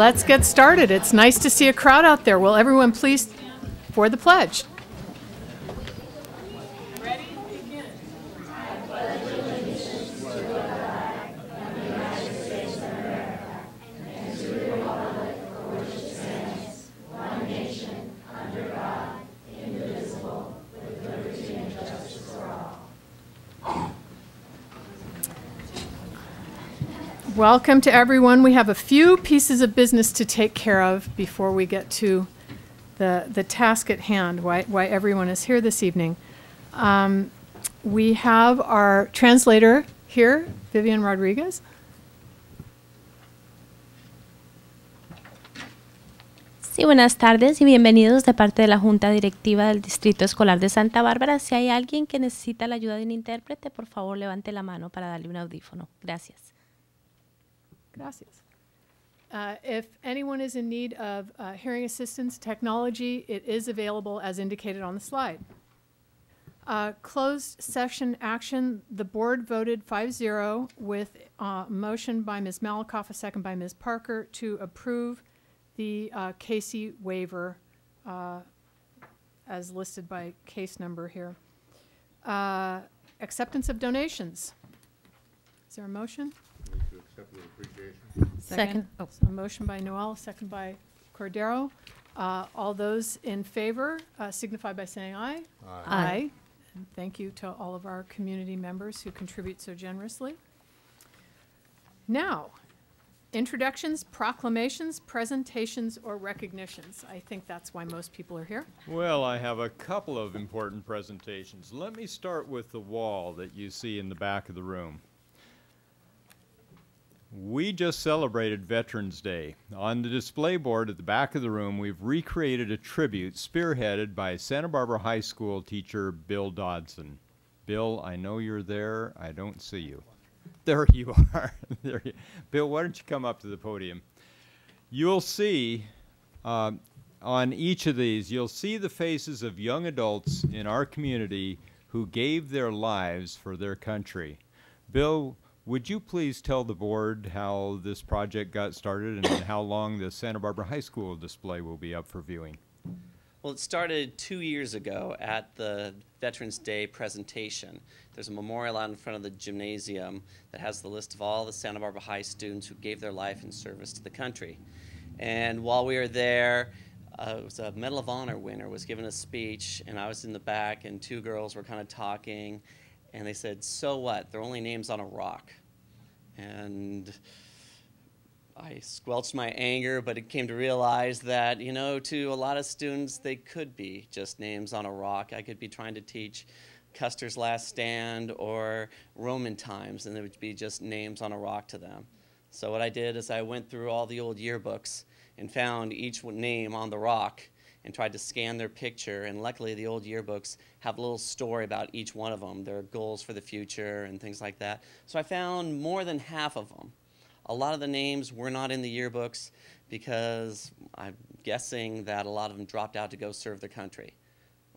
Let's get started. It's nice to see a crowd out there. Will everyone please for the pledge? Ready? Begin. I pledge allegiance to the flag of the United States of America and to the republic for which it stands, one nation, under God, indivisible, with liberty and justice for all. Welcome to everyone. We have a few pieces of business to take care of before we get to the task at hand, why everyone is here this evening. We have our translator here, Vivian Rodriguez. Sí, buenas tardes y bienvenidos de parte de la Junta Directiva del Distrito Escolar de Santa Bárbara. Si hay alguien que necesita la ayuda de un intérprete, por favor levante la mano para darle un audífono. Gracias. Gracias. If anyone is in need of hearing assistance technology, it is available as indicated on the slide. Closed session action, the board voted 5-0 with a motion by Ms. Malakoff, a second by Ms. Parker, to approve the Casey waiver as listed by case number here. Acceptance of donations. Is there a motion? To accept with appreciation. Second. Oh, so a motion by Noel, second by Cordero. All those in favor signify by saying aye. Aye. Aye. And thank you to all of our community members who contribute so generously. Now, introductions, proclamations, presentations, or recognitions. I think that's why most people are here. Well, I have a couple of important presentations. Let me start with the wall that you see in the back of the room. We just celebrated Veterans Day. On the display board at the back of the room, we've recreated a tribute spearheaded by Santa Barbara High School teacher Bill Dodson. Bill, I know you're there. I don't see you. There you are. There you. Bill, why don't you come up to the podium? You'll see on each of these, you'll see the faces of young adults in our community who gave their lives for their country. Bill, would you please tell the board how this project got started and how long the Santa Barbara High School display will be up for viewing? Well, it started 2 years ago at the Veterans Day presentation. There's a memorial out in front of the gymnasium that has the list of all the Santa Barbara High students who gave their life in service to the country. And while we were there, it was a Medal of Honor winner was giving a speech, and I was in the back, and two girls were kind of talking, and they said, "So what? They're only names on a rock." And I squelched my anger, but it came to realize that, you know, to a lot of students, they could be just names on a rock. I could be trying to teach Custer's Last Stand or Roman times, and it would be just names on a rock to them. So what I did is I went through all the old yearbooks and found each name on the rock and tried to scan their picture, and luckily the old yearbooks have a little story about each one of them, their goals for the future and things like that. So I found more than half of them. A lot of the names were not in the yearbooks because I'm guessing that a lot of them dropped out to go serve their country,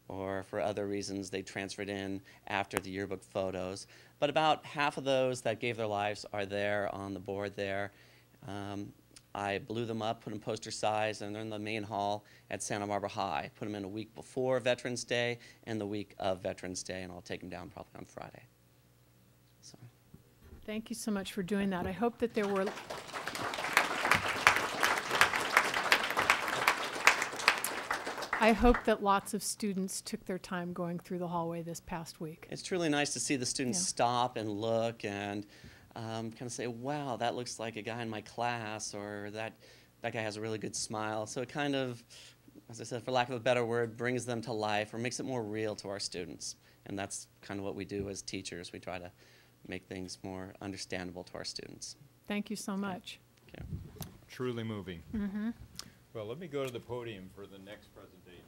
or for other reasons they transferred in after the yearbook photos. But about half of those that gave their lives are there on the board there. I blew them up, put them poster size, and they're in the main hall at Santa Barbara High. Put them in a week before Veterans Day and the week of Veterans Day, and I'll take them down probably on Friday. So. Thank you so much for doing that. I hope that there were lots of students took their time going through the hallway this past week. It's truly nice to see the students stop and look and kind of say, wow, that looks like a guy in my class, or that guy has a really good smile. So it kind of, as I said, for lack of a better word, brings them to life or makes it more real to our students. And that's kind of what we do as teachers. We try to make things more understandable to our students. Thank you so much. Okay. Truly moving. Mm-hmm. Well, let me go to the podium for the next presentation.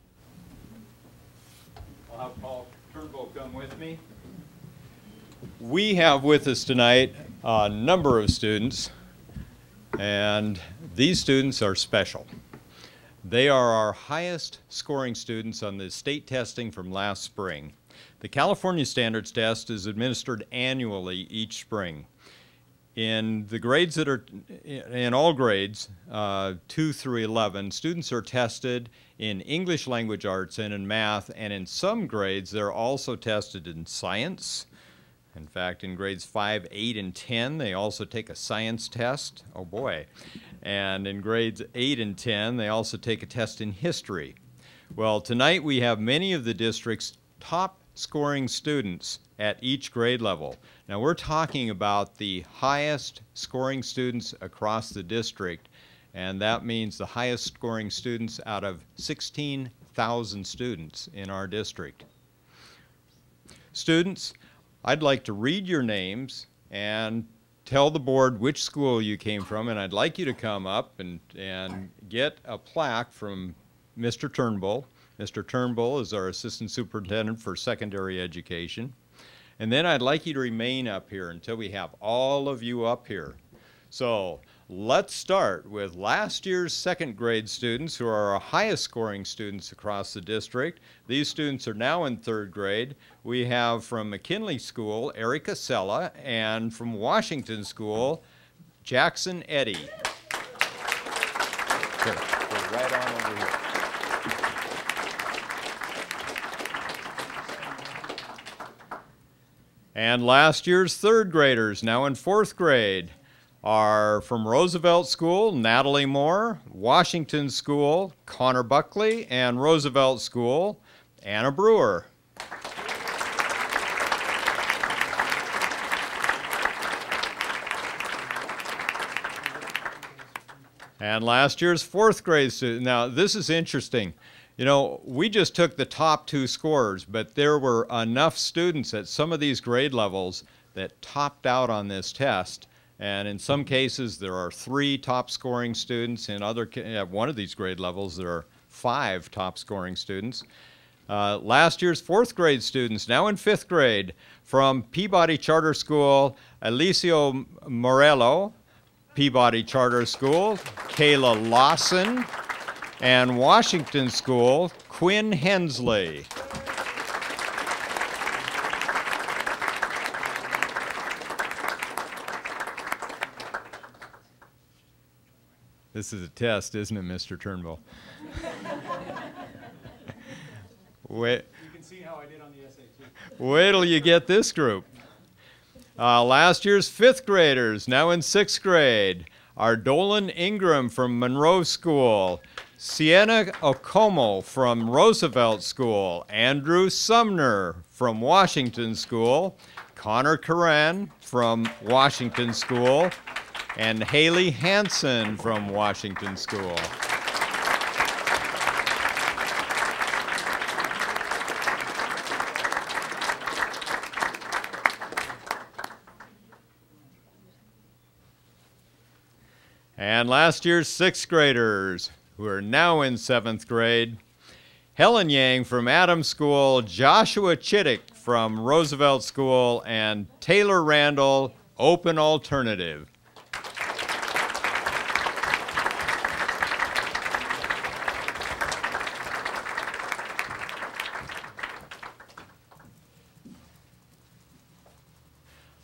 I'll have Paul Turnbull come with me. We have with us tonight a number of students, and these students are special. They are our highest scoring students on the state testing from last spring. The California Standards Test is administered annually each spring. In the grades that are, in all grades, 2 through 11, students are tested in English language arts and in math, and in some grades they're also tested in science. In fact, in grades 5, 8, and 10, they also take a science test. Oh boy. And in grades 8 and 10, they also take a test in history. Well, tonight we have many of the district's top scoring students at each grade level. Now we're talking about the highest scoring students across the district, and that means the highest scoring students out of 16,000 students in our district. Students, I'd like to read your names and tell the board which school you came from, and I'd like you to come up and get a plaque from Mr. Turnbull. Mr. Turnbull is our Assistant Superintendent for Secondary Education. And then I'd like you to remain up here until we have all of you up here. So let's start with last year's second grade students, who are our highest scoring students across the district. These students are now in third grade. We have from McKinley School, Erica Sella, and from Washington School, Jackson Eddy. Here, go right on over here. And last year's third graders, now in fourth grade, are from Roosevelt School, Natalie Moore, Washington School, Connor Buckley, and Roosevelt School, Anna Brewer. And last year's fourth grade student. Now, this is interesting. You know, we just took the top 2 scorers, but there were enough students at some of these grade levels that topped out on this test. And in some cases, there are 3 top scoring students. In other, at one of these grade levels, there are 5 top scoring students. Last year's fourth grade students, now in fifth grade, from Peabody Charter School, Alicio Morello, Peabody Charter School, Kayla Lawson, and Washington School, Quinn Hensley. This is a test, isn't it, Mr. Turnbull? Wait. You can see how I did on the SAT. Wait till you get this group. Last year's fifth graders, now in sixth grade, are Dolan Ingram from Monroe School, Sienna Okomo from Roosevelt School, Andrew Sumner from Washington School, Connor Curran from Washington School, and Haley Hansen from Washington School. And last year's sixth graders, who are now in seventh grade, Helen Yang from Adams School, Joshua Chittick from Roosevelt School, and Taylor Randall, Open Alternative.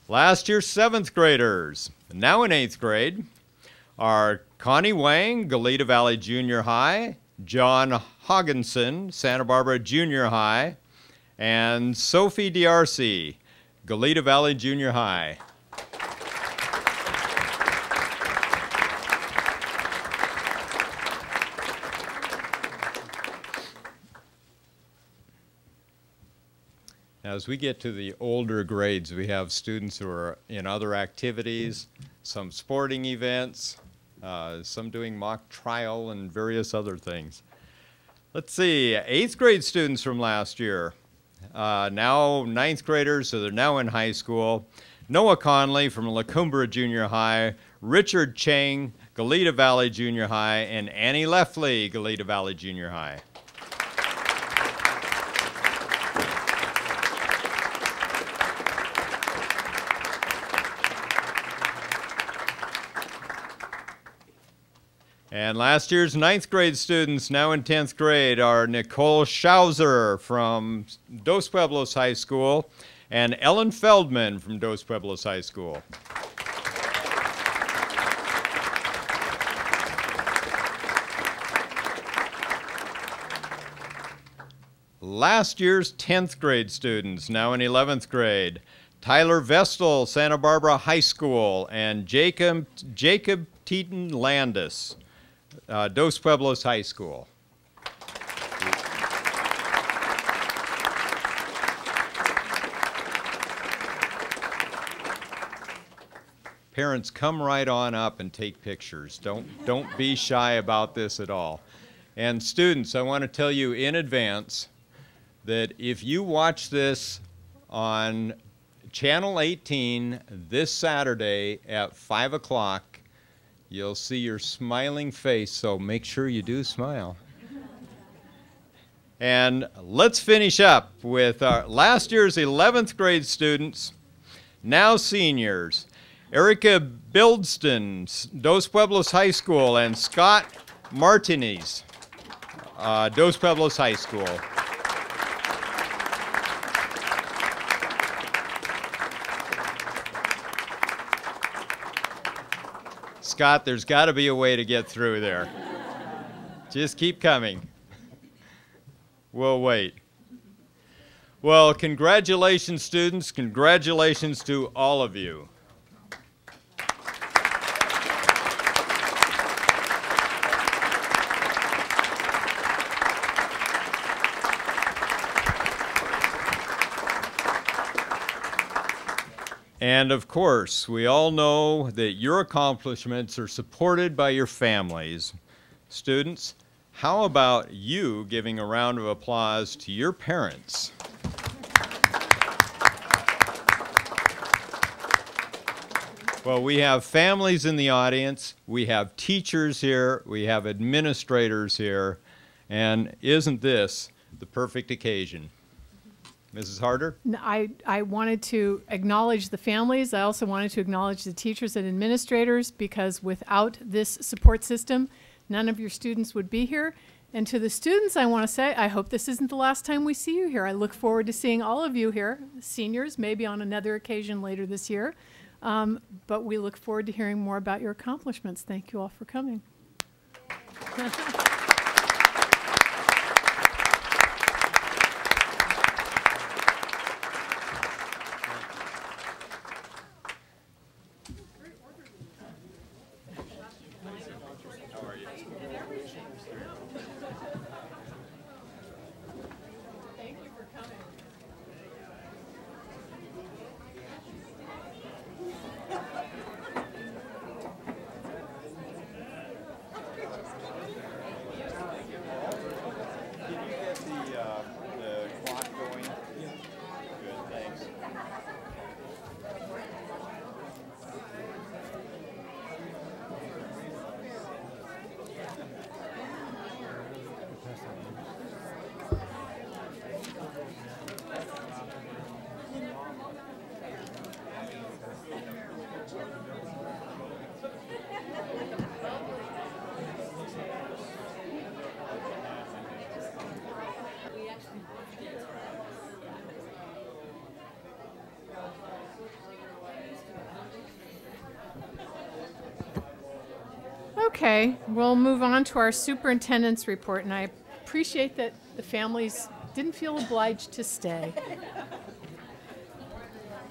Last year's seventh graders, now in eighth grade, are Connie Wang, Goleta Valley Junior High, John Hogginson, Santa Barbara Junior High, and Sophie D'Arcy, Goleta Valley Junior High. Now, as we get to the older grades, we have students who are in other activities, some sporting events, some doing mock trial and various other things. Let's see, eighth grade students from last year, now ninth graders, so they're now in high school. Noah Conley from La Cumbra Junior High, Richard Chang, Goleta Valley Junior High, and Annie Leffley, Goleta Valley Junior High. And last year's ninth grade students, now in 10th grade, are Nicole Schauser from Dos Pueblos High School and Ellen Feldman from Dos Pueblos High School. last year's 10th grade students, now in 11th grade. Tyler Vestal, Santa Barbara High School, and Jacob Teton Landis, Dos Pueblos High School. Parents, come right on up and take pictures. Don't be shy about this at all. And students, I want to tell you in advance that if you watch this on Channel 18 this Saturday at 5 o'clock, you'll see your smiling face, so make sure you do smile. And let's finish up with our last year's 11th grade students, now seniors. Erica Bildston, Dos Pueblos High School, and Scott Martinez, Dos Pueblos High School. Scott, there's got to be a way to get through there. Just keep coming. We'll wait. Well, congratulations, students. Congratulations to all of you. And of course, we all know that your accomplishments are supported by your families. Students, how about you giving a round of applause to your parents? Well, we have families in the audience, we have teachers here, we have administrators here, and isn't this the perfect occasion? Mrs. Harder? I wanted to acknowledge the families. I also wanted to acknowledge the teachers and administrators, because without this support system, none of your students would be here. And to the students, I want to say, I hope this isn't the last time we see you here. I look forward to seeing all of you here, seniors, maybe on another occasion later this year. But we look forward to hearing more about your accomplishments. Thank you all for coming. Okay, we'll move on to our superintendent's report, and I appreciate that the families didn't feel obliged to stay.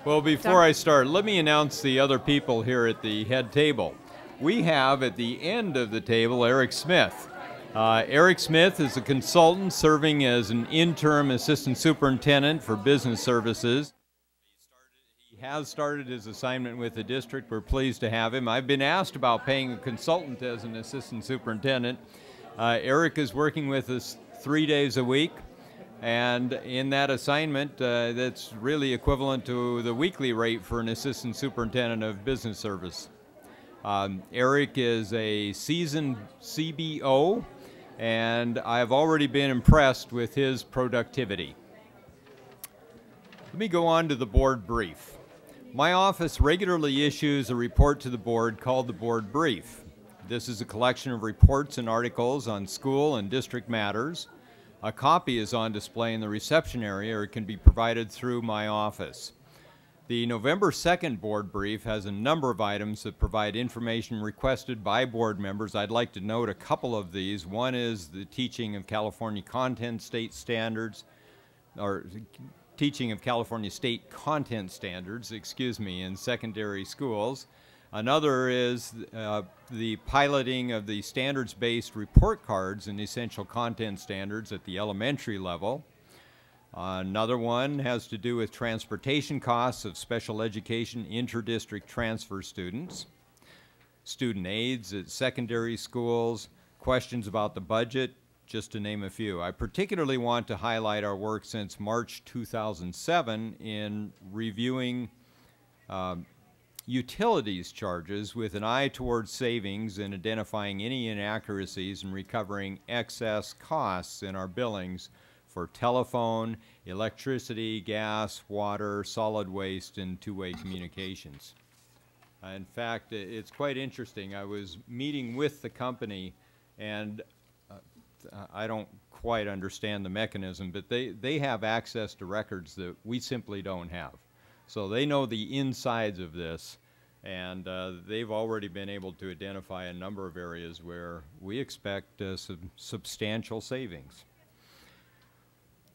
Well, before I start, let me announce the other people here at the head table. We have at the end of the table Eric Smith. Eric Smith is a consultant serving as an interim assistant superintendent for business services. He has started his assignment with the district. We're pleased to have him. I've been asked about paying a consultant as an assistant superintendent. Eric is working with us 3 days a week, and in that assignment, that's really equivalent to the weekly rate for an assistant superintendent of business service. Eric is a seasoned CBO, and I've already been impressed with his productivity. Let me go on to the board brief. My office regularly issues a report to the board called the Board Brief. This is a collection of reports and articles on school and district matters. A copy is on display in the reception area, or it can be provided through my office. The November 2nd board brief has a number of items that provide information requested by board members. I'd like to note a couple of these. One is the teaching of California content state standards. or teaching of California state content standards, in secondary schools. Another is the piloting of the standards-based report cards and essential content standards at the elementary level. Another one has to do with transportation costs of special education interdistrict transfer students, student aids at secondary schools, questions about the budget, just to name a few. I particularly want to highlight our work since March 2007 in reviewing utilities charges with an eye towards savings and identifying any inaccuracies and recovering excess costs in our billings for telephone, electricity, gas, water, solid waste, and two-way communications. In fact, it's quite interesting. I was meeting with the company, and I don't quite understand the mechanism, but they have access to records that we simply don't have. So they know the insides of this, and they've already been able to identify a number of areas where we expect substantial savings.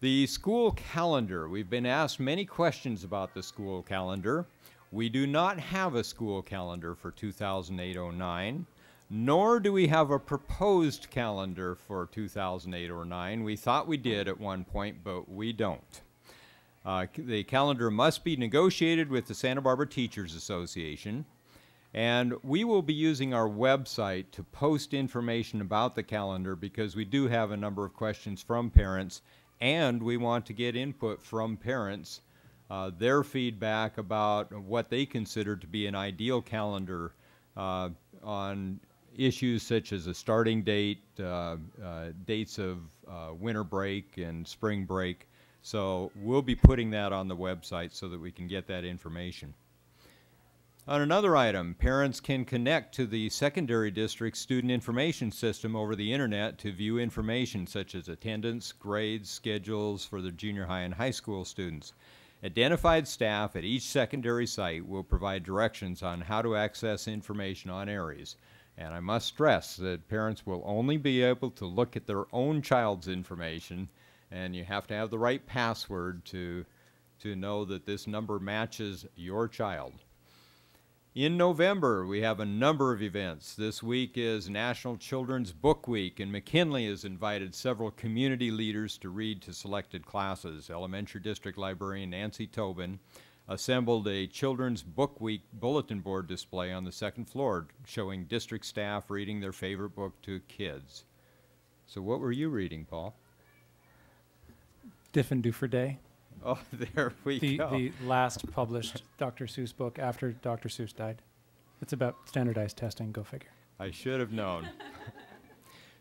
The school calendar. We've been asked many questions about the school calendar. We do not have a school calendar for 2008-09, nor do we have a proposed calendar for 2008-09. We thought we did at one point, but we don't. The calendar must be negotiated with the Santa Barbara Teachers Association, and we will be using our website to post information about the calendar because we do have a number of questions from parents, and we want to get input from parents, their feedback about what they consider to be an ideal calendar on issues such as a starting date, dates of winter break and spring break. So we'll be putting that on the website so that we can get that information. On another item, parents can connect to the secondary district student information system over the internet to view information such as attendance, grades, schedules for the junior high and high school students. Identified staff at each secondary site will provide directions on how to access information on ARIES. And I must stress that parents will only be able to look at their own child's information, and you have to have the right password to know that this number matches your child. In November, we have a number of events. This week is National Children's Book Week, and McKinley has invited several community leaders to read to selected classes. Elementary District Librarian Nancy Tobin assembled a Children's Book Week bulletin board display on the second floor, showing district staff reading their favorite book to kids. So what were you reading, Paul? Diff and Doofer Day. Oh, there we go. The last published Dr. Seuss book after Dr. Seuss died. It's about standardized testing, go figure. I should have known.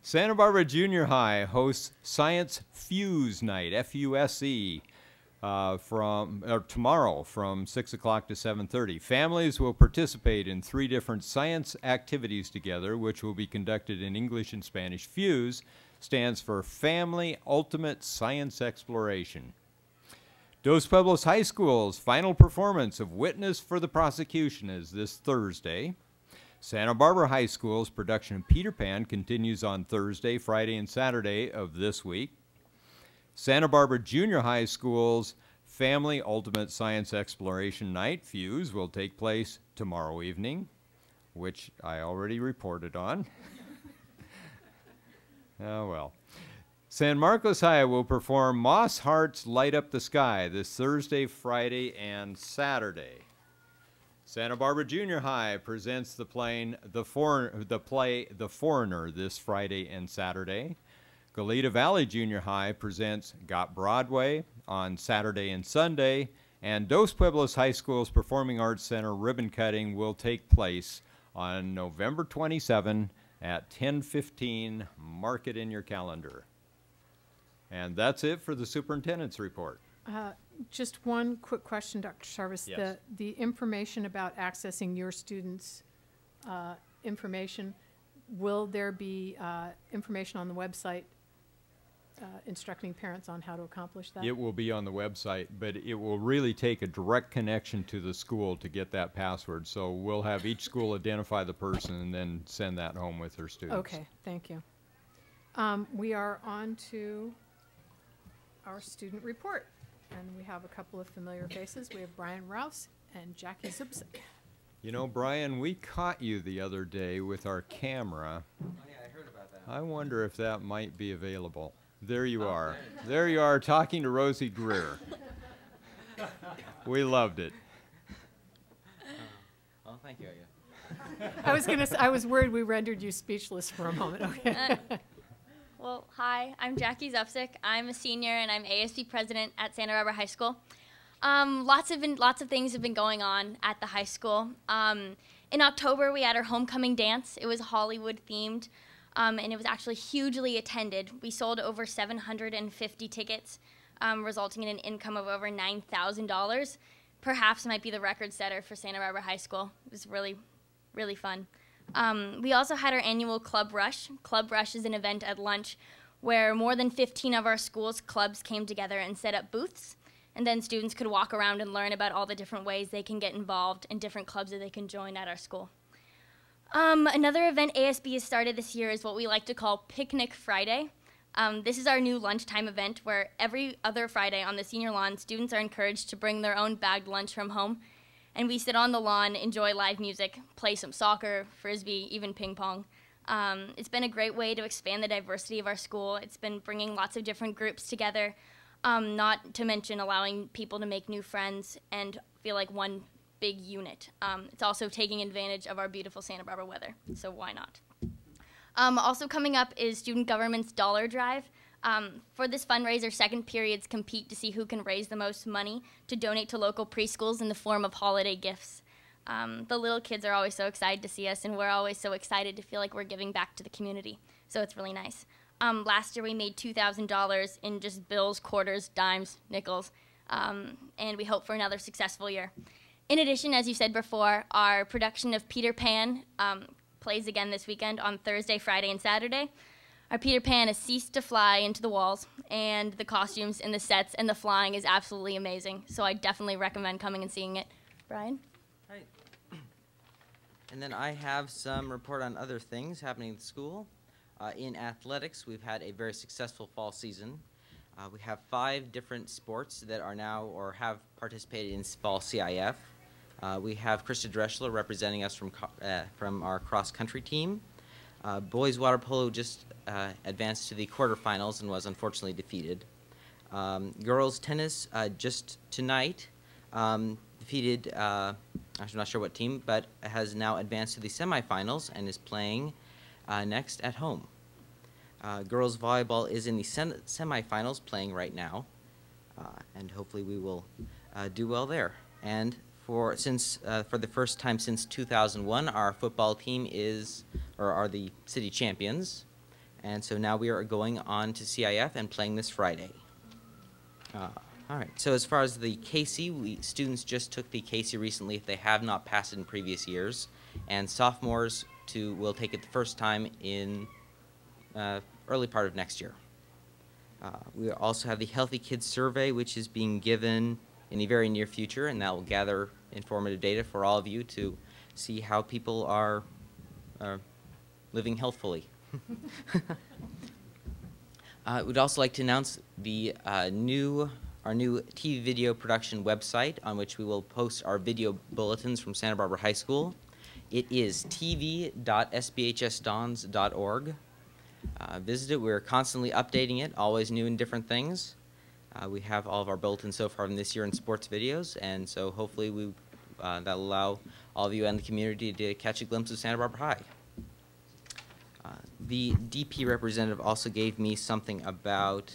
Santa Barbara Junior High hosts Science Fuse Night, F-U-S-E, tomorrow from 6 o'clock to 7:30. Families will participate in 3 different science activities together, which will be conducted in English and Spanish. Fuse stands for Family Ultimate Science Exploration. Dos Pueblos High School's final performance of Witness for the Prosecution is this Thursday. Santa Barbara High School's production of Peter Pan continues on Thursday, Friday, and Saturday of this week. Santa Barbara Junior High School's Family Ultimate Science Exploration Night, Fuse, will take place tomorrow evening, which I already reported on. Oh, well. San Marcos High will perform Moss Heart's Light Up the Sky this Thursday, Friday, and Saturday. Santa Barbara Junior High presents the play The Foreigner this Friday and Saturday. Goleta Valley Junior High presents Got Broadway on Saturday and Sunday, and Dos Pueblos High School's Performing Arts Center ribbon cutting will take place on November 27 at 10:15. Mark it in your calendar. And that's it for the superintendent's report. Just one quick question, Dr. Sharvis. Yes. The information about accessing your students' information, will there be information on the website instructing parents on how to accomplish that? It will be on the website, but it will really take a direct connection to the school to get that password. So we'll have each school identify the person and then send that home with their students. Okay, thank you. We are on to our student report. And we have a couple of familiar faces. We have Brian Rouse and Jackie Zupsik. You know, Brian, we caught you the other day with our camera. Oh yeah, I heard about that. I wonder if that might be available. There you are. There you are, talking to Rosie Greer. We loved it. Well, thank you, I guess. I was worried we rendered you speechless for a moment. Okay. Well, hi, I'm Jackie Zupsik. I'm a senior and I'm ASB president at Santa Barbara High School. Lots of things have been going on at the high school. In October, we had our homecoming dance. It was Hollywood themed, and it was actually hugely attended. We sold over 750 tickets, resulting in an income of over $9,000. Perhaps might be the record setter for Santa Barbara High School. It was really, really fun. We also had our annual Club Rush. Club Rush is an event at lunch where more than 15 of our school's clubs came together and set up booths, and then students could walk around and learn about all the different ways they can get involved and different clubs that they can join at our school. Another event ASB has started this year is what we like to call Picnic Friday. This is our new lunchtime event where every other Friday on the senior lawn, students are encouraged to bring their own bagged lunch from home. And we sit on the lawn, enjoy live music, play some soccer, frisbee, even ping pong. It's been a great way to expand the diversity of our school. It's been bringing lots of different groups together, not to mention allowing people to make new friends and feel like one big unit. It's also taking advantage of our beautiful Santa Barbara weather, so why not? Also coming up is Student Government's Dollar Drive. For this fundraiser, second periods compete to see who can raise the most money to donate to local preschools in the form of holiday gifts. The little kids are always so excited to see us, and we're always so excited to feel like we're giving back to the community. So it's really nice. Last year we made $2,000 in just bills, quarters, dimes, nickels, and we hope for another successful year. In addition, as you said before, our production of Peter Pan plays again this weekend on Thursday, Friday, and Saturday. Our Peter Pan has ceased to fly into the walls, and the costumes and the sets and the flying is absolutely amazing. So I definitely recommend coming and seeing it. Brian? Hi. And then I have some report on other things happening at the school. In athletics, we've had a very successful fall season. We have 5 different sports that are now or have participated in fall CIF. We have Krista Dreschler representing us from our cross-country team. Boys water polo just advanced to the quarterfinals and was unfortunately defeated. Girls tennis just tonight defeated, I'm not sure what team, but has now advanced to the semifinals and is playing next at home. Girls volleyball is in the semifinals playing right now, and hopefully we will do well there. And for the first time since 2001, our football team are the city champions, and so now we are going on to CIF and playing this Friday. All right. So as far as the Casey, students just took the Casey recently if they have not passed it in previous years, and sophomores will take it the first time in early part of next year. We also have the Healthy Kids Survey, which is being given in the very near future, and that will gather informative data for all of you to see how people are living healthfully. We'd also like to announce our new TV video production website on which we will post our video bulletins from Santa Barbara High School. It is tv.sbhsdons.org. Visit it. We're constantly updating it, always new and different things. We have all of our bulletins so far from this year in sports videos, and so hopefully that'll allow all of you and the community to catch a glimpse of Santa Barbara High. The DP representative also gave me something about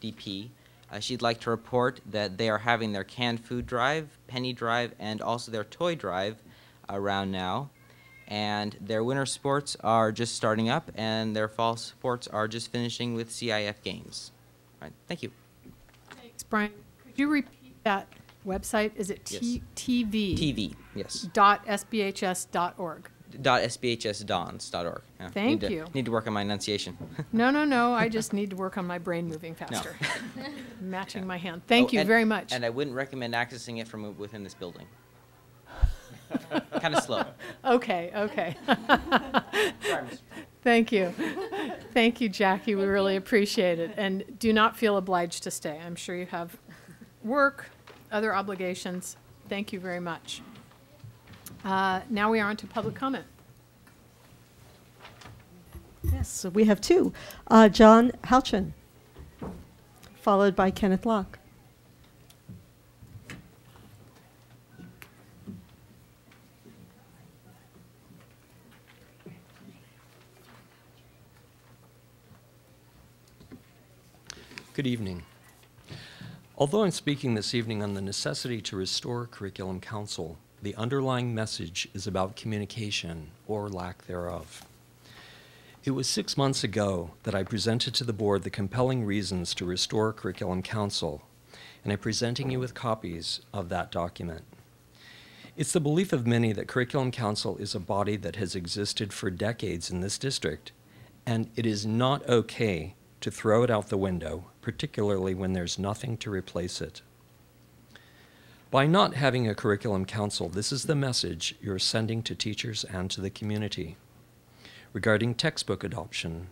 DP. She'd like to report that they are having their canned food drive, penny drive, and also their toy drive around now. And their winter sports are just starting up, and their fall sports are just finishing with CIF games. All right, thank you. Thanks, Brian. Could you repeat that website? Is it Yes. TV? TV, yes. .sbhs.org. .sbhsdons.org. Yeah, Thank you. Need to work on my enunciation. No. I just need to work on my brain moving faster. Matching my hand. Thank you and, very much. And I wouldn't recommend accessing it from within this building. Kind of slow. Okay. Sorry, Mr. Thank you. Thank you, Jackie. We really appreciate it. And do not feel obliged to stay. I'm sure you have work, other obligations. Thank you very much. Now we are on to public comment. Yes, so we have two. John Halchin, followed by Kenneth Locke. Good evening. Although I'm speaking this evening on the necessity to restore Curriculum Council, the underlying message is about communication, or lack thereof. It was 6 months ago that I presented to the board the compelling reasons to restore Curriculum Council, and I'm presenting you with copies of that document. It's the belief of many that Curriculum Council is a body that has existed for decades in this district, and it is not okay to throw it out the window, particularly when there's nothing to replace it. By not having a curriculum council, this is the message you're sending to teachers and to the community. Regarding textbook adoption,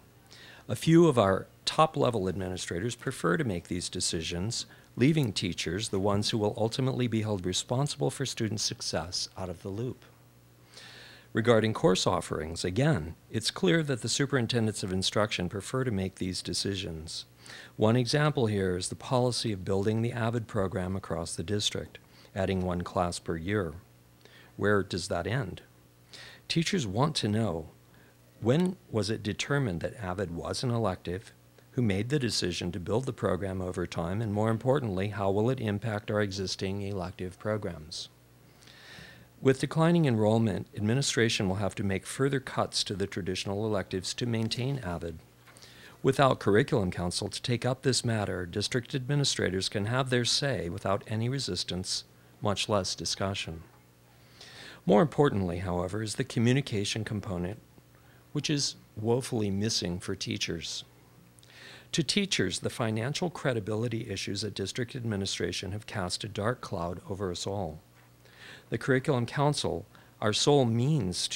a few of our top-level administrators prefer to make these decisions, leaving teachers, the ones who will ultimately be held responsible for student success, out of the loop. Regarding course offerings, again, it's clear that the superintendents of instruction prefer to make these decisions. One example here is the policy of building the AVID program across the district, adding 1 class per year. Where does that end? Teachers want to know, when was it determined that AVID was an elective? Who made the decision to build the program over time? And more importantly, how will it impact our existing elective programs? With declining enrollment, administration will have to make further cuts to the traditional electives to maintain AVID. Without Curriculum Council to take up this matter, district administrators can have their say without any resistance, much less discussion. More importantly, however, is the communication component, which is woefully missing for teachers. To teachers, the financial credibility issues at district administration have cast a dark cloud over us all. The Curriculum Council, our sole means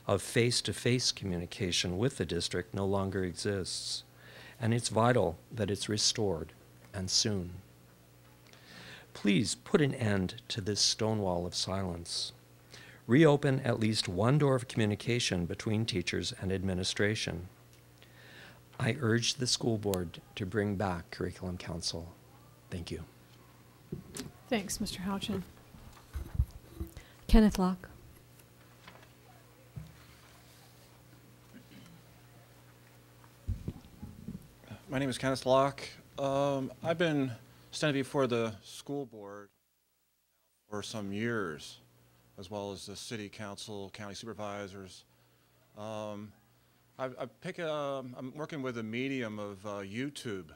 of face-to-face communication with the district, no longer exists, and it's vital that it's restored, and soon. Please put an end to this stonewall of silence. Reopen at least one door of communication between teachers and administration. I urge the school board to bring back Curriculum Council. Thank you. Thanks, Mr. Houchin. Kenneth Locke. My name is Kenneth Locke. I've been standing before the school board for some years, as well as the city council, county supervisors. I'm working with a medium of YouTube,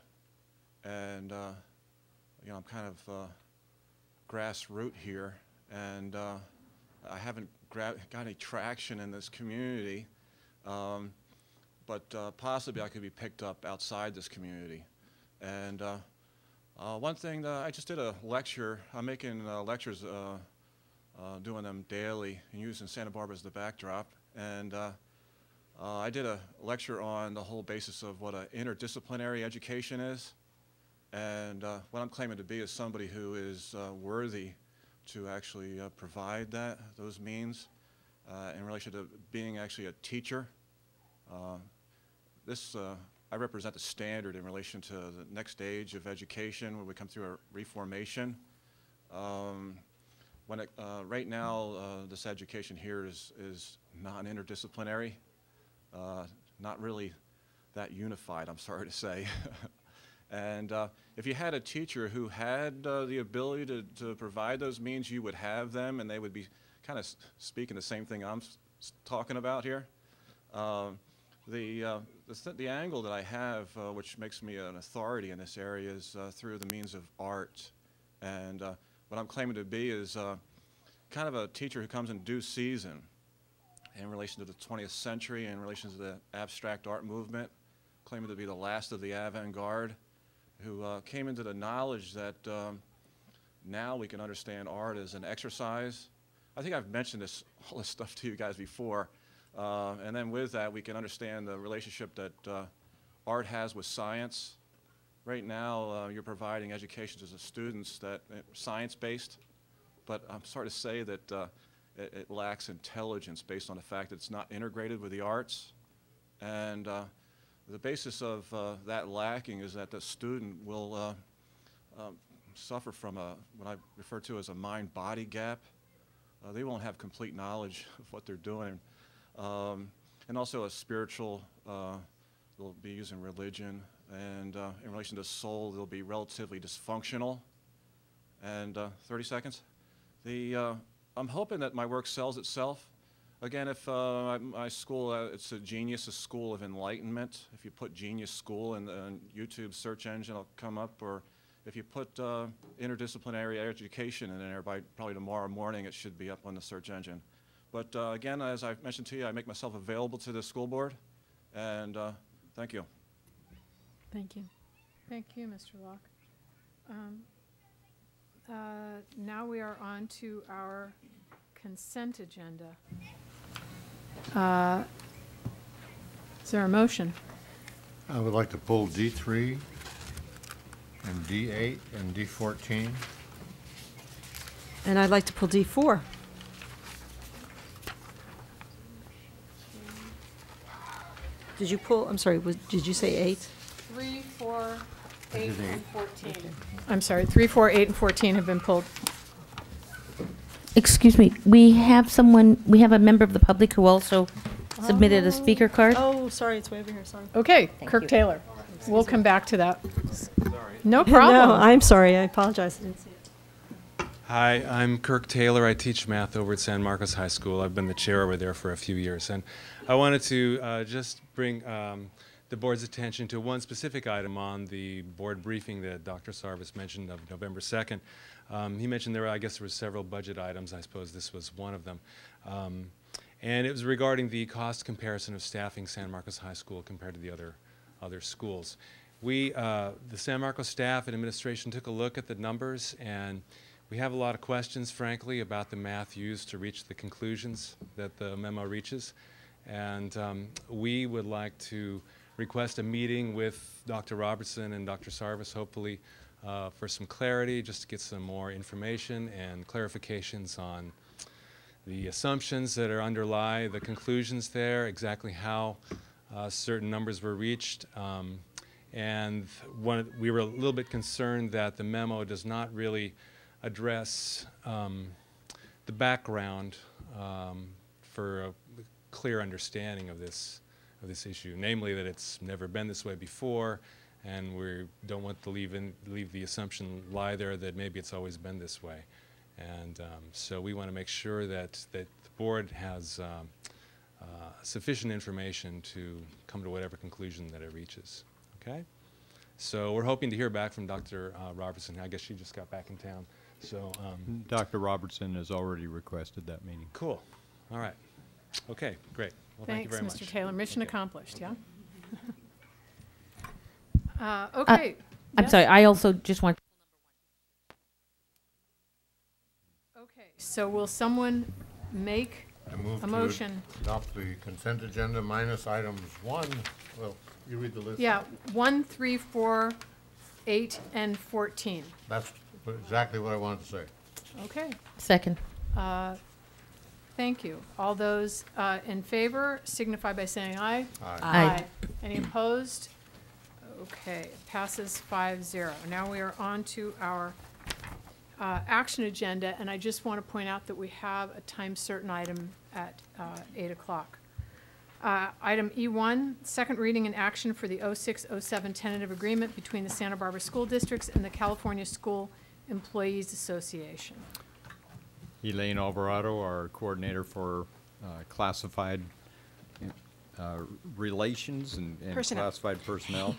and I'm kind of grassroots here, and I haven't got any traction in this community, but possibly I could be picked up outside this community. And one thing, I just did a lecture. I'm making lectures, doing them daily, and using Santa Barbara as the backdrop. And I did a lecture on the whole basis of what an interdisciplinary education is. And what I'm claiming to be is somebody who is worthy to actually provide those means in relation to being actually a teacher. I represent the standard in relation to the next stage of education when we come through a reformation. Right now, this education here is non-interdisciplinary, not really that unified, I'm sorry to say. And if you had a teacher who had the ability to provide those means, you would have them, and they would be kind of speaking the same thing I'm talking about here. The angle that I have, which makes me an authority in this area, is through the means of art. And what I'm claiming to be is kind of a teacher who comes in due season in relation to the 20th century, in relation to the abstract art movement, claiming to be the last of the avant-garde, who came into the knowledge that now we can understand art as an exercise. I think I've mentioned all this stuff to you guys before. And then with that, we can understand the relationship that art has with science. Right now, you're providing education to the students that science-based, but I'm sorry to say that it lacks intelligence based on the fact that it's not integrated with the arts. And the basis of that lacking is that the student will suffer from what I refer to as a mind-body gap. They won't have complete knowledge of what they're doing. And also a spiritual, they'll be using religion, and in relation to soul, they'll be relatively dysfunctional. And 30 seconds. I'm hoping that my work sells itself. Again, if my school, it's a Genius, a school of enlightenment. If you put Genius School in the YouTube search engine, it'll come up. Or if you put interdisciplinary education in there, by probably tomorrow morning, it should be up on the search engine. But again, as I've mentioned to you, I make myself available to the school board. And thank you. Thank you. Thank you, Mr. Locke. Now we are on to our consent agenda. Is there a motion? I would like to pull D3 and D8 and D14. And I'd like to pull D4. Did you pull, I'm sorry, did you say 8? 3, 4, 8, did and 8. 14. I'm sorry, 3, 4, 8, and 14 have been pulled. Excuse me, we have a member of the public who also submitted a speaker card. Oh, sorry, it's way over here, sorry. Okay, Thank Kirk you. Taylor. We'll come back to that. No problem. No, I'm sorry, I apologize. I didn't see it. Hi, I'm Kirk Taylor. I teach math over at San Marcos High School. I've been the chair over there for a few years. And I wanted to just bring the board's attention to one specific item on the board briefing that Dr. Sarvis mentioned of November 2nd. He mentioned there were several budget items. I suppose this was one of them. And it was regarding the cost comparison of staffing San Marcos High School compared to the other schools. We, the San Marcos staff and administration, took a look at the numbers, and we have a lot of questions, frankly, about the math used to reach the conclusions that the memo reaches. And we would like to request a meeting with Dr. Robertson and Dr. Sarvis, hopefully, for some clarity, just to get some more information and clarifications on the assumptions that underlie the conclusions there, exactly how certain numbers were reached. And we were a little bit concerned that the memo does not really address the background for a clear understanding of this issue, namely that it's never been this way before, and we don't want to leave the assumption lie there that maybe it's always been this way. And so we want to make sure that the board has sufficient information to come to whatever conclusion that it reaches. Okay? So we're hoping to hear back from Dr. Robertson. I guess she just got back in town. So Dr. Robertson has already requested that meeting. Cool. All right. Okay, great. Well, thank you very much. Thanks, Mr. Taylor. Mission Okay. accomplished, yeah? Okay. I'm Yes? sorry, I also just want. Okay, so will someone make I move a to motion? adopt the consent agenda minus items 1. Well, you read the list. Yeah, 1, 3, 4, 8, and 14. That's exactly what I wanted to say. Okay. Second. Thank you. All those in favor signify by saying aye. Aye. Aye. Any opposed? Okay, passes 5-0. Now we are on to our action agenda, and I just want to point out that we have a time certain item at 8 o'clock. Item E1, second reading and action for the 06-07 tentative agreement between the Santa Barbara School Districts and the California School Employees Association. Elaine Alvarado, our coordinator for classified relations and Personnel. classified personnel,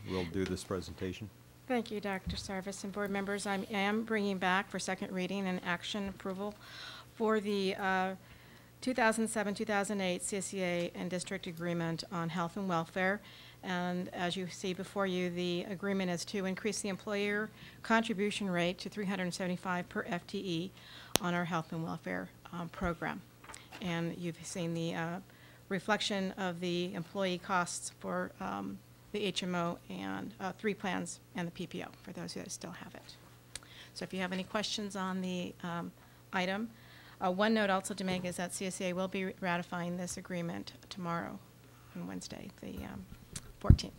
will do this presentation. Thank you, Dr. Sarvis and board members. I am bringing back for second reading and action approval for the 2007-2008 CSEA and district agreement on health and welfare. And as you see before you, the agreement is to increase the employer contribution rate to $375 per FTE on our health and welfare program. And you've seen the reflection of the employee costs for the HMO and 3 plans and the PPO, for those who still have it. So if you have any questions on the item, one note also to make is that CSEA will be ratifying this agreement tomorrow, on Wednesday, the 14th.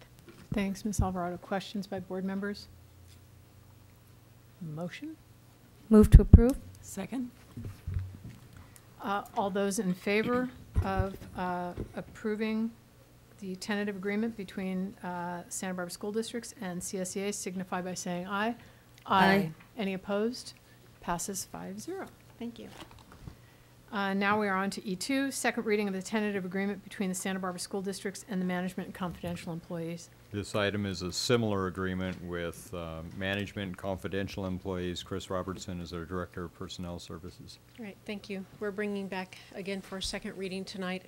Thanks, Ms. Alvarado. Questions by board members? Motion? Move to approve. Second. All those in favor of approving the tentative agreement between Santa Barbara School Districts and CSEA signify by saying aye. Aye. Any opposed? Passes 5-0. Thank you. Now we are on to E2, second reading of the tentative agreement between the Santa Barbara School Districts and the management and confidential employees. This item is a similar agreement with management and confidential employees. Chris Robertson is our Director of Personnel Services. All right, thank you. We're bringing back again for a second reading tonight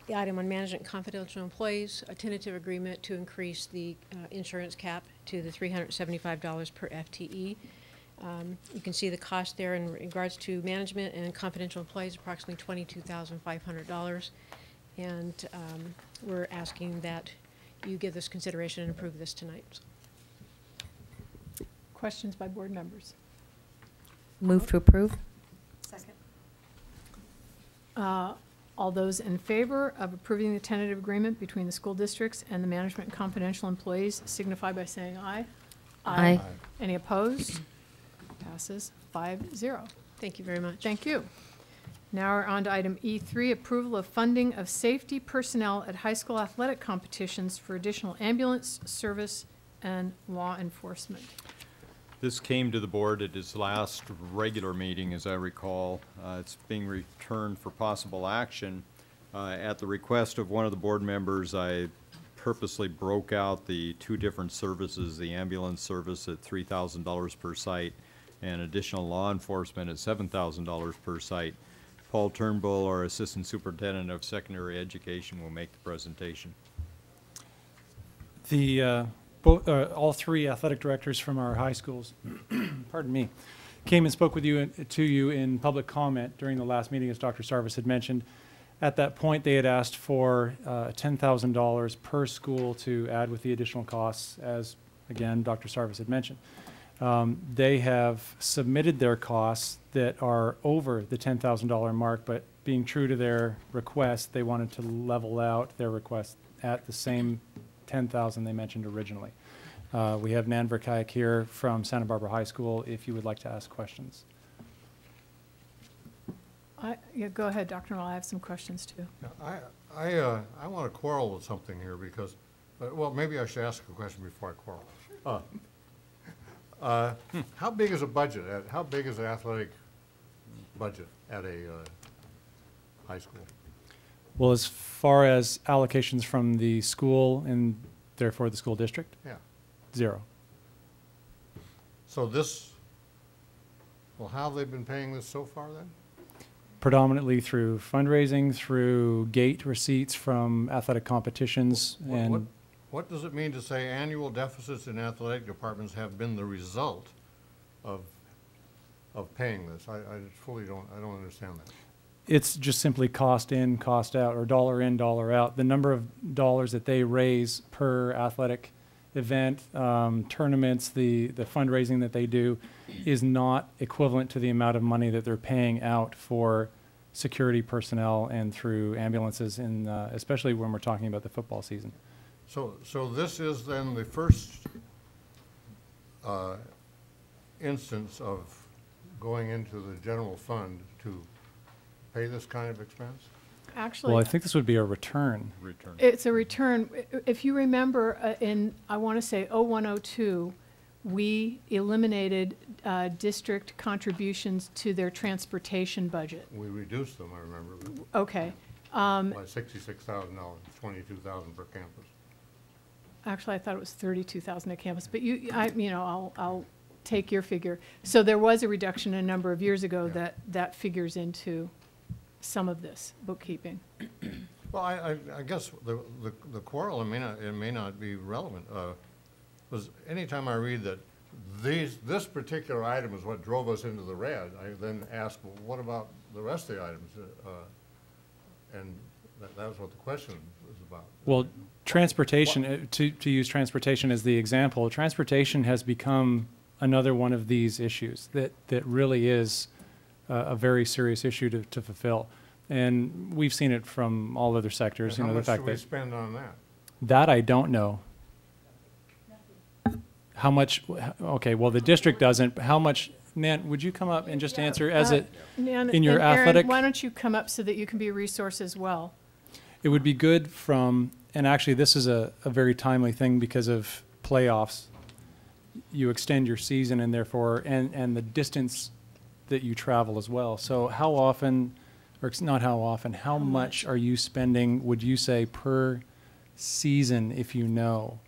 the item on management and confidential employees, a tentative agreement to increase the insurance cap to the $375 per FTE. You can see the cost there in regards to management and confidential employees, approximately $22,500. And we're asking that you give this consideration and approve this tonight. Questions by board members? Move to approve. Second. All those in favor of approving the tentative agreement between the school districts and the management and confidential employees signify by saying aye. Aye. Any opposed? Passes 5-0. Thank you very much. Thank you. Now we're on to item E3, approval of funding of safety personnel at high school athletic competitions for additional ambulance service and law enforcement. This came to the board at its last regular meeting, as I recall. It's being returned for possible action. At the request of one of the board members, I purposely broke out the 2 different services, the ambulance service at $3,000 per site and additional law enforcement at $7,000 per site. Paul Turnbull, our Assistant Superintendent of Secondary Education, will make the presentation. The all 3 athletic directors from our high schools, pardon me, came and spoke with you to you in public comment during the last meeting, as Dr. Sarvis had mentioned. At that point, they had asked for $10,000 per school to add with the additional costs, as again Dr. Sarvis had mentioned. They have submitted their costs that are over the $10,000 mark, but being true to their request, they wanted to level out their request at the same $10,000 they mentioned originally. We have Nan Verkayak here from Santa Barbara High School if you would like to ask questions. Yeah, go ahead, Dr. Null. I have some questions too. I want to quarrel with something here because, well, maybe I should ask a question before I quarrel. How big is a budget? How big is the athletic budget at a high school? Well, as far as allocations from the school and therefore the school district? Yeah. 0. So this, well, how have they been paying this so far then? Predominantly through fundraising, through gate receipts from athletic competitions. What does it mean to say annual deficits in athletic departments have been the result of paying this? I fully don't understand that. It's just simply cost in, cost out, or dollar in, dollar out. The number of dollars that they raise per athletic event, tournaments, the fundraising that they do is not equivalent to the amount of money that they're paying out for security personnel and through ambulances, in, especially when we're talking about the football season. So this is then the first instance of going into the general fund to pay this kind of expense? Actually, well, I think this would be a return. It's a return. If you remember, in, I want to say 0102, we eliminated district contributions to their transportation budget. We reduced them, I remember. Okay. By $66,000, $22,000 per campus. Actually, I thought it was $32,000 a campus, but I'll take your figure. So there was a reduction a number of years ago that figures into some of this bookkeeping. Well, I guess the quarrel, it may not be relevant. Was anytime I read that this particular item is what drove us into the red, I then ask, well, what about the rest of the items? And That was what the question was about. Well, transportation, to use transportation as the example, transportation has become another one of these issues that really is a very serious issue to fulfill. And we've seen it from all other sectors. And you know, how the fact much do we that spend on that? that I don't know. How much? Okay, well, the district doesn't. How much? Nan, would you come up and just answer as it Nan, in your and Aaron, athletic? why don't you come up so that you can be a resource as well? It would be good from, and actually this is a very timely thing because of playoffs. You extend your season and therefore, and the distance that you travel as well. So how often, or it's not how often, how much are you spending, would you say, per season, if you know?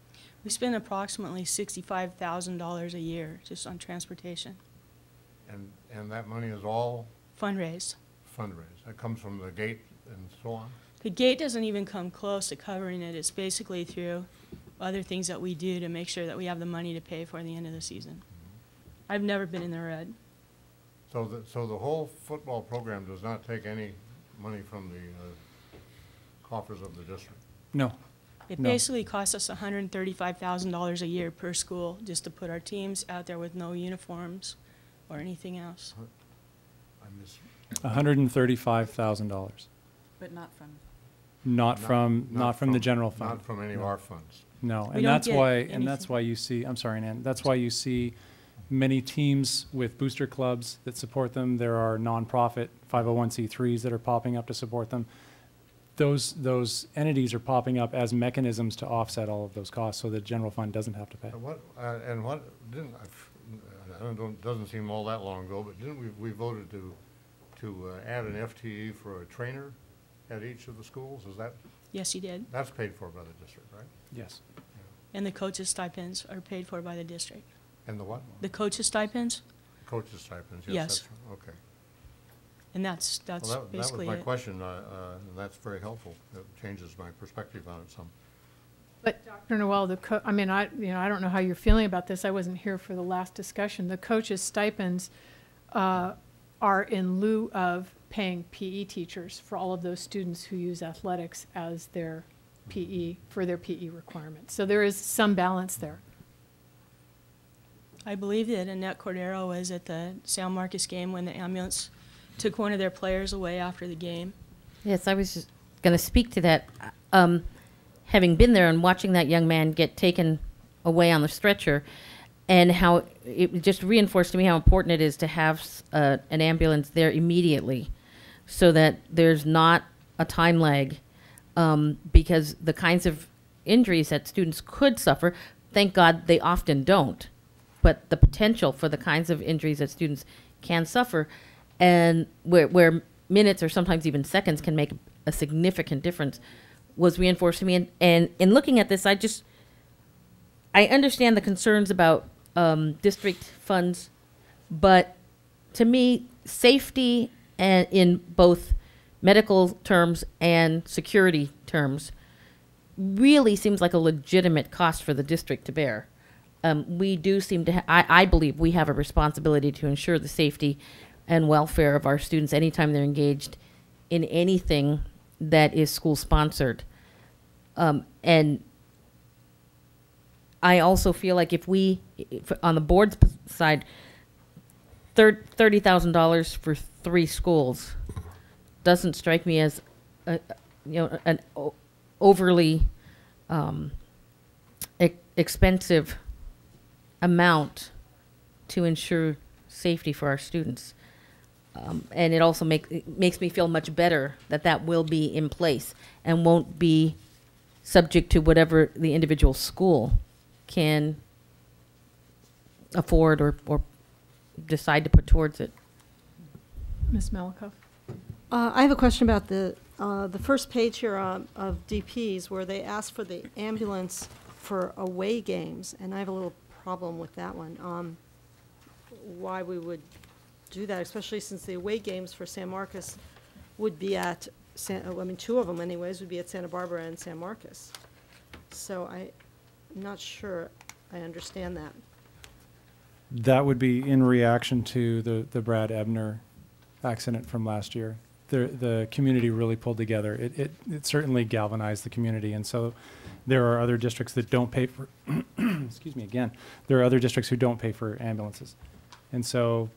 We spend approximately $65,000 a year just on transportation. And that money is all Fundraise. fundraised. That comes from the gate and so on? The gate doesn't even come close to covering it. It's basically through other things that we do to make sure that we have the money to pay for the end of the season. I've never been in the red. So the whole football program does not take any money from the coffers of the district? No. It No. basically costs us $135,000 a year per school just to put our teams out there with no uniforms or anything else. I miss. $135,000. But not from. Not from the general fund. Not from any of our funds. No, We and don't that's get why, anything. and that's why you see, I'm sorry, Nan, that's why you see many teams with booster clubs that support them. There are nonprofit 501c3s that are popping up to support them. Those entities are popping up as mechanisms to offset all of those costs so the general fund doesn't have to pay. Doesn't seem all that long ago, but didn't we voted to add an FTE for a trainer at each of the schools? Is that? Yes, you did. That's paid for by the district, right? Yes. And the coaches' stipends are paid for by the district. And the what? The coaches' stipends, Coaches' stipends, yes. Yes. That's, okay. and that's Well, basically that was my it. question, and that's very helpful. It changes my perspective on it some. But Dr. Noel, I don't know how you're feeling about this. I wasn't here for the last discussion. The coaches' stipends are in lieu of paying PE teachers for all of those students who use athletics as their PE, for their PE requirements. So there is some balance there. I believe that Annette Cordero was at the San Marcos game when the ambulance took one of their players away after the game. Yes, I was just going to speak to that. Having been there and watching that young man get taken away on the stretcher, and how it just reinforced to me how important it is to have an ambulance there immediately so that there's not a time lag, because the kinds of injuries that students could suffer, thank God they often don't, but the potential for the kinds of injuries that students can suffer, and where minutes or sometimes even seconds can make a significant difference, was reinforced to me. And in looking at this, I understand the concerns about district funds, but to me, safety and in both medical terms and security terms really seems like a legitimate cost for the district to bear. We do seem to, I believe we have a responsibility to ensure the safety and welfare of our students anytime they're engaged in anything that is school sponsored. And I also feel like if on the board's side, $30,000 for 3 schools doesn't strike me as an overly expensive amount to ensure safety for our students. And it also makes me feel much better that will be in place and won't be subject to whatever the individual school can afford or decide to put towards it. Ms. Malikoff? I have a question about the first page here of DPs where they ask for the ambulance for away games, and I have a little problem with that one. Why we would do that, especially since the away games for San Marcos would be at, 2 of them anyways, would be at Santa Barbara and San Marcos. So I'm not sure I understand that. That would be in reaction to the Brad Ebner accident from last year. the community really pulled together. It certainly galvanized the community, and so there are other districts that don't pay for, excuse me again, there are other districts who don't pay for ambulances. And so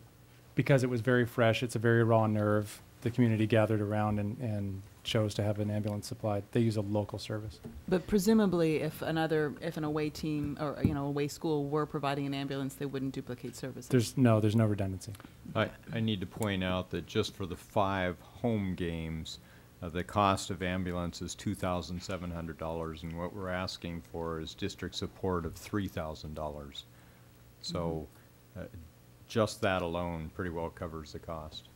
because it was very fresh, it's a very raw nerve, the community gathered around and chose to have an ambulance supplied. They use a local service. But presumably, if an away team or away school were providing an ambulance, they wouldn't duplicate services. There's no redundancy. I need to point out that just for the 5 home games, the cost of ambulance is $2,700, and what we're asking for is district support of $3,000. So just that alone pretty well covers the cost.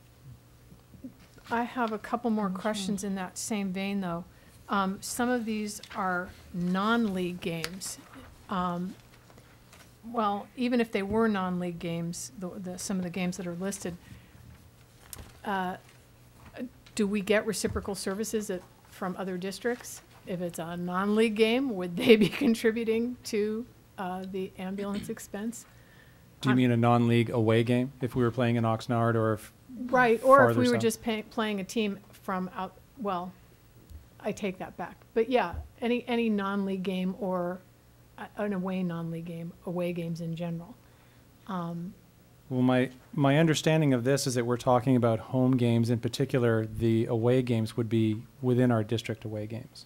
I have a couple more questions in that same vein, though. Some of these are non-league games. Well, even if they were non-league games, some of the games that are listed, do we get reciprocal services from other districts? If it's a non-league game, would they be contributing to the ambulance expense? Do you mean a non-league away game? If we were playing in Oxnard, or if right, or if we were south? just playing a team from out? Well, I take that back. But yeah, any non-league game or an away non-league game, away games in general. Well, my understanding of this is that we're talking about home games. In particular, the away games would be within our district away games.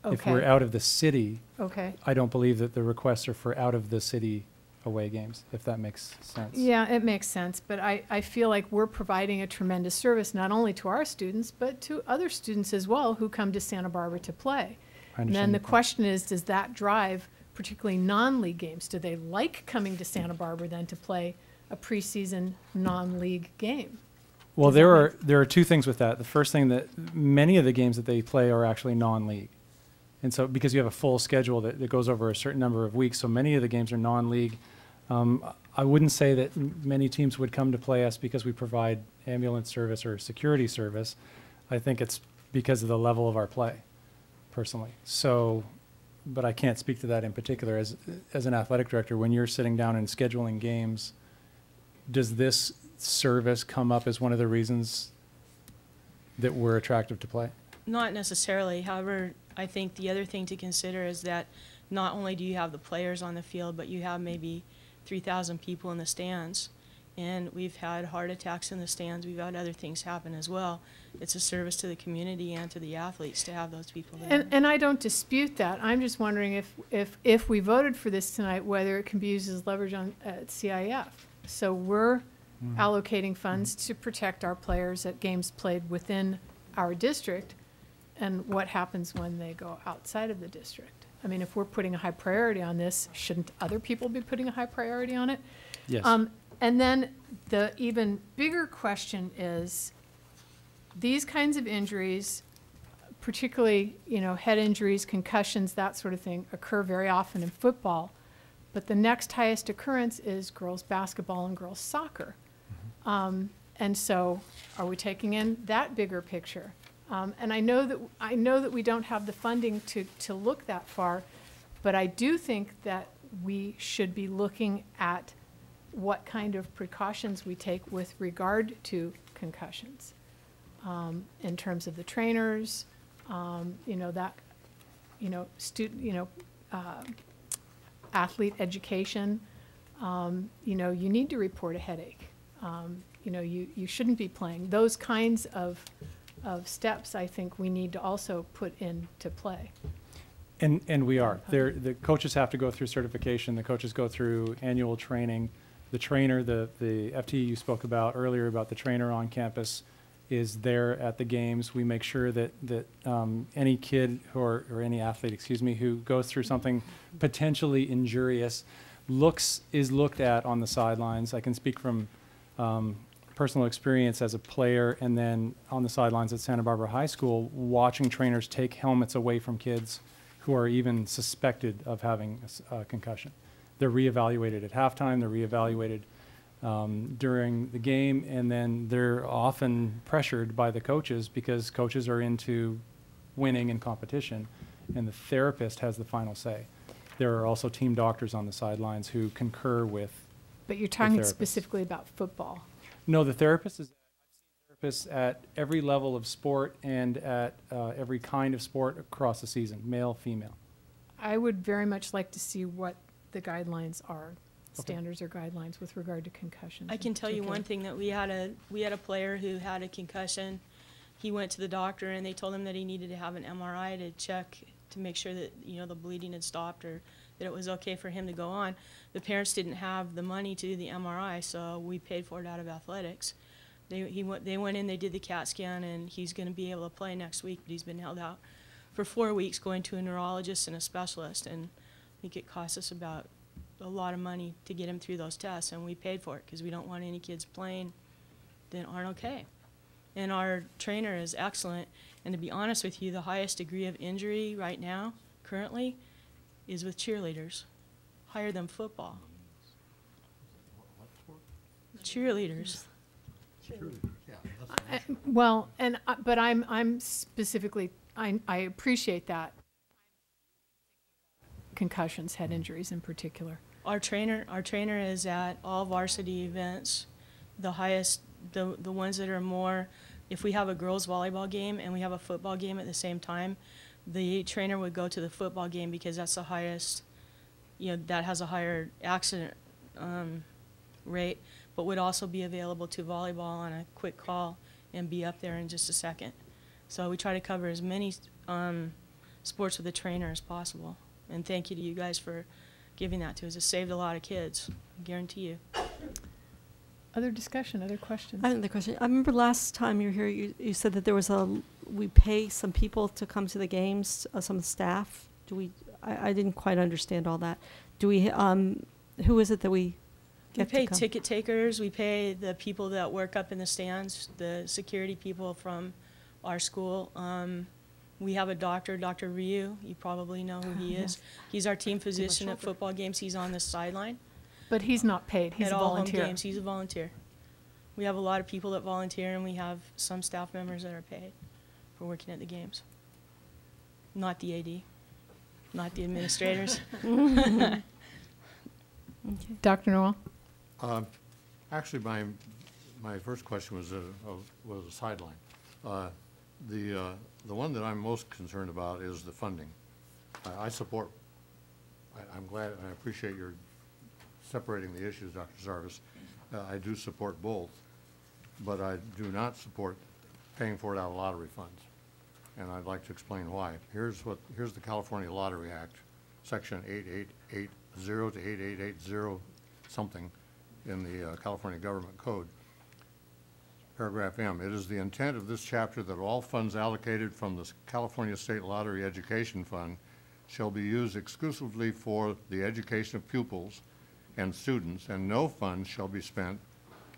Okay. If we're out of the city, okay, I don't believe that the requests are for out of the city away games, if that makes sense. Yeah, it makes sense. But I feel like we're providing a tremendous service not only to our students, but to other students as well who come to Santa Barbara to play. And then the question is, does that drive particularly non-league games? Do they like coming to Santa Barbara then to play a preseason non-league game? Well, there are two things with that. The first thing, that many of the games that they play are actually non-league. And so because you have a full schedule that goes over a certain number of weeks, so many of the games are non-league. I wouldn't say that many teams would come to play us because we provide ambulance service or security service. I think it's because of the level of our play, personally. So, but I can't speak to that in particular. As an athletic director, when you're sitting down and scheduling games, does this service come up as one of the reasons that we're attractive to play? Not necessarily. However, I think the other thing to consider is that not only do you have the players on the field, but you have maybe 3,000 people in the stands. And we've had heart attacks in the stands. We've had other things happen as well. It's a service to the community and to the athletes to have those people there. And I don't dispute that. I'm just wondering if we voted for this tonight, whether it can be used as leverage on CIF. So we're allocating funds to protect our players at games played within our district, and what happens when they go outside of the district. I mean, if we're putting a high priority on this, shouldn't other people be putting a high priority on it? Yes. And then the even bigger question is, these kinds of injuries, particularly, head injuries, concussions, that sort of thing, occur very often in football. But the next highest occurrence is girls basketball and girls soccer. And so are we taking in that bigger picture? And I know that we don't have the funding to look that far, but I do think that we should be looking at what kind of precautions we take with regard to concussions, in terms of the trainers, athlete education. You need to report a headache. You shouldn't be playing. Those kinds of steps, I think we need to also put into play. And we are. The coaches have to go through certification. The coaches go through annual training. The trainer, the FT you spoke about earlier, about the trainer on campus, is there at the games. We make sure that any kid or any athlete, who goes through something potentially injurious is looked at on the sidelines. I can speak from personal experience as a player, and then on the sidelines at Santa Barbara High School, watching trainers take helmets away from kids who are even suspected of having a concussion. They're reevaluated at halftime, they're reevaluated during the game, and then they're often pressured by the coaches because coaches are into winning in competition, and the therapist has the final say. There are also team doctors on the sidelines who concur with. But you're talking specifically about football. No, the therapist is. I've seen purpose at every level of sport and at every kind of sport across the season, male, female. I would very much like to see what the guidelines are, standards or guidelines with regard to concussions. I can tell you one thing, that we had a player who had a concussion. He went to the doctor and they told him that he needed to have an MRI to check to make sure that, you know, the bleeding had stopped or that it was okay for him to go on. The parents didn't have the money to do the MRI, so we paid for it out of athletics. They went in, they did the CAT scan, and he's going to be able to play next week, but he's been held out for 4 weeks going to a neurologist and a specialist, and I think it cost us about a lot of money to get him through those tests, and we paid for it because we don't want any kids playing that aren't okay. And our trainer is excellent, and to be honest with you, the highest degree of injury right now, currently, is with cheerleaders, higher than football. Cheerleaders. Well, and but I'm specifically, I appreciate that. Concussions, head injuries in particular. Our trainer is at all varsity events, the highest, the ones that are more. If we have a girls' volleyball game and we have a football game at the same time, the trainer would go to the football game because that's the highest, you know, that has a higher accident rate, but would also be available to volleyball on a quick call and be up there in just a second. So we try to cover as many sports with a trainer as possible. And thank you to you guys for giving that to us. It saved a lot of kids, I guarantee you. Other discussion, other questions? I have another question. I remember last time you were here, you said that there was we pay some people to come to the games, some staff. I didn't quite understand all that. Do we, who is it that we get to come? We pay ticket takers, we pay the people that work up in the stands, the security people from our school. We have a doctor, Dr. Ryu, you probably know who he is. Yes. He's our team physician at football games, he's on the sideline. But he's not paid, he's At a all volunteer. home games, he's a volunteer. We have a lot of people that volunteer, and we have some staff members that are paid for working at the games. Not the AD, not the administrators. Okay. Dr. Noel? Actually, my first question was a sideline. The one that I'm most concerned about is the funding. I'm glad and I appreciate your separating the issues, Dr. Zarvis. I do support both, but I do not support paying for it out of lottery funds. And I'd like to explain why. Here's the California Lottery Act, section 8880 to 8880 something in the California Government Code. Paragraph M, it is the intent of this chapter that all funds allocated from the California State Lottery Education Fund shall be used exclusively for the education of pupils and students, and no funds shall be spent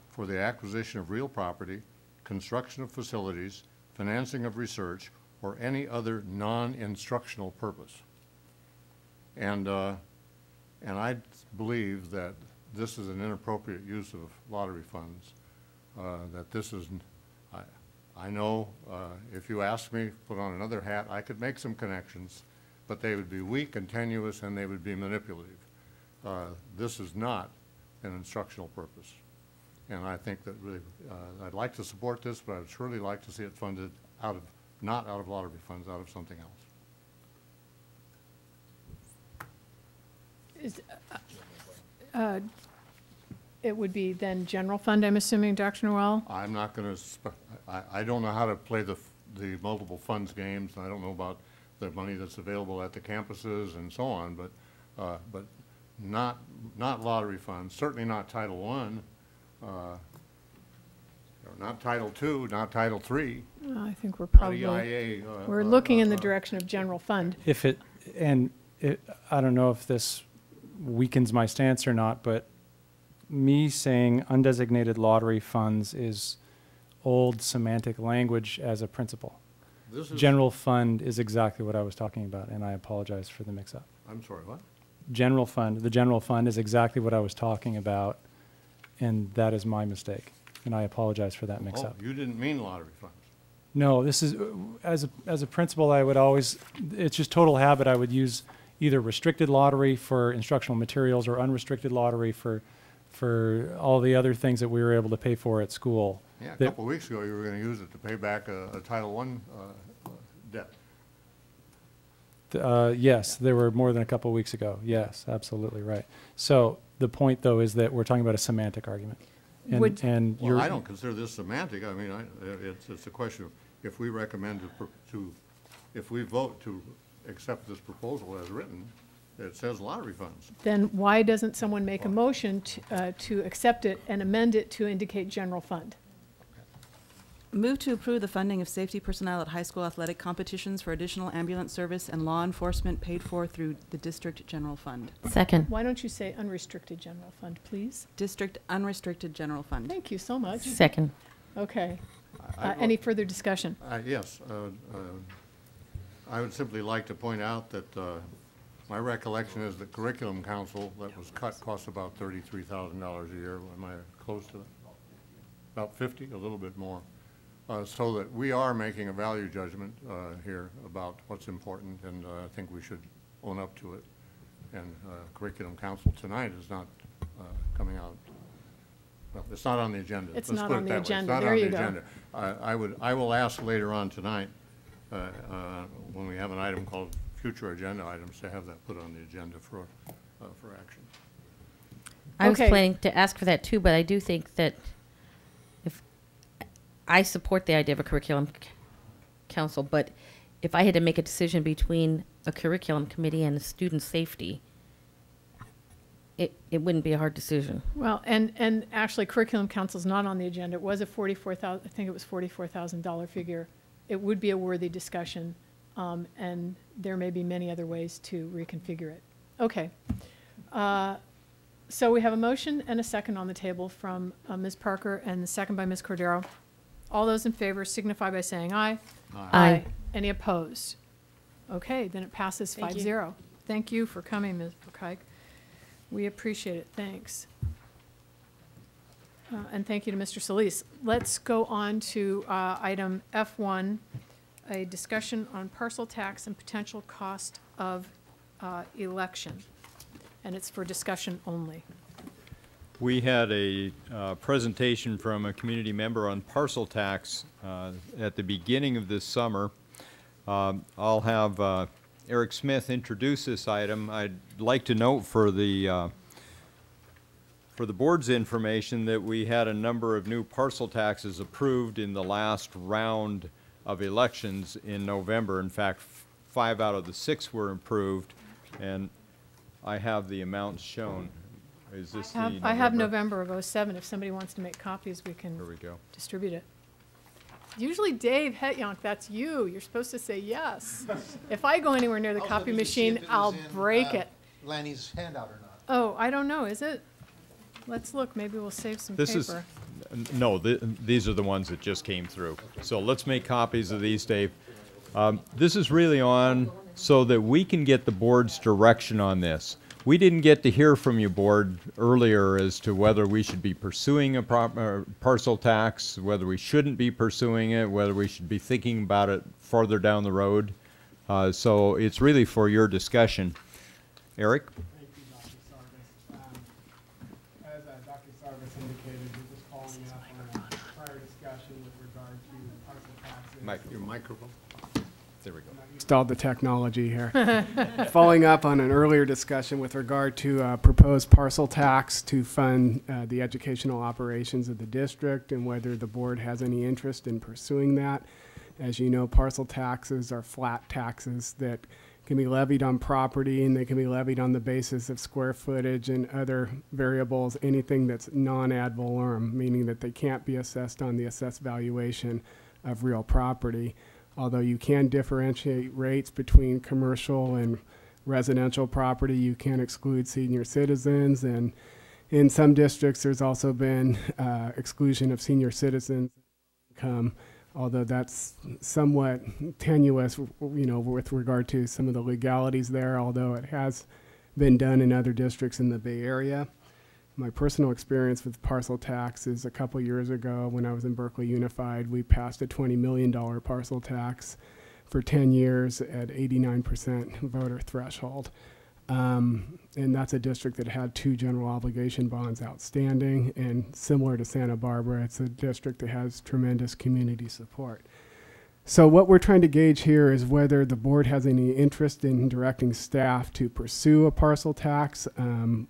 for the acquisition of real property, construction of facilities, financing of research, or any other non-instructional purpose. And I believe that this is an inappropriate use of lottery funds. That this is, I know if you ask me, put on another hat, I could make some connections, but they would be weak and tenuous and they would be manipulative. This is not an instructional purpose. And I think that really, I'd like to support this, but I'd surely like to see it funded not out of lottery funds, out of something else. It would be then general fund, I'm assuming, Dr. Noel? I'm not going to, I don't know how to play the multiple funds games, and I don't know about the money that's available at the campuses and so on, but not lottery funds, certainly not Title I, not Title II, not Title III. I think we're probably, EIA, we're looking in the direction of general fund. I don't know if this weakens my stance or not, but me saying undesignated lottery funds is old semantic language as a principle. General fund is exactly what I was talking about, and I apologize for the mix-up. I'm sorry, what? General fund, the general fund is exactly what I was talking about, and that is my mistake, and I apologize for that mix-up. Oh, you didn't mean lottery funds. No, this is, as a principle, I would always, it's just total habit, I would use either restricted lottery for instructional materials or unrestricted lottery for for all the other things that we were able to pay for at school. Yeah, a that- couple of weeks ago, you were going to use it to pay back a Title I debt. Yes, there were more than a couple of weeks ago. Yes, absolutely right. So the point, though, is that we're talking about a semantic argument. And Well, I don't consider this semantic. I mean, it's a question of if we recommend if we vote to accept this proposal as written, it says lottery funds. Then why doesn't someone make a motion to accept it and amend it to indicate general fund? Move to approve the funding of safety personnel at high school athletic competitions for additional ambulance service and law enforcement paid for through the district general fund. Second. Why don't you say unrestricted general fund, please? District unrestricted general fund. Thank you so much. Second. Okay. Any further discussion? Yes. I would simply like to point out that my recollection is the curriculum council that was cut cost about $33,000 a year. Am I close to that? About 50, a little bit more. So that we are making a value judgment here about what's important, and I think we should own up to it. And curriculum council tonight is not coming out. Well, it's not on the agenda. It's Let's not put on it the that way. agenda. It's not There on you the go. agenda. I will ask later on tonight when we have an item called future agenda items to have that put on the agenda for action. I was Okay. planning to ask for that too, but I do think that if I support the idea of a curriculum council, but if I had to make a decision between a curriculum committee and a student safety, it wouldn't be a hard decision. Well, and actually curriculum council's not on the agenda. It was a I think it was $44,000 figure. It would be a worthy discussion, and there may be many other ways to reconfigure it. Okay. So we have a motion and a second on the table from Ms. Parker and the second by Ms. Cordero. All those in favor signify by saying aye. Aye. Any opposed? Okay, then it passes Thank you. 5-0. Thank you for coming, Ms. Burkike. We appreciate it. Thanks. And thank you to Mr. Solis. Let's go on to item F1, a discussion on parcel tax and potential cost of election. And it's for discussion only. We had a presentation from a community member on parcel tax at the beginning of this summer. I'll have Eric Smith introduce this item. I'd like to note for the board's information that we had a number of new parcel taxes approved in the last round of elections in November. In fact, 5 out of the 6 were approved, and I have the amounts shown. Is this the I have November of '07. If somebody wants to make copies, we can Here we go. distribute it. Usually Dave Hetjonk, that's you. You're supposed to say yes. If I go anywhere near the copy machine, I'll break it. Lanny's handout or not. Oh, I don't know, is it? Let's look, maybe we'll save some This paper. no, these are the ones that just came through. So let's make copies of these, Dave. This is really on so that we can get the board's direction on this. We didn't get to hear from you, board, earlier as to whether we should be pursuing a parcel tax, whether we shouldn't be pursuing it, whether we should be thinking about it farther down the road. So it's really for your discussion. Eric? Thank you, Dr. Sarvis. As Dr. Sarvis indicated, we're just following up on a prior discussion with regard to parcel taxes. Your microphone. There we go. Installed the technology here. Following up on an earlier discussion with regard to proposed parcel tax to fund the educational operations of the district and whether the board has any interest in pursuing that. As you know, parcel taxes are flat taxes that can be levied on property, and they can be levied on the basis of square footage and other variables, anything that's non-ad valorem, meaning that they can't be assessed on the assessed valuation of real property. Although you can differentiate rates between commercial and residential property, you can exclude senior citizens, and in some districts there's also been exclusion of senior citizens income, although that's somewhat tenuous, you know, with regard to some of the legalities there, although it has been done in other districts in the Bay Area. My personal experience with parcel tax is a couple years ago when I was in Berkeley Unified, we passed a $20 million parcel tax for 10 years at 89% voter threshold. And that's a district that had 2 general obligation bonds outstanding. And similar to Santa Barbara, it's a district that has tremendous community support. So what we're trying to gauge here is whether the board has any interest in directing staff to pursue a parcel tax,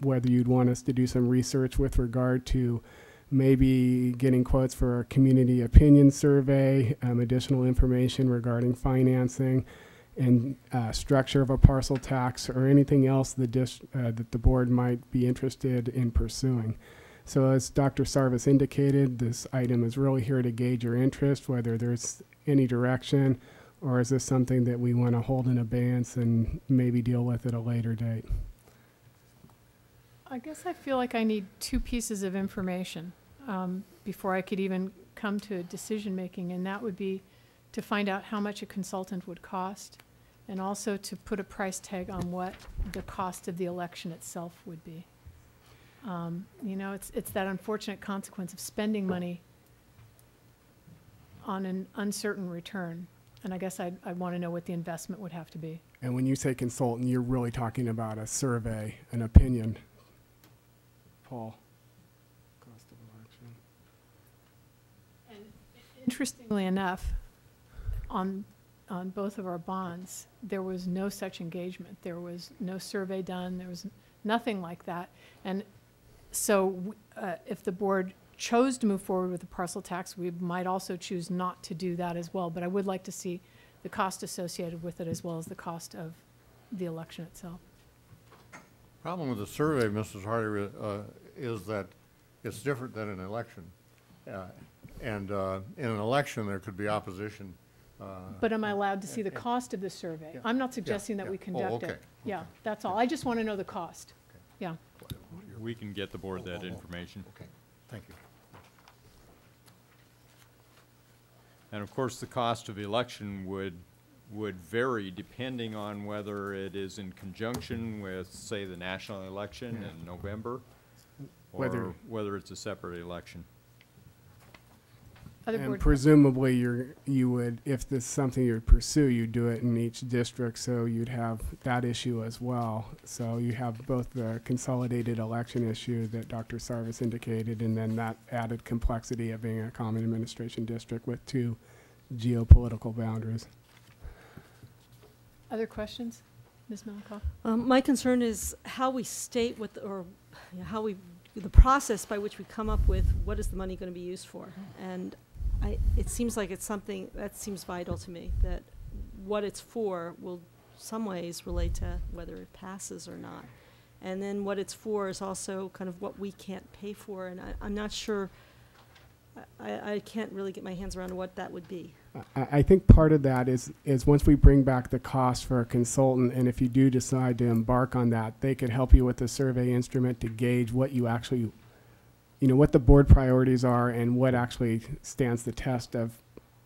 whether you'd want us to do some research with regard to maybe getting quotes for a community opinion survey, additional information regarding financing and structure of a parcel tax, or anything else that the board might be interested in pursuing. So as Dr. Sarvis indicated, this item is really here to gauge your interest, whether there's any direction, or is this something that we want to hold in abeyance and maybe deal with at a later date? I guess I feel like I need 2 pieces of information before I could even come to a decision making, and that would be to find out how much a consultant would cost, and also to put a price tag on what the cost of the election itself would be. You know, it's that unfortunate consequence of spending money on an uncertain return. And I guess I'd want to know what the investment would have to be. And when you say consultant, you're really talking about a survey, an opinion. Paul? Cost of election. And interestingly enough, on both of our bonds, there was no such engagement. There was no survey done. There was nothing like that. And so if the board chose to move forward with the parcel tax, we might also choose not to do that as well. But I would like to see the cost associated with it as well as the cost of the election itself. Problem with the survey, Mrs. Harder, is that it's different than an election. And in an election, there could be opposition. But am I allowed to see the cost of the survey? I'm not suggesting that we conduct it. Yeah, that's all. I just want to know the cost. Yeah. We can get the board that information. Okay, thank you. And of course, the cost of the election would vary depending on whether it is in conjunction with, say, the national election in November, or whether it's a separate election. And presumably you would, if this is something you would pursue, you'd do it in each district, so you'd have that issue as well. So you have both the consolidated election issue that Dr. Sarvis indicated, and then that added complexity of being a common administration district with 2 geopolitical boundaries. Other questions? Ms. Malikoff? My concern is how we state what, the process by which we come up with what is the money going to be used for. And it seems like it's something that seems vital to me, that what it's for will some ways relate to whether it passes or not. And then what it's for is also kind of what we can't pay for, and I'm not sure, I can't really get my hands around what that would be. I think part of that is once we bring back the cost for a consultant, and if you do decide to embark on that, they could help you with the survey instrument to gauge what you actually, what the board priorities are and what actually stands the test of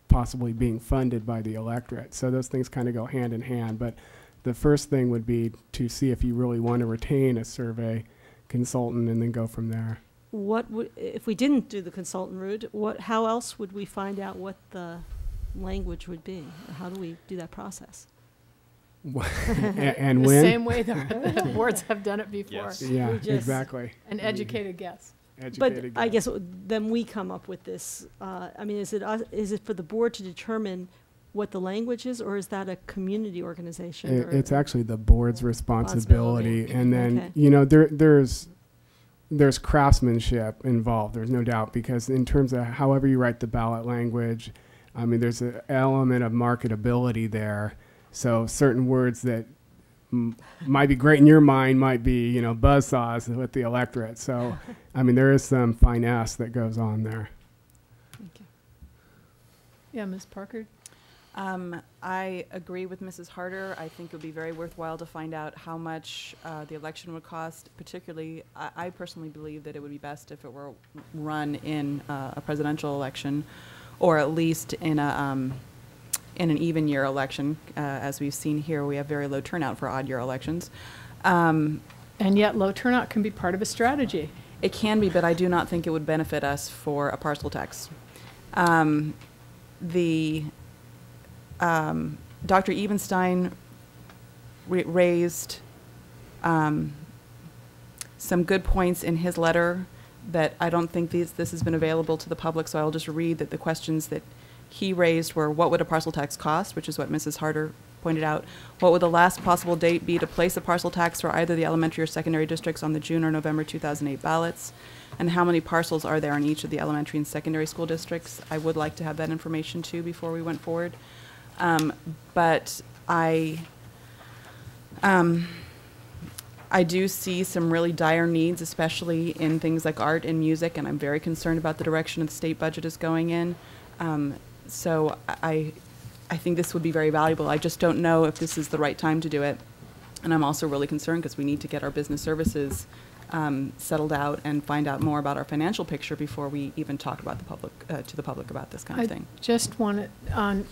possibly being funded by the electorate. So those things kind of go hand in hand. But the first thing would be to see if you really want to retain a survey consultant and then go from there. What would, if we didn't do the consultant route, how else would we find out what the language would be? Or how do we do that process? and the when? Same way the boards have done it before. Yes. Yeah, exactly. An educated guess. Educated But I guess. guess then we come up with this. I mean, is it for the board to determine what the language is, or is that a community organization? It's actually the board's responsibility. And then, Okay. there's craftsmanship involved, there's no doubt, because in terms of however you write the ballot language, I mean, there's an element of marketability there. So certain words that might be great in your mind might be, buzzsaws with the electorate. So, I mean, there is some finesse that goes on there. Thank you. Yeah, Ms. Parker? I agree with Mrs. Harder. I think it would be very worthwhile to find out how much the election would cost. Particularly, I personally believe that it would be best if it were run in a presidential election, or at least in an even year election. As we've seen here, we have very low turnout for odd year elections. And yet low turnout can be part of a strategy. It can be, but I do not think it would benefit us for a parcel tax. Dr. Ebenstein raised some good points in his letter that I don't think this has been available to the public, so I'll just read that the questions that he raised were, what would a parcel tax cost, which is what Mrs. Harder pointed out. What would the last possible date be to place a parcel tax for either the elementary or secondary districts on the June or November 2008 ballots? And how many parcels are there in each of the elementary and secondary school districts? I would like to have that information too before we went forward. But I do see some really dire needs, especially in things like art and music, and I'm very concerned about the direction the state budget is going in. So I think this would be very valuable. I just don't know if this is the right time to do it. And I'm also really concerned because we need to get our business services settled out and find out more about our financial picture before we even talk about the public to the public about this kind of thing. Just want to,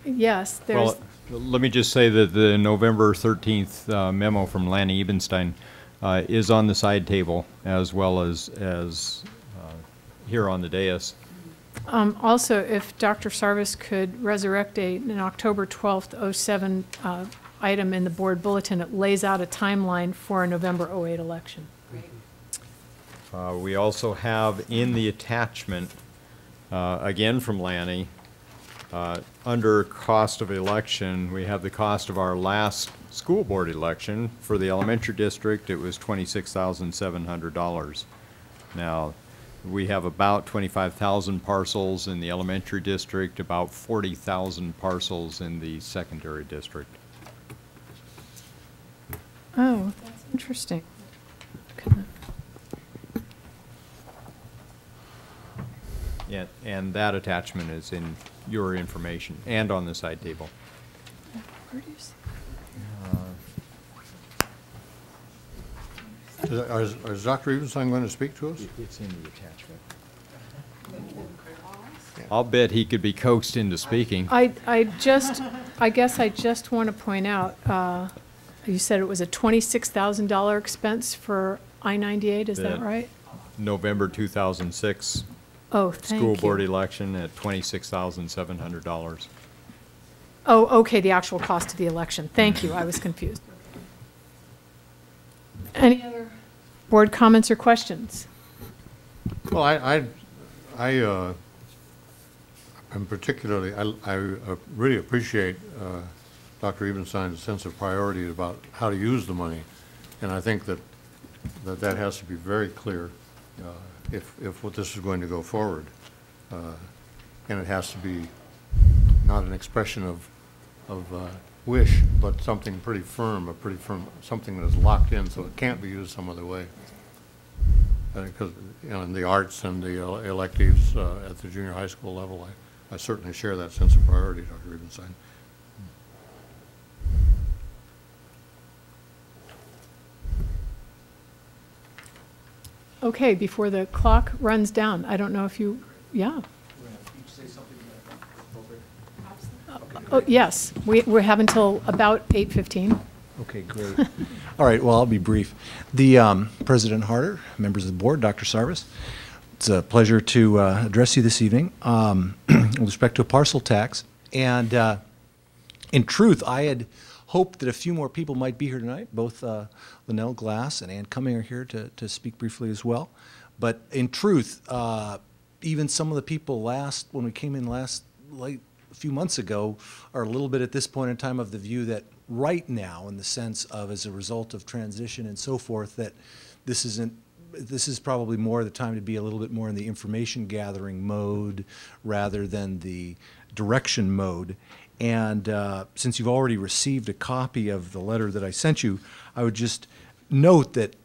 yes, there's. Well, let me just say that the November 13th memo from Lanny Ebenstein is on the side table as well as here on the dais. Also, if Dr. Sarvis could resurrect an October 12th, 07 item in the board bulletin, it lays out a timeline for a November 08 election. We also have in the attachment, again from Lanny, under cost of election, we have the cost of our last school board election. For the elementary district, it was $26,700. Now, we have about 25,000 parcels in the elementary district, about 40,000 parcels in the secondary district. Oh, that's interesting. Yeah, and that attachment is in your information and on the side table. Is Dr. Ebenstein going to speak to us? It's in the attachment. I'll bet he could be coaxed into speaking. I guess I just want to point out, you said it was a $26,000 expense for I-98, is that right? November 2006 school board election at $26,700. Oh, okay, the actual cost of the election. Thank you, I was confused. Any other board comments or questions? Well, I'm particularly, I really appreciate Dr. Ebenstein's sense of priority about how to use the money. And I think that has to be very clear if what this is going to go forward. And it has to be not an expression of wish, but something pretty firm, something that is locked in, so it can't be used some other way. Because in the arts and the electives at the junior high school level, I certainly share that sense of priority, Dr. Ebenstein. Okay, before the clock runs down, I don't know if you, yeah. Oh, yes, we have until about 8:15. Okay, great. All right, well, I'll be brief. The President Harder, members of the board, Dr. Sarvis, it's a pleasure to address you this evening with respect to a parcel tax. And in truth, I had hoped that a few more people might be here tonight. Both Linnell Glass and Ann Cumming are here to speak briefly as well. But in truth, even some of the people when we came in a few months ago, are a little bit at this point in time of the view that right now, in the sense of as a result of transition and so forth, that this is probably more the time to be a little bit more in the information gathering mode rather than the direction mode. And since you've already received a copy of the letter that I sent you, I would just note that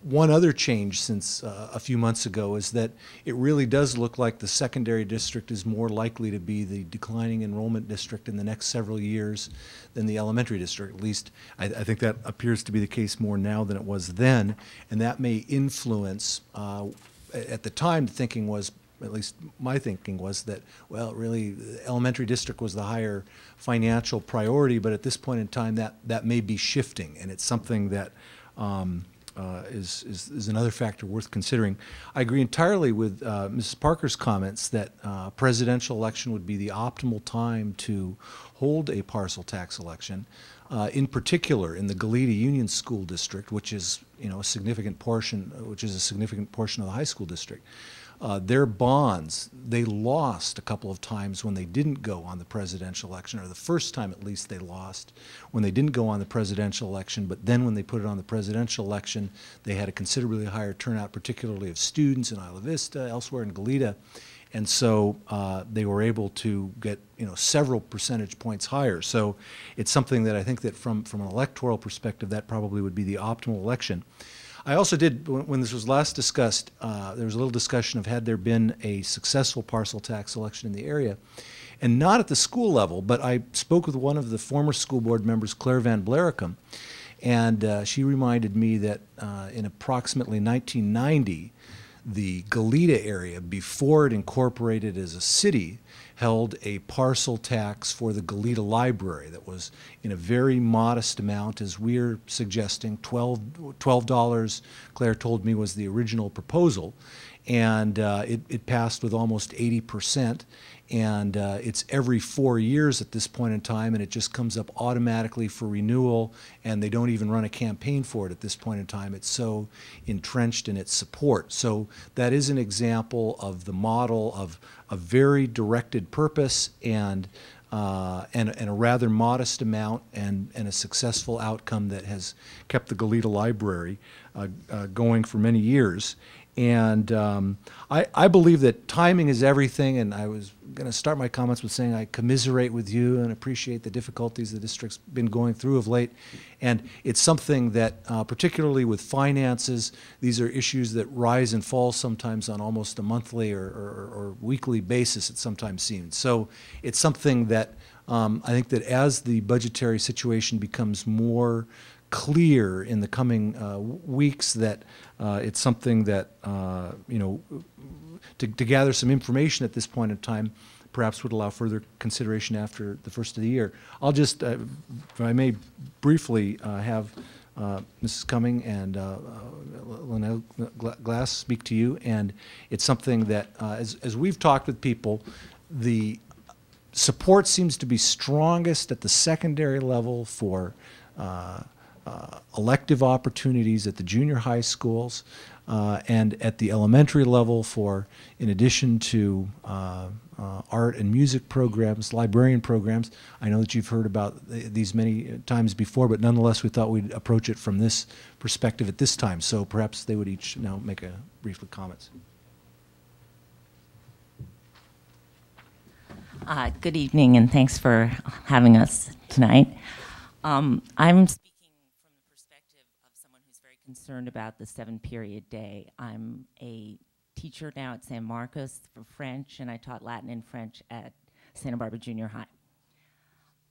one other change since a few months ago is that it really does look like the secondary district is more likely to be the declining enrollment district in the next several years than the elementary district. At least I think that appears to be the case more now than it was then, and that may influence, at the time the thinking was, at least my thinking was that, well, really, the elementary district was the higher financial priority, but at this point in time, that may be shifting, and it's something that is another factor worth considering. I agree entirely with Mrs. Parker's comments that presidential election would be the optimal time to hold a parcel tax election. in particular in the Goleta Union School District, which is a significant portion, of the high school district. Their bonds, they lost a couple of times when they didn't go on the presidential election, or the first time at least they lost when they didn't go on the presidential election, but then when they put it on the presidential election, they had a considerably higher turnout, particularly of students in Isla Vista, elsewhere in Goleta. And so they were able to get several percentage points higher. So it's something that I think that from an electoral perspective, that probably would be the optimal election. I also did, when this was last discussed, there was a little discussion of had there been a successful parcel tax election in the area. And not at the school level, but I spoke with one of the former school board members, Claire Van Blaricum, and she reminded me that in approximately 1990, the Goleta area, before it incorporated as a city, held a parcel tax for the Goleta Library that was in a very modest amount, as we're suggesting. $12, Claire told me, was the original proposal, and it passed with almost 80%. And it's every 4 years at this point in time, and it just comes up automatically for renewal, and they don't even run a campaign for it at this point in time. It's so entrenched in its support. So that is an example of the model of a very directed purpose and a rather modest amount and a successful outcome that has kept the Goleta Library going for many years. And I believe that timing is everything, and I was going to start my comments with saying I commiserate with you and appreciate the difficulties the district's been going through of late. And it's something that, particularly with finances, these are issues that rise and fall sometimes on almost a monthly or weekly basis, it sometimes seems. So it's something that I think that as the budgetary situation becomes more clear in the coming weeks, that it's something that, to gather some information at this point in time, perhaps would allow further consideration after the first of the year. I'll just, if I may briefly have Mrs. Cumming and Linnell Glass speak to you, and it's something that, as we've talked with people, the support seems to be strongest at the secondary level for elective opportunities at the junior high schools, and at the elementary level for, in addition to art and music programs, librarian programs. I know that you've heard about these many times before, but nonetheless we thought we'd approach it from this perspective at this time. So perhaps they would each now make a brief comments. Good evening, and thanks for having us tonight. I'm speaking from the perspective of someone who's very concerned about the 7-period day. I'm a teacher now at San Marcos for French, and I taught Latin and French at Santa Barbara Junior High.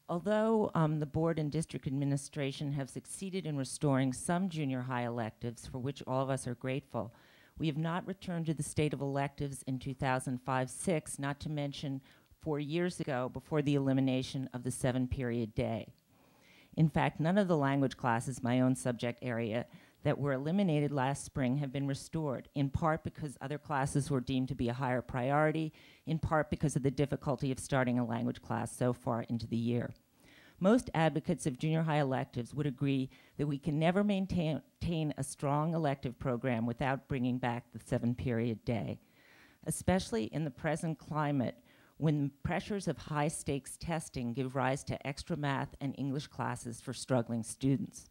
Although the board and district administration have succeeded in restoring some junior high electives, for which all of us are grateful, we have not returned to the state of electives in 2005-06, not to mention 4 years ago before the elimination of the 7-period day. In fact, none of the language classes, my own subject area, that were eliminated last spring have been restored, in part because other classes were deemed to be a higher priority, in part because of the difficulty of starting a language class so far into the year. Most advocates of junior high electives would agree that we can never maintain a strong elective program without bringing back the 7-period day, especially in the present climate when pressures of high-stakes testing give rise to extra math and English classes for struggling students.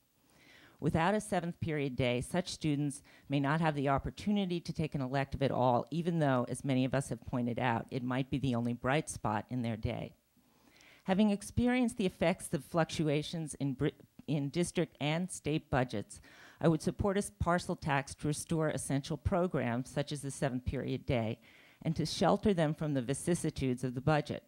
Without a 7th-period day, such students may not have the opportunity to take an elective at all, even though, as many of us have pointed out, it might be the only bright spot in their day. Having experienced the effects of fluctuations in district and state budgets, I would support a parcel tax to restore essential programs, such as the 7th-period day, and to shelter them from the vicissitudes of the budget.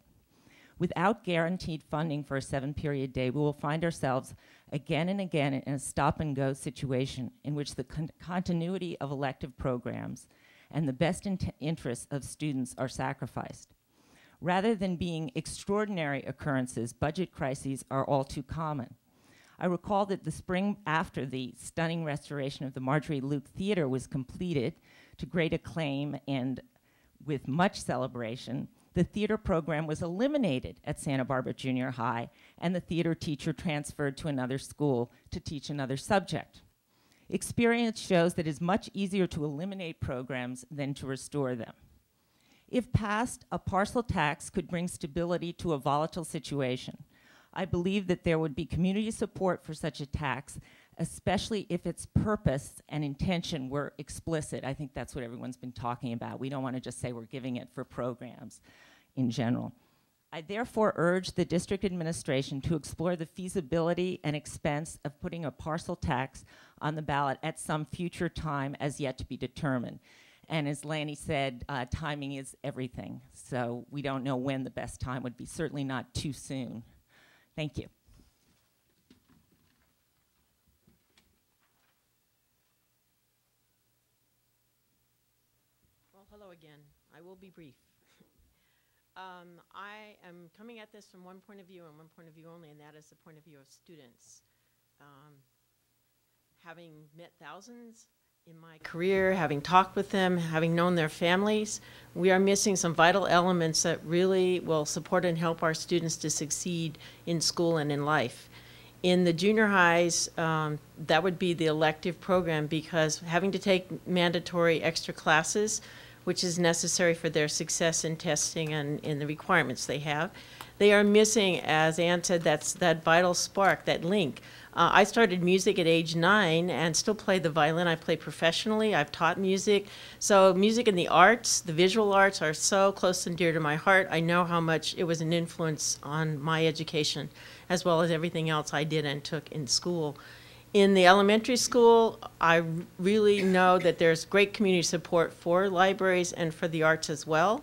Without guaranteed funding for a 7-period day, we will find ourselves again and again in a stop-and-go situation in which the continuity of elective programs and the best interests of students are sacrificed. Rather than being extraordinary occurrences, budget crises are all too common. I recall that the spring after the stunning restoration of the Marjorie Luke Theater was completed to great acclaim and with much celebration, The theater program was eliminated at Santa Barbara Junior High, and the theater teacher transferred to another school to teach another subject. Experience shows that it is much easier to eliminate programs than to restore them. If passed, a parcel tax could bring stability to a volatile situation. I believe that there would be community support for such a tax, especially if its purpose and intention were explicit. I think that's what everyone's been talking about. We don't want to just say we're giving it for programs in general. I therefore urge the district administration to explore the feasibility and expense of putting a parcel tax on the ballot at some future time as yet to be determined. And as Lanny said, timing is everything. So we don't know when the best time would be, certainly not too soon. Thank you. Well, hello again. I will be brief. I am coming at this from one point of view and one point of view only, and that is the point of view of students. Having met thousands in my career, having talked with them, having known their families, we are missing some vital elements that really will support and help our students to succeed in school and in life. In the junior highs, that would be the elective program, because having to take mandatory extra classes, which is necessary for their success in testing and in the requirements they have, they are missing, as Ann said, that vital spark, that link. I started music at age 9 and still play the violin. I play professionally. I've taught music. So music and the arts, the visual arts, are so close and dear to my heart. I know how much it was an influence on my education, as well as everything else I did and took in school. In the elementary school, I really know that there's great community support for libraries and for the arts as well,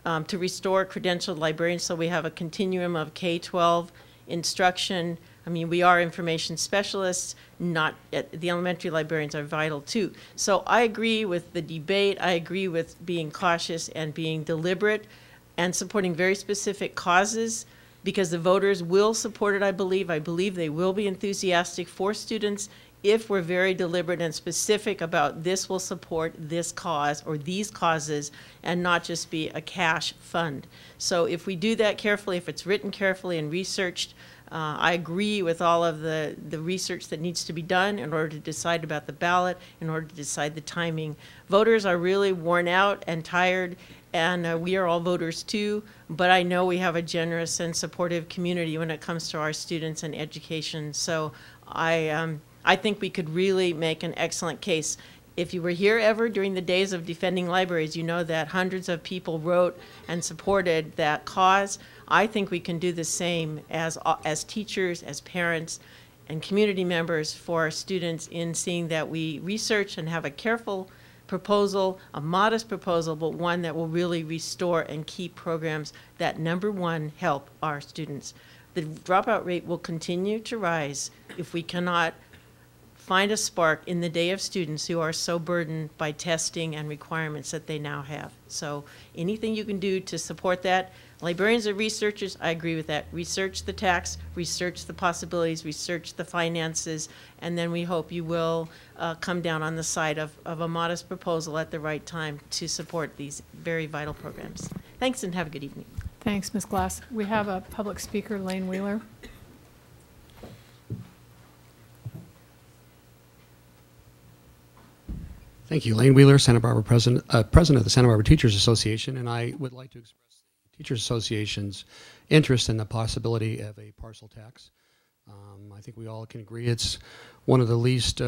to restore credentialed librarians, so we have a continuum of K-12 instruction. I mean, we are information specialists, the elementary librarians are vital too. So I agree with the debate. I agree with being cautious and being deliberate and supporting very specific causes, because the voters will support it, I believe. I believe they will be enthusiastic for students if we're very deliberate and specific about this will support this cause or these causes, and not just be a cash fund. So if we do that carefully, if it's written carefully and researched, I agree with all of the research that needs to be done in order to decide about the ballot, in order to decide the timing. Voters are really worn out and tired, and we are all voters too, but I know we have a generous and supportive community when it comes to our students and education. So I think we could really make an excellent case. If you were here ever during the days of defending libraries, you know that hundreds of people wrote and supported that cause. I think we can do the same as teachers, as parents, and community members for our students, in seeing that we research and have a careful proposal, a modest proposal, but one that will really restore and keep programs that, number one, help our students. The dropout rate will continue to rise if we cannot find a spark in the day of students who are so burdened by testing and requirements that they now have. So anything you can do to support that. Librarians are researchers, I agree with that. Research the tax, research the possibilities, research the finances, and then we hope you will come down on the side of a modest proposal at the right time to support these very vital programs. Thanks, and have a good evening. Thanks, Ms. Glass. We have a public speaker, Lane Wheeler. Thank you. Lane Wheeler, Santa Barbara president of the Santa Barbara Teachers Association, and I would like to express the Teachers Association's interest in the possibility of a parcel tax. I think we all can agree it's one of the least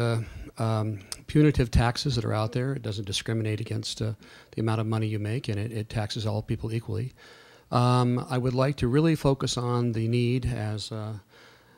punitive taxes that are out there. It doesn't discriminate against the amount of money you make, and it taxes all people equally. I would like to really focus on the need, as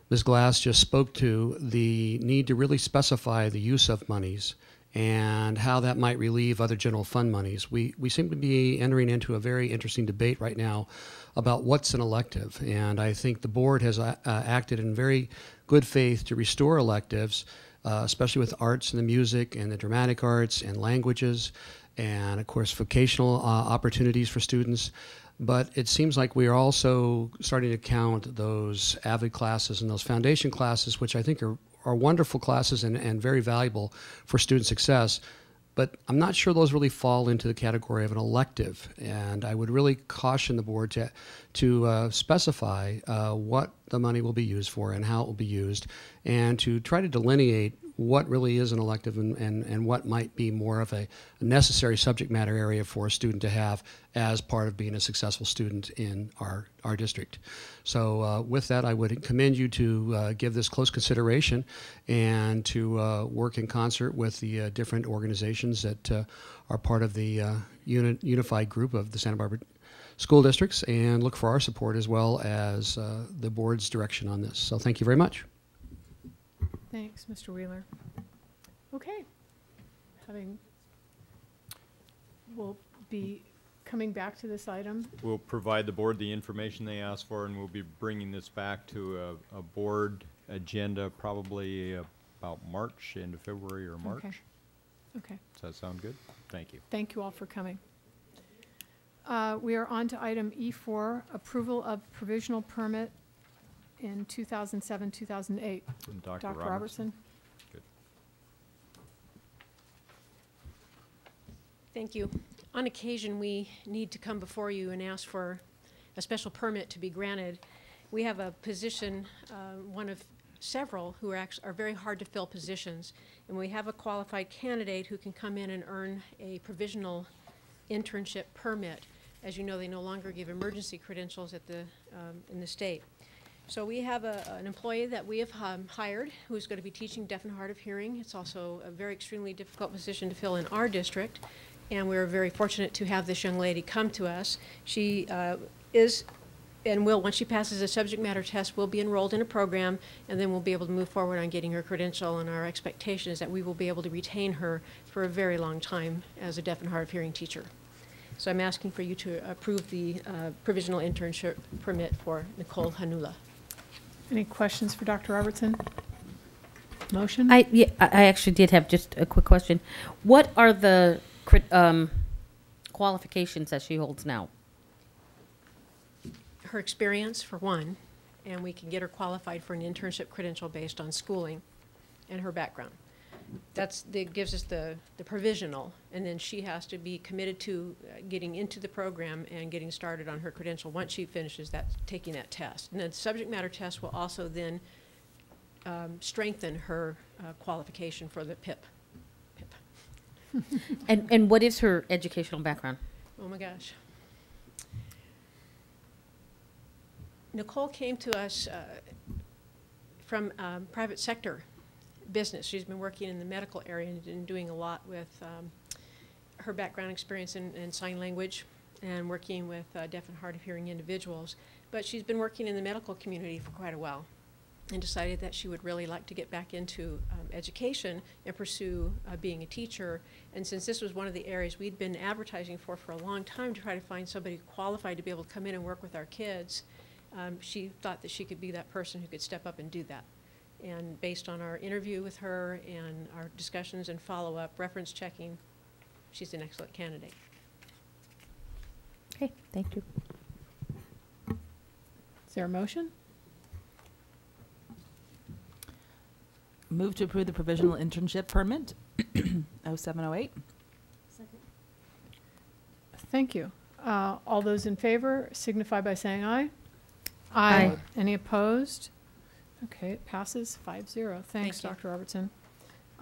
Ms. Glass just spoke to, the need to really specify the use of monies and how that might relieve other general fund monies. We seem to be entering into a very interesting debate right now about what's an elective, and I think the board has acted in very good faith to restore electives, especially with arts and the music and the dramatic arts and languages, and of course vocational opportunities for students. But it seems like we are also starting to count those AVID classes and those foundation classes, which I think are wonderful classes and very valuable for student success. but I'm not sure those really fall into the category of an elective. And I would really caution the board to specify what the money will be used for and how it will be used, and to try to delineate what really is an elective and what might be more of a necessary subject matter area for a student to have as part of being a successful student in our district. So with that, I would commend you to give this close consideration and to work in concert with the different organizations that are part of the unified group of the Santa Barbara school districts, and look for our support as well as the board's direction on this. So thank you very much. Thanks, Mr. Wheeler. Okay. We'll be coming back to this item. We'll provide the board the information they asked for, and we'll be bringing this back to a board agenda probably about March, end of February or March. Okay. Okay. Does that sound good? Thank you. Thank you all for coming. We are on to item E4, approval of provisional permit in 2007-2008. Dr. Robertson. Good. Thank you. On occasion, we need to come before you and ask for a special permit to be granted. We have a position, one of several who are very hard to fill positions, and we have a qualified candidate who can come in and earn a provisional internship permit. As you know, they no longer give emergency credentials at in the state. So we have an employee that we have hired who is going to be teaching deaf and hard of hearing. It's also a very extremely difficult position to fill in our district, and we're very fortunate to have this young lady come to us. She is and will, once she passes a subject matter test, will be enrolled in a program, and then we'll be able to move forward on getting her credential, and our expectation is that we will be able to retain her for a very long time as a deaf and hard of hearing teacher. So I'm asking for you to approve the provisional internship permit for Nicole Hanula. Any questions for Dr. Robertson? Motion? I actually did have just a quick question. What are the qualifications that she holds now? Her experience, for one, and we can get her qualified for an internship credential based on schooling and her background. That gives us the provisional, and then she has to be committed to getting into the program and getting started on her credential once she finishes taking that test. And the subject matter test will also then strengthen her qualification for the PIP. And what is her educational background? Oh my gosh. Nicole came to us from private sector business. She's been working in the medical area and doing a lot with her background experience in sign language and working with deaf and hard of hearing individuals. But she's been working in the medical community for quite a while and decided that she would really like to get back into education and pursue being a teacher. And since this was one of the areas we'd been advertising for a long time to try to find somebody qualified to be able to come in and work with our kids, she thought that she could be that person who could step up and do that. And based on our interview with her and our discussions and follow-up reference checking, she's an excellent candidate. Okay, thank you. Is there a motion? Move to approve the provisional internship permit, 0708. Second. Thank you. All those in favor signify by saying aye. Aye. Any opposed? Okay, it passes 5-0. Thanks, Dr. Robertson.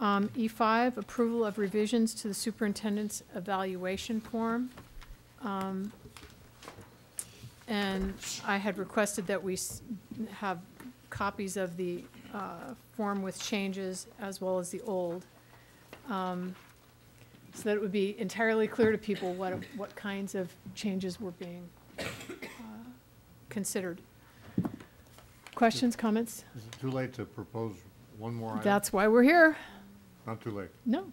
E5, approval of revisions to the superintendent's evaluation form. And I had requested that we have copies of the form with changes as well as the old, so that it would be entirely clear to people what kinds of changes were being considered. Questions, comments? Is it too late to propose one more item? That's why we're here. Not too late? No.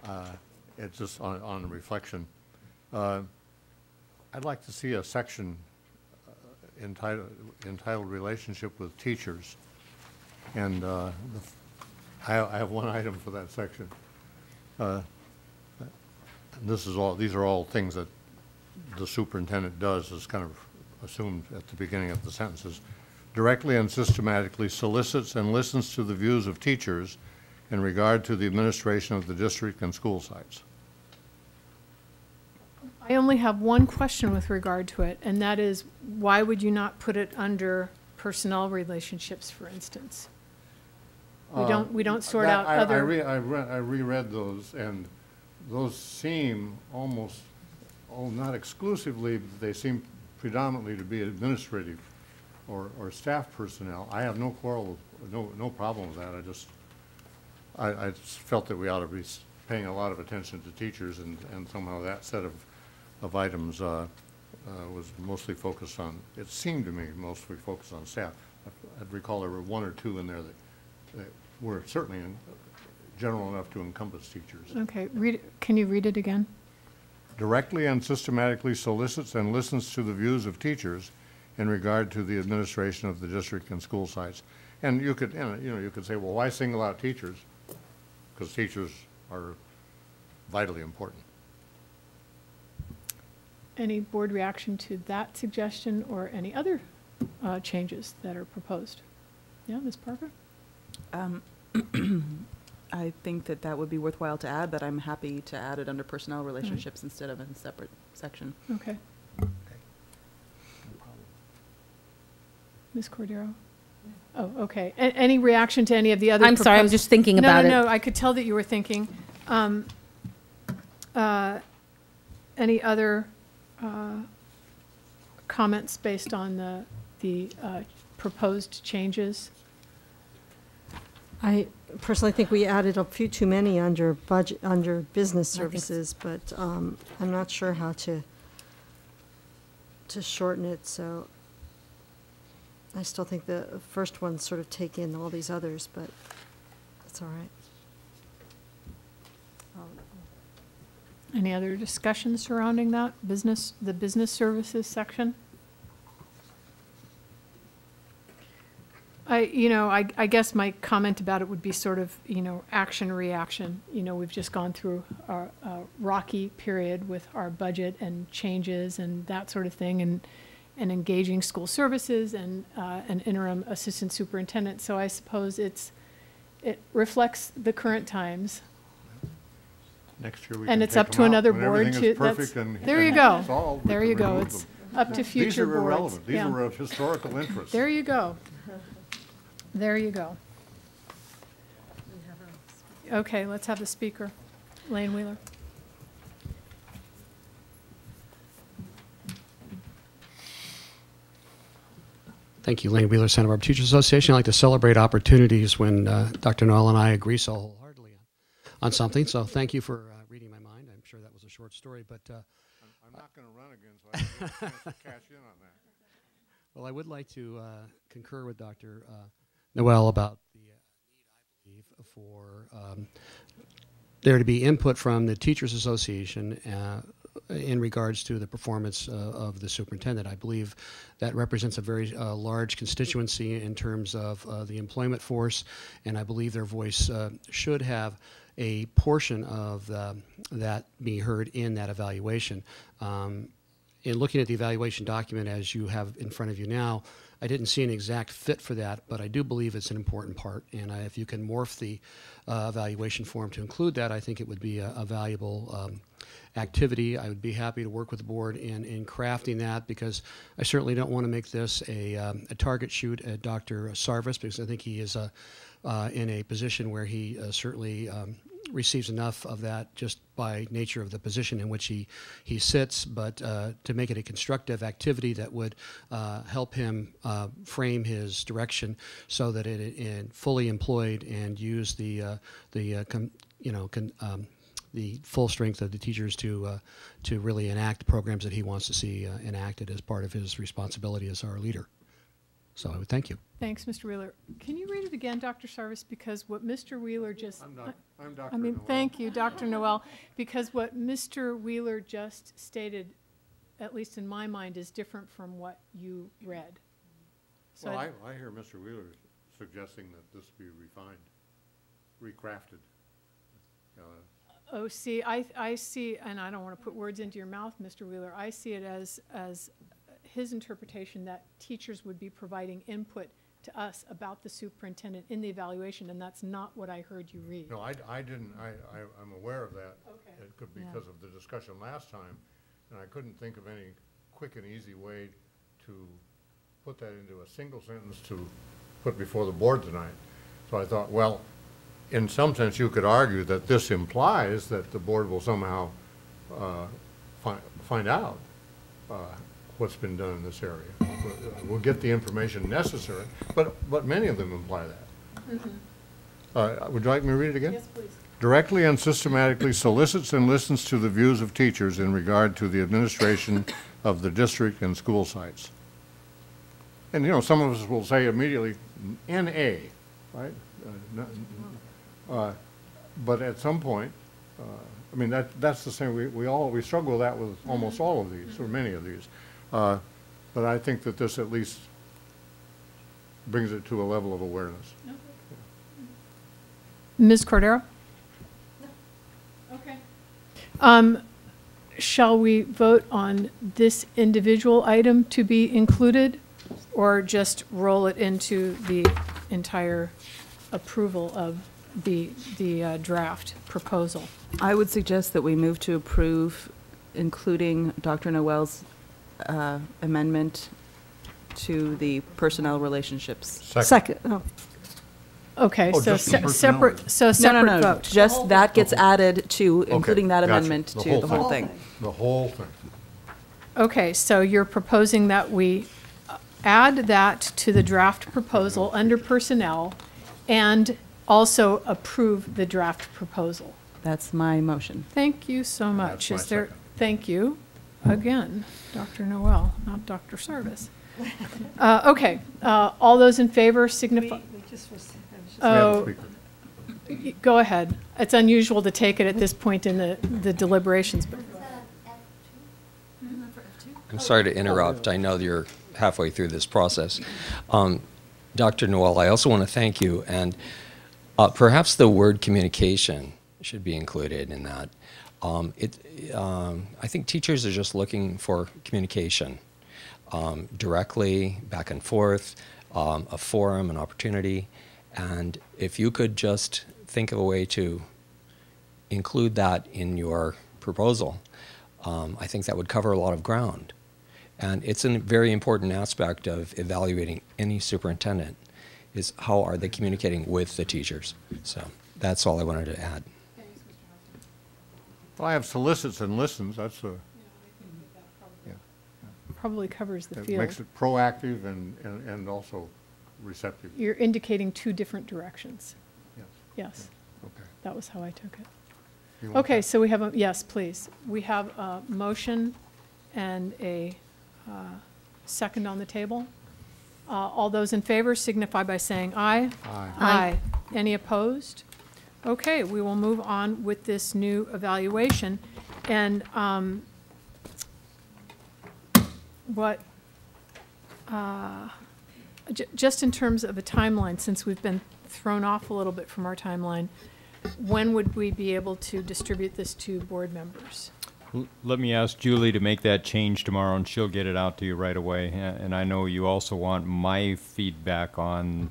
Okay. It's just on reflection. I'd like to see a section entitled Relationship with Teachers. And I have one item for that section. These are all things that the superintendent does, is kind of assumed at the beginning of the sentences. Directly and systematically solicits and listens to the views of teachers in regard to the administration of the district and school sites. I only have one question with regard to it, and that is, why would you not put it under personnel relationships, for instance? We don't sort out other. I reread those, and those seem almost, not exclusively, but they seem predominantly to be administrative or staff personnel. I have no quarrel, no problem with that. I just felt that we ought to be paying a lot of attention to teachers, and somehow that set of items was mostly focused on, it seemed to me, mostly focused on staff. I recall there were one or two in there that were certainly general enough to encompass teachers. Okay, can you read it again? Directly and systematically solicits and listens to the views of teachers in regard to the administration of the district and school sites. And you could, you could say, well, why single out teachers? Because teachers are vitally important. Any board reaction to that suggestion or any other changes that are proposed? Yeah, Ms. Parker? I think that would be worthwhile to add, but I'm happy to add it under personnel relationships instead of in a separate section. Okay. Ms. Cordero? Oh, okay. Any reaction to any of the other? I'm sorry, I'm just thinking about it. No, I could tell that you were thinking. Any other comments based on the proposed changes? I personally think we added a few too many under budget, under business services, but I'm not sure how to shorten it, so I still think the first ones sort of take in all these others, but that's all right. Any other discussion surrounding that the business services section? I guess my comment about it would be sort of, action reaction. We've just gone through a rocky period with our budget and changes and that sort of thing, and engaging school services and an interim assistant superintendent. So I suppose it reflects the current times. Next year we and can it's take up them to out another when board everything is to. perfect and There you go. solved, There we you can go. remove It's them. up to future These are boards. irrelevant. These Yeah. are of historical interest. There you go. There you go. Okay, let's have the speaker. Lane Wheeler. Thank you, Lane Wheeler, Santa Barbara Teachers Association. I like to celebrate opportunities when Dr. Noel and I agree so wholeheartedly on something. So thank you for reading my mind. I'm sure that was a short story, but I'm not going to run again, so I don't get a chance to cash in on that. Well, I would like to concur with Dr. Noel about the need, I believe, for there to be input from the Teachers Association in regards to the performance of the superintendent. I believe that represents a very large constituency in terms of the employment force, and I believe their voice should have a portion of that be heard in that evaluation. In looking at the evaluation document as you have in front of you now, I didn't see an exact fit for that, but I do believe it's an important part. And if you can morph the evaluation form to include that, I think it would be a valuable activity. I would be happy to work with the board in crafting that, because I certainly don't want to make this a target shoot at Dr. Sarvis, because I think he is in a position where he certainly receives enough of that just by nature of the position in which he sits, but to make it a constructive activity that would help him frame his direction so that it fully employed and use the full strength of the teachers to really enact programs that he wants to see enacted as part of his responsibility as our leader. So I would thank you. Thanks, Mr. Wheeler. Can you read it again, Dr. Sarvis? Because what Mr. Wheeler just... I'm Dr. Noel. Thank you, Dr. Noel. Because what Mr. Wheeler just stated, at least in my mind, is different from what you read. So well, I hear Mr. Wheeler suggesting that this be refined, recrafted. Oh, see, I see, and I don't want to put words into your mouth, Mr. Wheeler. I see it as his interpretation that teachers would be providing input to us about the superintendent in the evaluation, and that's not what I heard you read. No, I didn't, I'm aware of that. Okay. It could, Yeah. because of the discussion last time, and I couldn't think of any quick and easy way to put that into a single sentence to put before the board tonight. So I thought, well, in some sense, you could argue that this implies that the board will somehow find out what's been done in this area. We'll get the information necessary, but many of them imply that. Mm-hmm. Would you like me to read it again? Yes, please. Directly and systematically solicits and listens to the views of teachers in regard to the administration of the district and school sites. And, you know, some of us will say immediately, NA, right? But at some point, I mean, that's the same, we struggle with that with almost all of these, or many of these. But I think that this at least brings it to a level of awareness. Okay. Ms. Cordero? No. Okay. Shall we vote on this individual item to be included, or just roll it into the entire approval of the draft proposal? I would suggest that we move to approve, including Dr. Noel's amendment to the personnel relationships. Second. Oh. Okay, Oh, so just the personnel. separate No, vote. just that gets added to, Okay, including that gotcha. amendment to the whole thing. The whole thing. Okay, so you're proposing that we add that to the draft proposal under personnel and also approve the draft proposal. That's my motion. Thank you so much. That's Is my there, second. thank you again, Dr. Noel, not Dr. Service. Okay, all those in favor signify. Oh, go ahead. It's unusual to take it at this point in the deliberations, but I'm sorry to interrupt. I know you're halfway through this process. Dr. Noel, I also want to thank you, and perhaps the word communication should be included in that. I think teachers are just looking for communication, directly, back and forth, a forum, an opportunity, and if you could just think of a way to include that in your proposal, I think that would cover a lot of ground. And it's a very important aspect of evaluating any superintendent, is how are they communicating with the teachers. So that's all I wanted to add. Well, I have solicits and listens, that's the, probably covers the it field. makes it proactive and also receptive. You're indicating two different directions. Yes. Yes. Okay. That was how I took it. You want Okay, that? so we have a, yes, please. We have a motion and a second on the table. All those in favor signify by saying aye. Aye. Aye. Any opposed? Okay, we will move on with this new evaluation. And just in terms of a timeline, since we've been thrown off a little bit from our timeline, when would we be able to distribute this to board members? Let me ask Julie to make that change tomorrow, and she'll get it out to you right away. And I know you also want my feedback on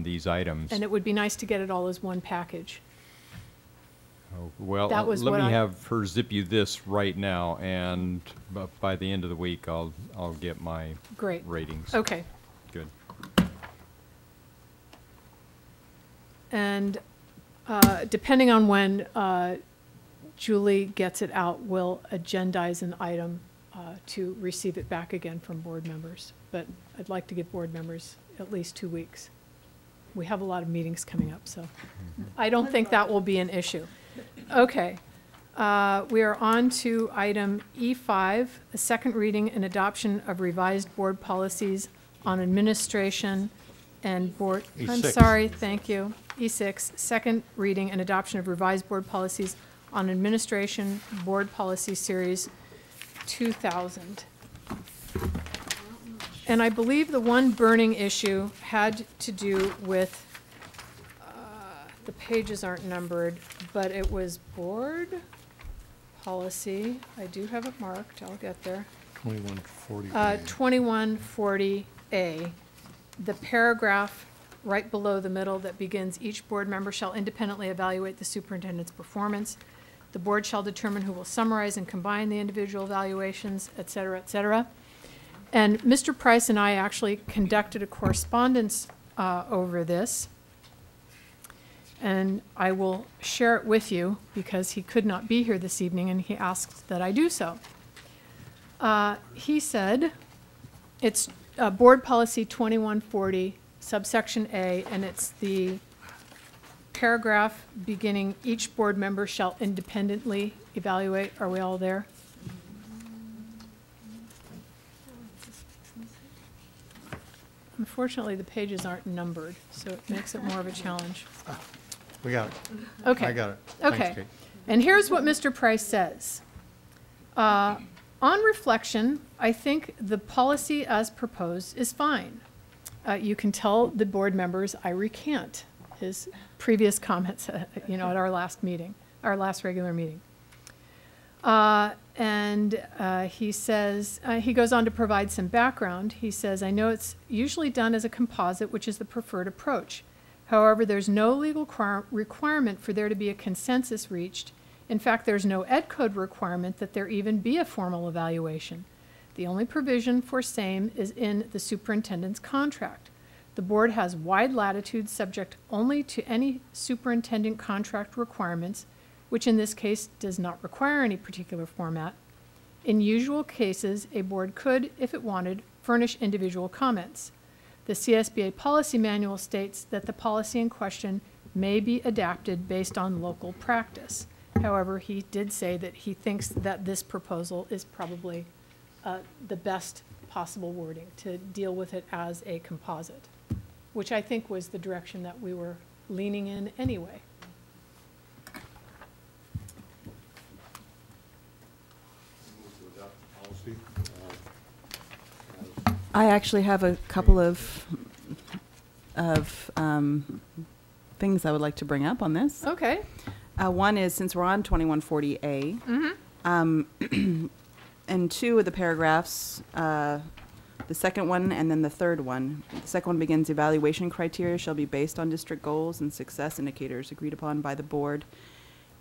these items. And it would be nice to get it all as one package. Oh, well, That was let what me I- have her zip you this right now, and by the end of the week, I'll get my Great. ratings. Okay. Good. And depending on when Julie gets it out, we'll agendize an item to receive it back again from board members. But I'd like to give board members at least 2 weeks. We have a lot of meetings coming up, so I don't think that will be an issue. Okay. We are on to item E5, a second reading and adoption of revised board policies on administration and board. I'm E6. sorry, thank you. E6, second reading and adoption of revised board policies on administration, board policy series 2000. And I believe the one burning issue had to do with, the pages aren't numbered, but it was board policy. I do have it marked, I'll get there. 2140. 2140A. the paragraph right below the middle that begins, each board member shall independently evaluate the superintendent's performance. The board shall determine who will summarize and combine the individual evaluations, et cetera, et cetera. And Mr. Price and I actually conducted a correspondence over this. And I will share it with you because he could not be here this evening and he asked that I do so. He said, it's Board Policy 2140, subsection A, and it's the paragraph beginning, each board member shall independently evaluate. Are we all there? Unfortunately, the pages aren't numbered, so it makes it more of a challenge. We got it. Okay. I got it. Okay. Thanks, Kate. And here's what Mr. Price says. On reflection, I think the policy as proposed is fine. You can tell the board members I recant his previous comments, at our last meeting, our last regular meeting. He says, he goes on to provide some background. He says, I know it's usually done as a composite, which is the preferred approach. However, there's no legal requirement for there to be a consensus reached. In fact, there's no ed code requirement that there even be a formal evaluation. The only provision for same is in the superintendent's contract. The board has wide latitude subject only to any superintendent contract requirements, which in this case does not require any particular format. In usual cases, a board could, if it wanted, furnish individual comments. The CSBA policy manual states that the policy in question may be adapted based on local practice. However, he did say that he thinks that this proposal is probably the best possible wording to deal with it as a composite, which I think was the direction that we were leaning in anyway. I actually have a couple of things I would like to bring up on this. Okay. One is, since we're on 2140A, and two of the paragraphs, the second one and then the third one. The second one begins, evaluation criteria shall be based on district goals and success indicators agreed upon by the board.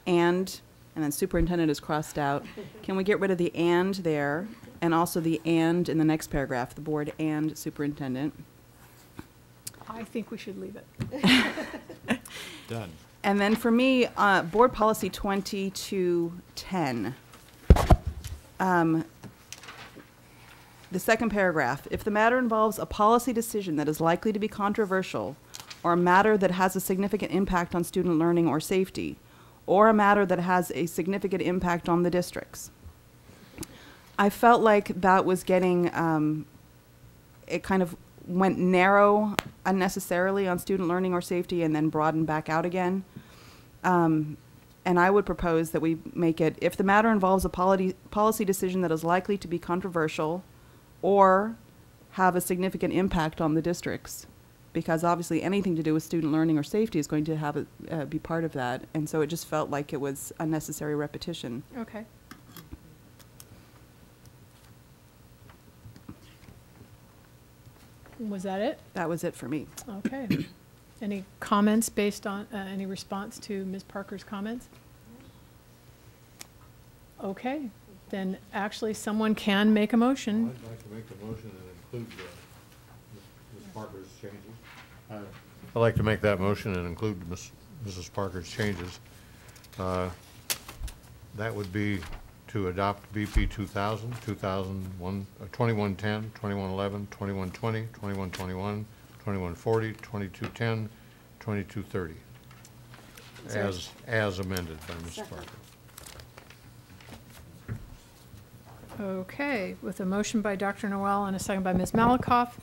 And then superintendent is crossed out. Can we get rid of the and there, and also the and in the next paragraph, the board and superintendent? I think we should leave it. Done. And then for me, board policy 2210. The second paragraph, if the matter involves a policy decision that is likely to be controversial, or a matter that has a significant impact on student learning or safety, or a matter that has a significant impact on the districts. I felt like that was getting, it kind of went narrow unnecessarily on student learning or safety and then broadened back out again. And I would propose that we make it, if the matter involves a policy decision that is likely to be controversial or have a significant impact on the districts, because obviously anything to do with student learning or safety is going to have be part of that. And so it just felt like it was unnecessary repetition. Okay. Was that it? That was it for me. Okay. Any comments based on, any response to Ms. Parker's comments? Okay, then actually someone can make a motion. I'd like to make the motion and include Ms. Parker's changes. I'd like to make that motion and include Mrs. Parker's changes. That would be to adopt BP 2000, 2001, 2110, 2111, 2120, 2121, 2140, 2210, 2230, as amended by Mrs. Parker. Okay, with a motion by Dr. Noel and a second by Ms. Malakoff.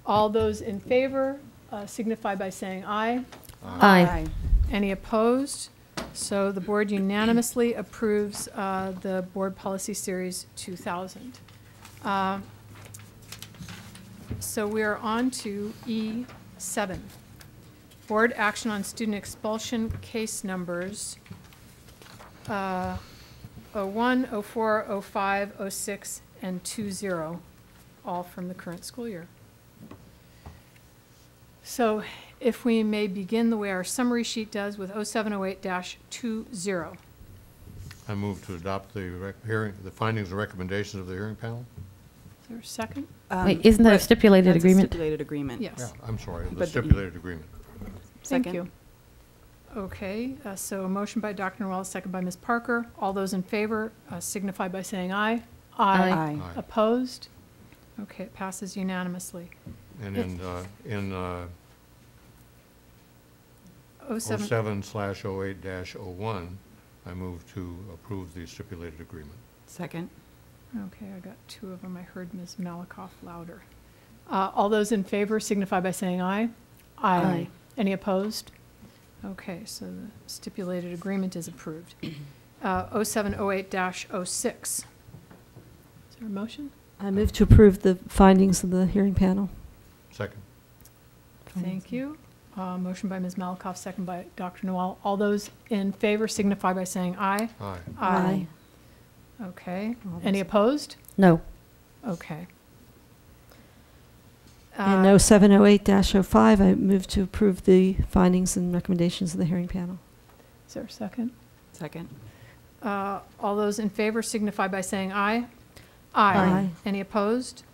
All those in favor signify by saying aye. Aye. Any opposed? So the board unanimously approves the Board Policy Series 2000. So we are on to E7. Board action on student expulsion case numbers 01, 04, 05, 06, and 20, all from the current school year. So if we may begin the way our summary sheet does with 0708-20. I move to adopt the the findings and recommendations of the hearing panel. Is there a second? Wait, isn't that a stipulated That's agreement? A stipulated agreement. Yes. Yeah, I'm sorry, the But stipulated agreement. Thank Second. you. Okay, so a motion by Dr. Noel, second by Ms. Parker. All those in favor signify by saying aye. Aye. Aye. Opposed? Okay, it passes unanimously. And in 07 07/08-01, I move to approve the stipulated agreement. Second. Okay, I got two of them. I heard Ms. Malakoff louder. All those in favor signify by saying aye. Aye. Any opposed? Okay, so the stipulated agreement is approved. 0708-06. Is there a motion? I move to approve the findings of the hearing panel. Second. Thank you. Motion by Ms. Malakoff, second by Dr. Noel. All those in favor signify by saying aye. Aye. Aye. Okay. All those- Any opposed? No. Okay. And 0708-05, I move to approve the findings and recommendations of the hearing panel. Is there a second? Second. All those in favor signify by saying aye. Aye. Any opposed?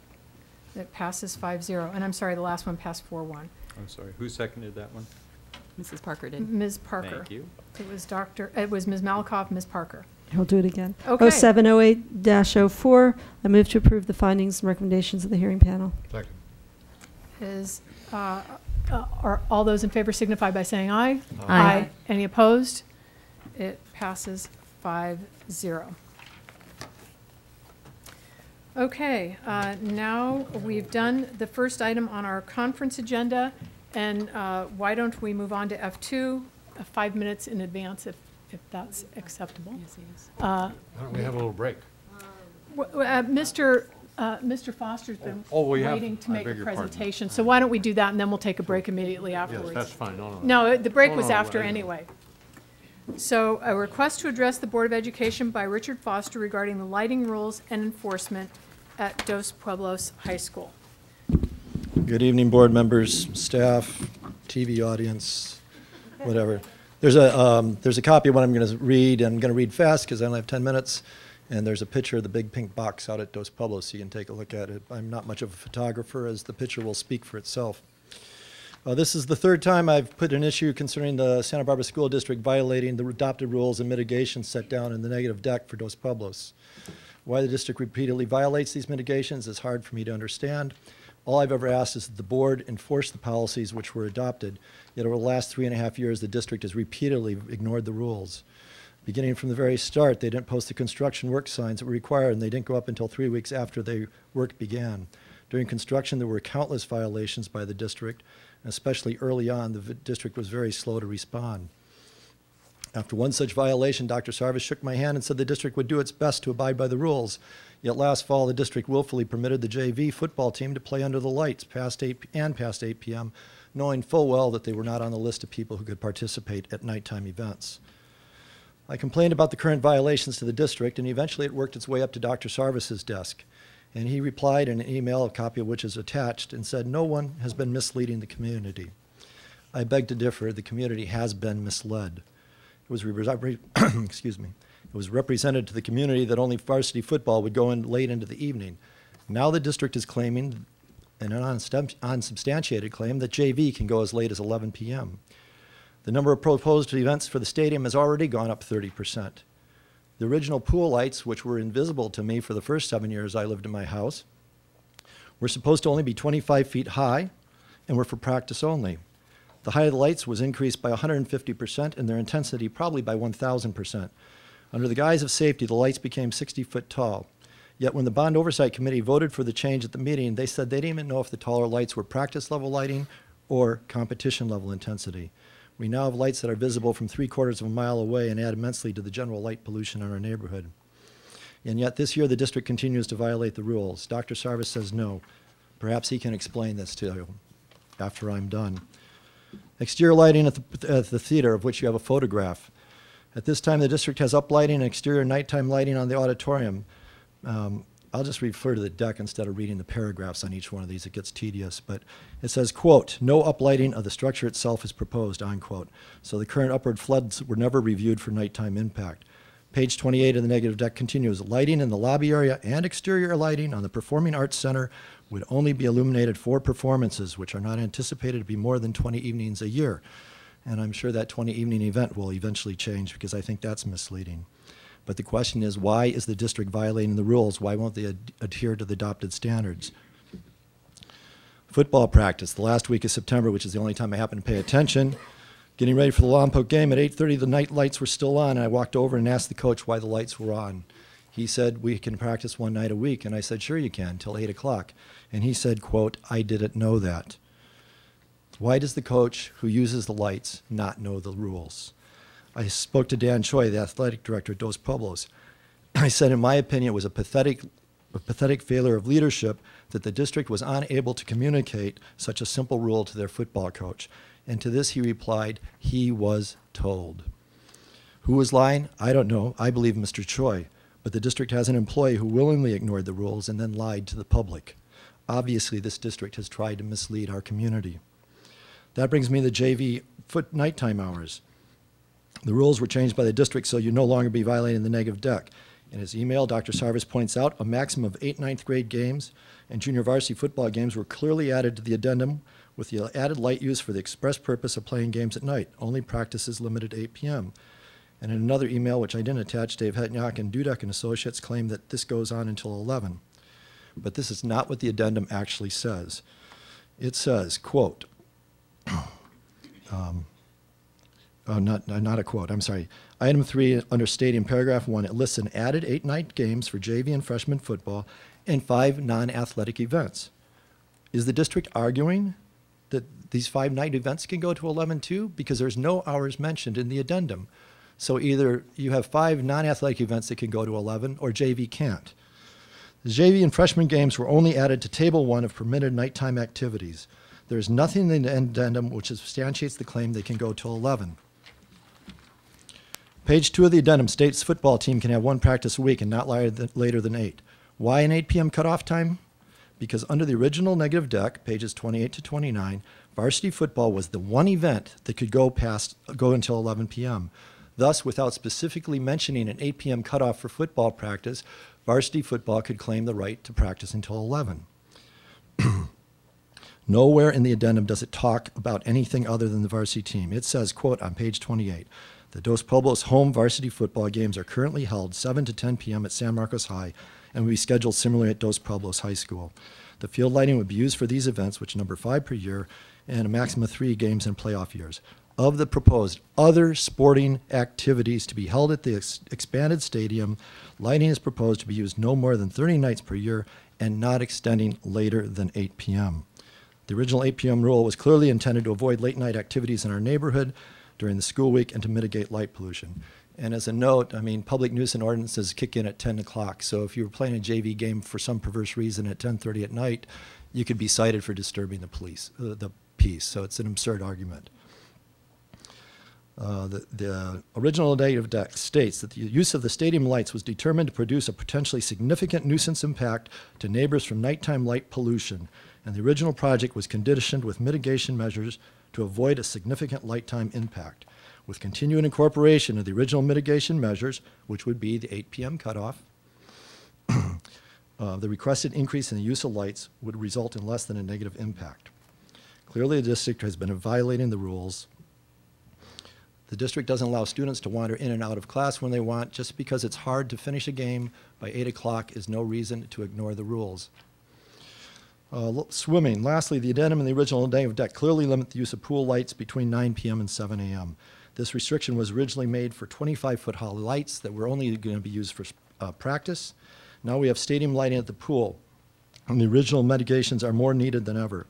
It passes 5-0. And I'm sorry, the last one passed 4-1. I'm sorry, who seconded that one? Mrs. Parker did. Ms. Parker. Thank you. It was Ms. Malakoff, Ms. Parker. I'll do it again. Okay. 0708-04, I move to approve the findings and recommendations of the hearing panel. Second. Are all those in favor signify by saying aye. Aye. Any opposed? It passes 5-0. Okay, now we've done the first item on our conference agenda, and why don't we move on to F2, 5 minutes in advance if that's acceptable. Yes, yes. Why don't we have a little break? Mr. Foster's been we waiting have, to I make a beg your pardon. presentation, so why don't we do that, and then we'll take a break immediately Yes, afterwards. that's fine. No. No, the break was No, after anyway. So a request to address the Board of Education by Richard Foster regarding the lighting rules and enforcement at Dos Pueblos High School. Good evening, board members, staff, TV audience, whatever. There's a copy of what I'm going to read. I'm going to read fast because I only have 10 minutes. And there's a picture of the big pink box out at Dos Pueblos, so you can take a look at it. I'm not much of a photographer, as the picture will speak for itself. This is the third time I've put an issue concerning the Santa Barbara School District violating the adopted rules and mitigations set down in the negative deck for Dos Pueblos. Why the district repeatedly violates these mitigations is hard for me to understand. All I've ever asked is that the board enforce the policies which were adopted, yet over the last 3.5 years, the district has repeatedly ignored the rules. Beginning from the very start, they didn't post the construction work signs that were required, and they didn't go up until 3 weeks after the work began. During construction, there were countless violations by the district, and especially early on, the district was very slow to respond. After one such violation, Dr. Sarvis shook my hand and said the district would do its best to abide by the rules. Yet last fall, the district willfully permitted the JV football team to play under the lights past 8 p.m., knowing full well that they were not on the list of people who could participate at nighttime events. I complained about the current violations to the district, and eventually it worked its way up to Dr. Sarvis's desk. And he replied in an email, a copy of which is attached, and said, "No one has been misleading the community." I beg to differ. The community has been misled. It was excuse me. It was represented to the community that only varsity football would go in late into the evening. Now the district is claiming, an unsubstantiated claim, that JV can go as late as 11 p.m. The number of proposed events for the stadium has already gone up 30%. The original pool lights, which were invisible to me for the first 7 years I lived in my house, were supposed to only be 25 feet high and were for practice only. The height of the lights was increased by 150% and their intensity probably by 1,000%. Under the guise of safety, the lights became 60 foot tall. Yet when the Bond Oversight Committee voted for the change at the meeting, they said they didn't even know if the taller lights were practice level lighting or competition level intensity. We now have lights that are visible from 3/4 of a mile away and add immensely to the general light pollution in our neighborhood. And yet this year the district continues to violate the rules. Dr. Sarvis says no. Perhaps he can explain this to you after I'm done. Exterior lighting at the theater, of which you have a photograph. At this time, the district has uplighting and exterior nighttime lighting on the auditorium. I'll just refer to the deck instead of reading the paragraphs on each one of these. It gets tedious. But it says, quote, no uplighting of the structure itself is proposed, unquote. So the current upward floods were never reviewed for nighttime impact. Page 28 of the negative deck continues, lighting in the lobby area and exterior lighting on the Performing Arts Center would only be illuminated for performances, which are not anticipated to be more than 20 evenings a year. And I'm sure that 20 evening event will eventually change because I think that's misleading. But the question is, why is the district violating the rules? Why won't they adhere to the adopted standards? Football practice, the last week of September, which is the only time I happen to pay attention. Getting ready for the Lompoc game at 8:30, the night lights were still on, and I walked over and asked the coach why the lights were on. He said, we can practice one night a week. And I said, sure you can, till 8 o'clock. And he said, quote, I didn't know that. Why does the coach who uses the lights not know the rules? I spoke to Dan Choi, the athletic director at Dos Pueblos. I said, in my opinion, it was a pathetic failure of leadership that the district was unable to communicate such a simple rule to their football coach. And to this he replied, he was told. Who was lying? I don't know. I believe Mr. Choi. But the district has an employee who willingly ignored the rules and then lied to the public. Obviously, this district has tried to mislead our community. That brings me to the JV nighttime hours. The rules were changed by the district so you no longer be violating the negative deck. In his email, Dr. Sarvis points out a maximum of 8 ninth grade games and junior varsity football games were clearly added to the addendum with the added light use for the express purpose of playing games at night. Only practices limited to 8 p.m. And in another email, which I didn't attach, Dave Hetniak and Dudek and Associates claim that this goes on until 11. But this is not what the addendum actually says. It says, quote, not a quote, I'm sorry. Item 3 under stadium, paragraph 1, it lists an added 8 night games for JV and freshman football and 5 non-athletic events. Is the district arguing that these 5 night events can go to 11 too? Because there's no hours mentioned in the addendum. So either you have 5 non-athletic events that can go to 11 or JV can't. The JV and freshman games were only added to Table 1 of permitted nighttime activities. There is nothing in the addendum which substantiates the claim they can go till 11. Page 2 of the addendum states football team can have 1 practice a week and not later than 8. Why an 8 p.m. cutoff time? Because under the original negative deck, pages 28 to 29, varsity football was the one event that could go until 11 p.m. Thus, without specifically mentioning an 8 p.m. cutoff for football practice, varsity football could claim the right to practice until 11. Nowhere in the addendum does it talk about anything other than the varsity team. It says, quote, on page 28, the Dos Pueblos home varsity football games are currently held 7 to 10 p.m. at San Marcos High and will be scheduled similarly at Dos Pueblos High School. The field lighting would be used for these events, which number 5 per year, and a maximum of 3 games in playoff years. Of the proposed other sporting activities to be held at the expanded stadium, lighting is proposed to be used no more than 30 nights per year and not extending later than 8 p.m. The original 8 p.m. rule was clearly intended to avoid late night activities in our neighborhood during the school week and to mitigate light pollution. And as a note, I mean, public nuisance ordinances kick in at 10 o'clock. So if you were playing a JV game for some perverse reason at 10:30 at night, you could be cited for disturbing the peace. So it's an absurd argument. The original negative deck states that the use of the stadium lights was determined to produce a potentially significant nuisance impact to neighbors from nighttime light pollution, and the original project was conditioned with mitigation measures to avoid a significant lighttime impact. With continued incorporation of the original mitigation measures, which would be the 8 p.m. cutoff, the requested increase in the use of lights would result in less than a negative impact. Clearly, the district has been violating the rules. The district doesn't allow students to wander in and out of class when they want. Just because it's hard to finish a game by 8 o'clock is no reason to ignore the rules. Swimming. Lastly, the addendum in the original negative deck clearly limit the use of pool lights between 9 p.m. and 7 a.m. This restriction was originally made for 25-foot high lights that were only going to be used for practice. Now we have stadium lighting at the pool, and the original mitigations are more needed than ever.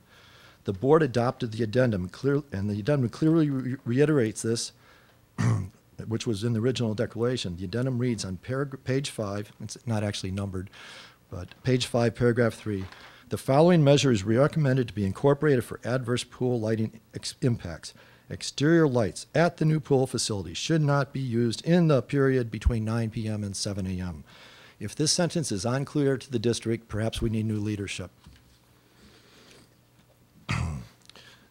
The board adopted the addendum, and the addendum clearly reiterates this, which was in the original declaration. The addendum reads on page 5, it's not actually numbered, but page 5, paragraph 3, the following measure is recommended to be incorporated for adverse pool lighting impacts. Exterior lights at the new pool facility should not be used in the period between 9 p.m. and 7 a.m. If this sentence is unclear to the district, perhaps we need new leadership.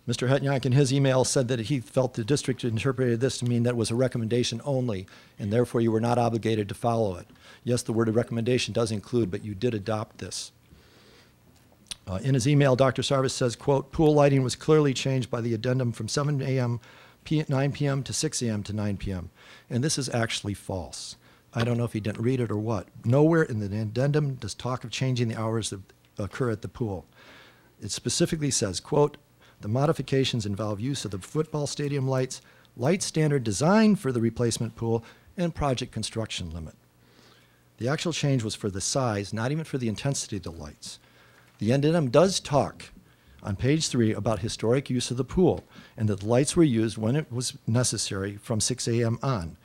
Mr. Hetniak in his email said that he felt the district interpreted this to mean that it was a recommendation only, and therefore you were not obligated to follow it. Yes, the word recommendation does include, but you did adopt this. In his email, Dr. Sarvis says, quote, pool lighting was clearly changed by the addendum from 7 a.m., 9 p.m. to 6 a.m. to 9 p.m. And this is actually false. I don't know if he didn't read it or what. Nowhere in the addendum does talk of changing the hours that occur at the pool. It specifically says, quote, the modifications involve use of the football stadium lights, light standard design for the replacement pool, and project construction limit. The actual change was for the size, not even for the intensity of the lights. The addendum does talk on page 3 about historic use of the pool and that the lights were used when it was necessary from 6 a.m. on.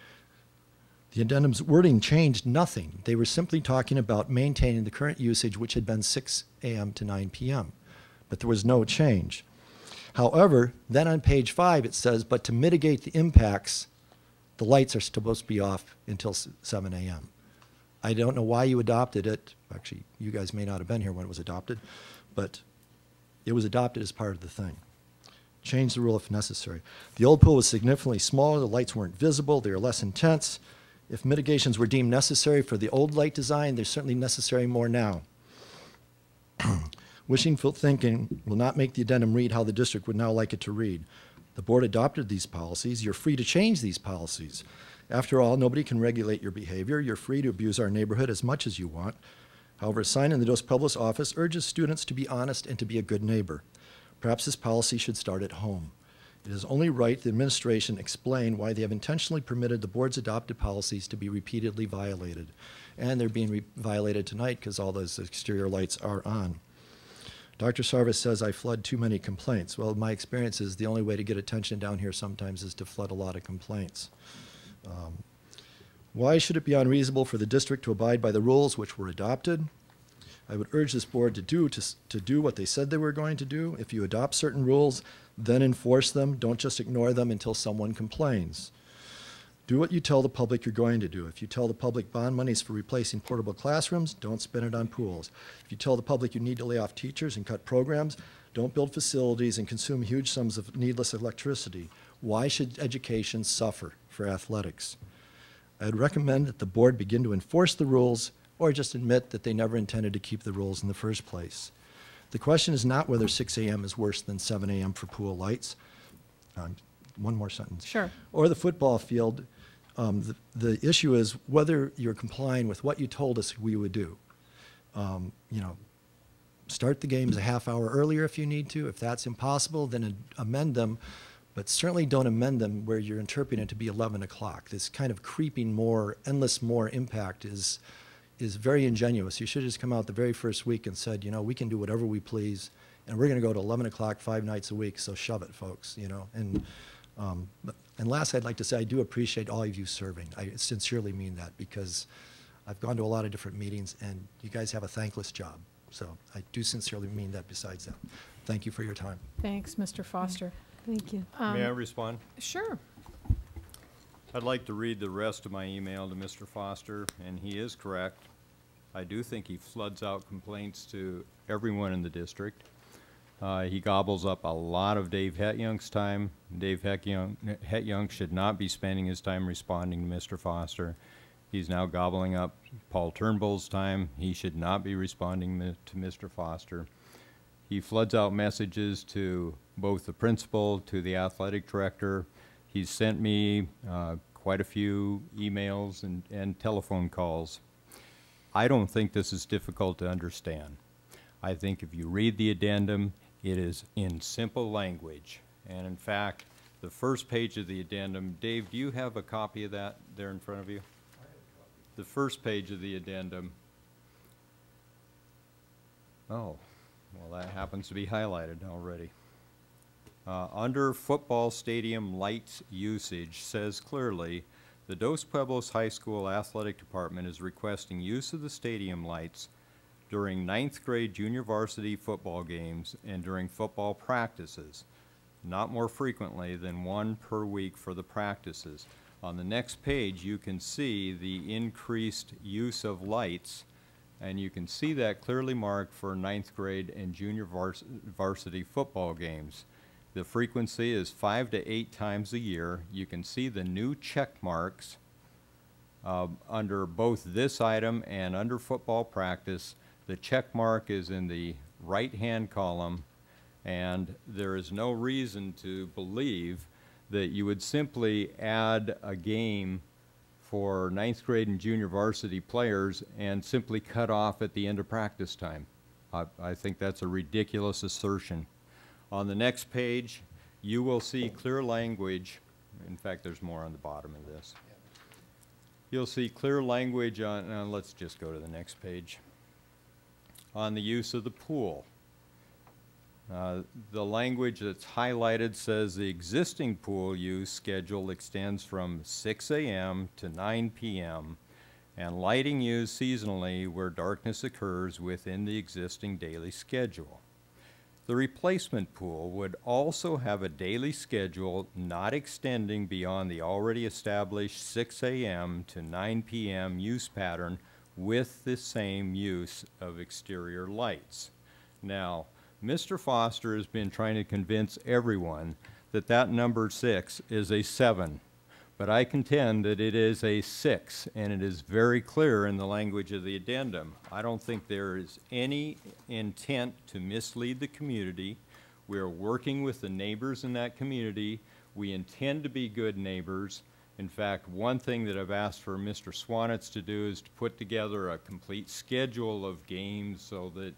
The addendum's wording changed nothing. They were simply talking about maintaining the current usage, which had been 6 a.m. to 9 p.m., but there was no change. However, then on page 5 it says, but to mitigate the impacts, the lights are supposed to be off until 7 a.m. I don't know why you adopted it. Actually, you guys may not have been here when it was adopted, but it was adopted as part of the thing. Change the rule if necessary. The old pool was significantly smaller. The lights weren't visible. They were less intense. If mitigations were deemed necessary for the old light design, they're certainly necessary more now. Wishful thinking will not make the addendum read how the district would now like it to read. The board adopted these policies. You're free to change these policies. After all, nobody can regulate your behavior. You're free to abuse our neighborhood as much as you want. However, a sign in the Dos Pueblos office urges students to be honest and to be a good neighbor. Perhaps this policy should start at home. It is only right the administration explain why they have intentionally permitted the board's adopted policies to be repeatedly violated. And they're being violated tonight because all those exterior lights are on. Dr. Sarvis says I flood too many complaints. Well, my experience is the only way to get attention down here sometimes is to flood a lot of complaints. Why should it be unreasonable for the district to abide by the rules which were adopted? I would urge this board to do what they said they were going to do. If you adopt certain rules, then enforce them. Don't just ignore them until someone complains. Do what you tell the public you're going to do. If you tell the public bond money is for replacing portable classrooms, don't spend it on pools. If you tell the public you need to lay off teachers and cut programs, don't build facilities and consume huge sums of needless electricity. Why should education suffer for athletics? I'd recommend that the board begin to enforce the rules or just admit that they never intended to keep the rules in the first place. The question is not whether 6 a.m. is worse than 7 a.m. for pool lights. One more sentence. Sure. Or the football field. The issue is whether you're complying with what you told us we would do. You know, start the games a half hour earlier if you need to. If that's impossible, then amend them. But certainly don't amend them where you're interpreting it to be 11 o'clock. This kind of creeping more, endless more impact is very ingenuous. You should have just come out the very first week and said, you know, we can do whatever we please, and we're going to go to 11 o'clock 5 nights a week, so shove it, folks, you know. And last, I'd like to say I do appreciate all of you serving. I sincerely mean that because I've gone to a lot of different meetings, and you guys have a thankless job. So I do sincerely mean that besides that. Thank you for your time. Thanks, Mr. Foster. Thank you. May I respond? Sure. I'd like to read the rest of my email to Mr. Foster, and he is correct. I do think he floods out complaints to everyone in the district. He gobbles up a lot of Dave Hetyoung's time. Dave Hetyoung should not be spending his time responding to Mr. Foster. He's now gobbling up Paul Turnbull's time. He should not be responding to Mr. Foster. He floods out messages to both the principal, to the athletic director. He's sent me quite a few emails and telephone calls. I don't think this is difficult to understand. I think if you read the addendum, it is in simple language. And in fact, the first page of the addendum, Dave, do you have a copy of that there in front of you? The first page of the addendum. Oh, well, that happens to be highlighted already. Under football stadium lights usage says clearly, the Dos Pueblos High School Athletic Department is requesting use of the stadium lights during 9th grade junior varsity football games and during football practices, not more frequently than 1 per week for the practices. On the next page, you can see the increased use of lights, and you can see that clearly marked for 9th grade and junior varsity football games. The frequency is 5 to 8 times a year. You can see the new check marks under both this item and under football practice. The check mark is in the right-hand column, and there is no reason to believe that you would simply add a game for 9th grade and junior varsity players and simply cut off at the end of practice time. I think that's a ridiculous assertion. On the next page, you will see clear language. In fact, there's more on the bottom of this. You'll see clear language on, let's just go to the next page, on the use of the pool. The language that's highlighted says the existing pool use schedule extends from 6 a.m. to 9 p.m. and lighting used seasonally where darkness occurs within the existing daily schedule. The replacement pool would also have a daily schedule not extending beyond the already established 6 a.m. to 9 p.m. use pattern with the same use of exterior lights. Now, Mr. Foster has been trying to convince everyone that that number 6 is a 7, but I contend that it is a 6, and it is very clear in the language of the addendum. I don't think there is any intent to mislead the community. We are working with the neighbors in that community. We intend to be good neighbors. In fact, one thing that I've asked for Mr. Swanitz to do is to put together a complete schedule of games so that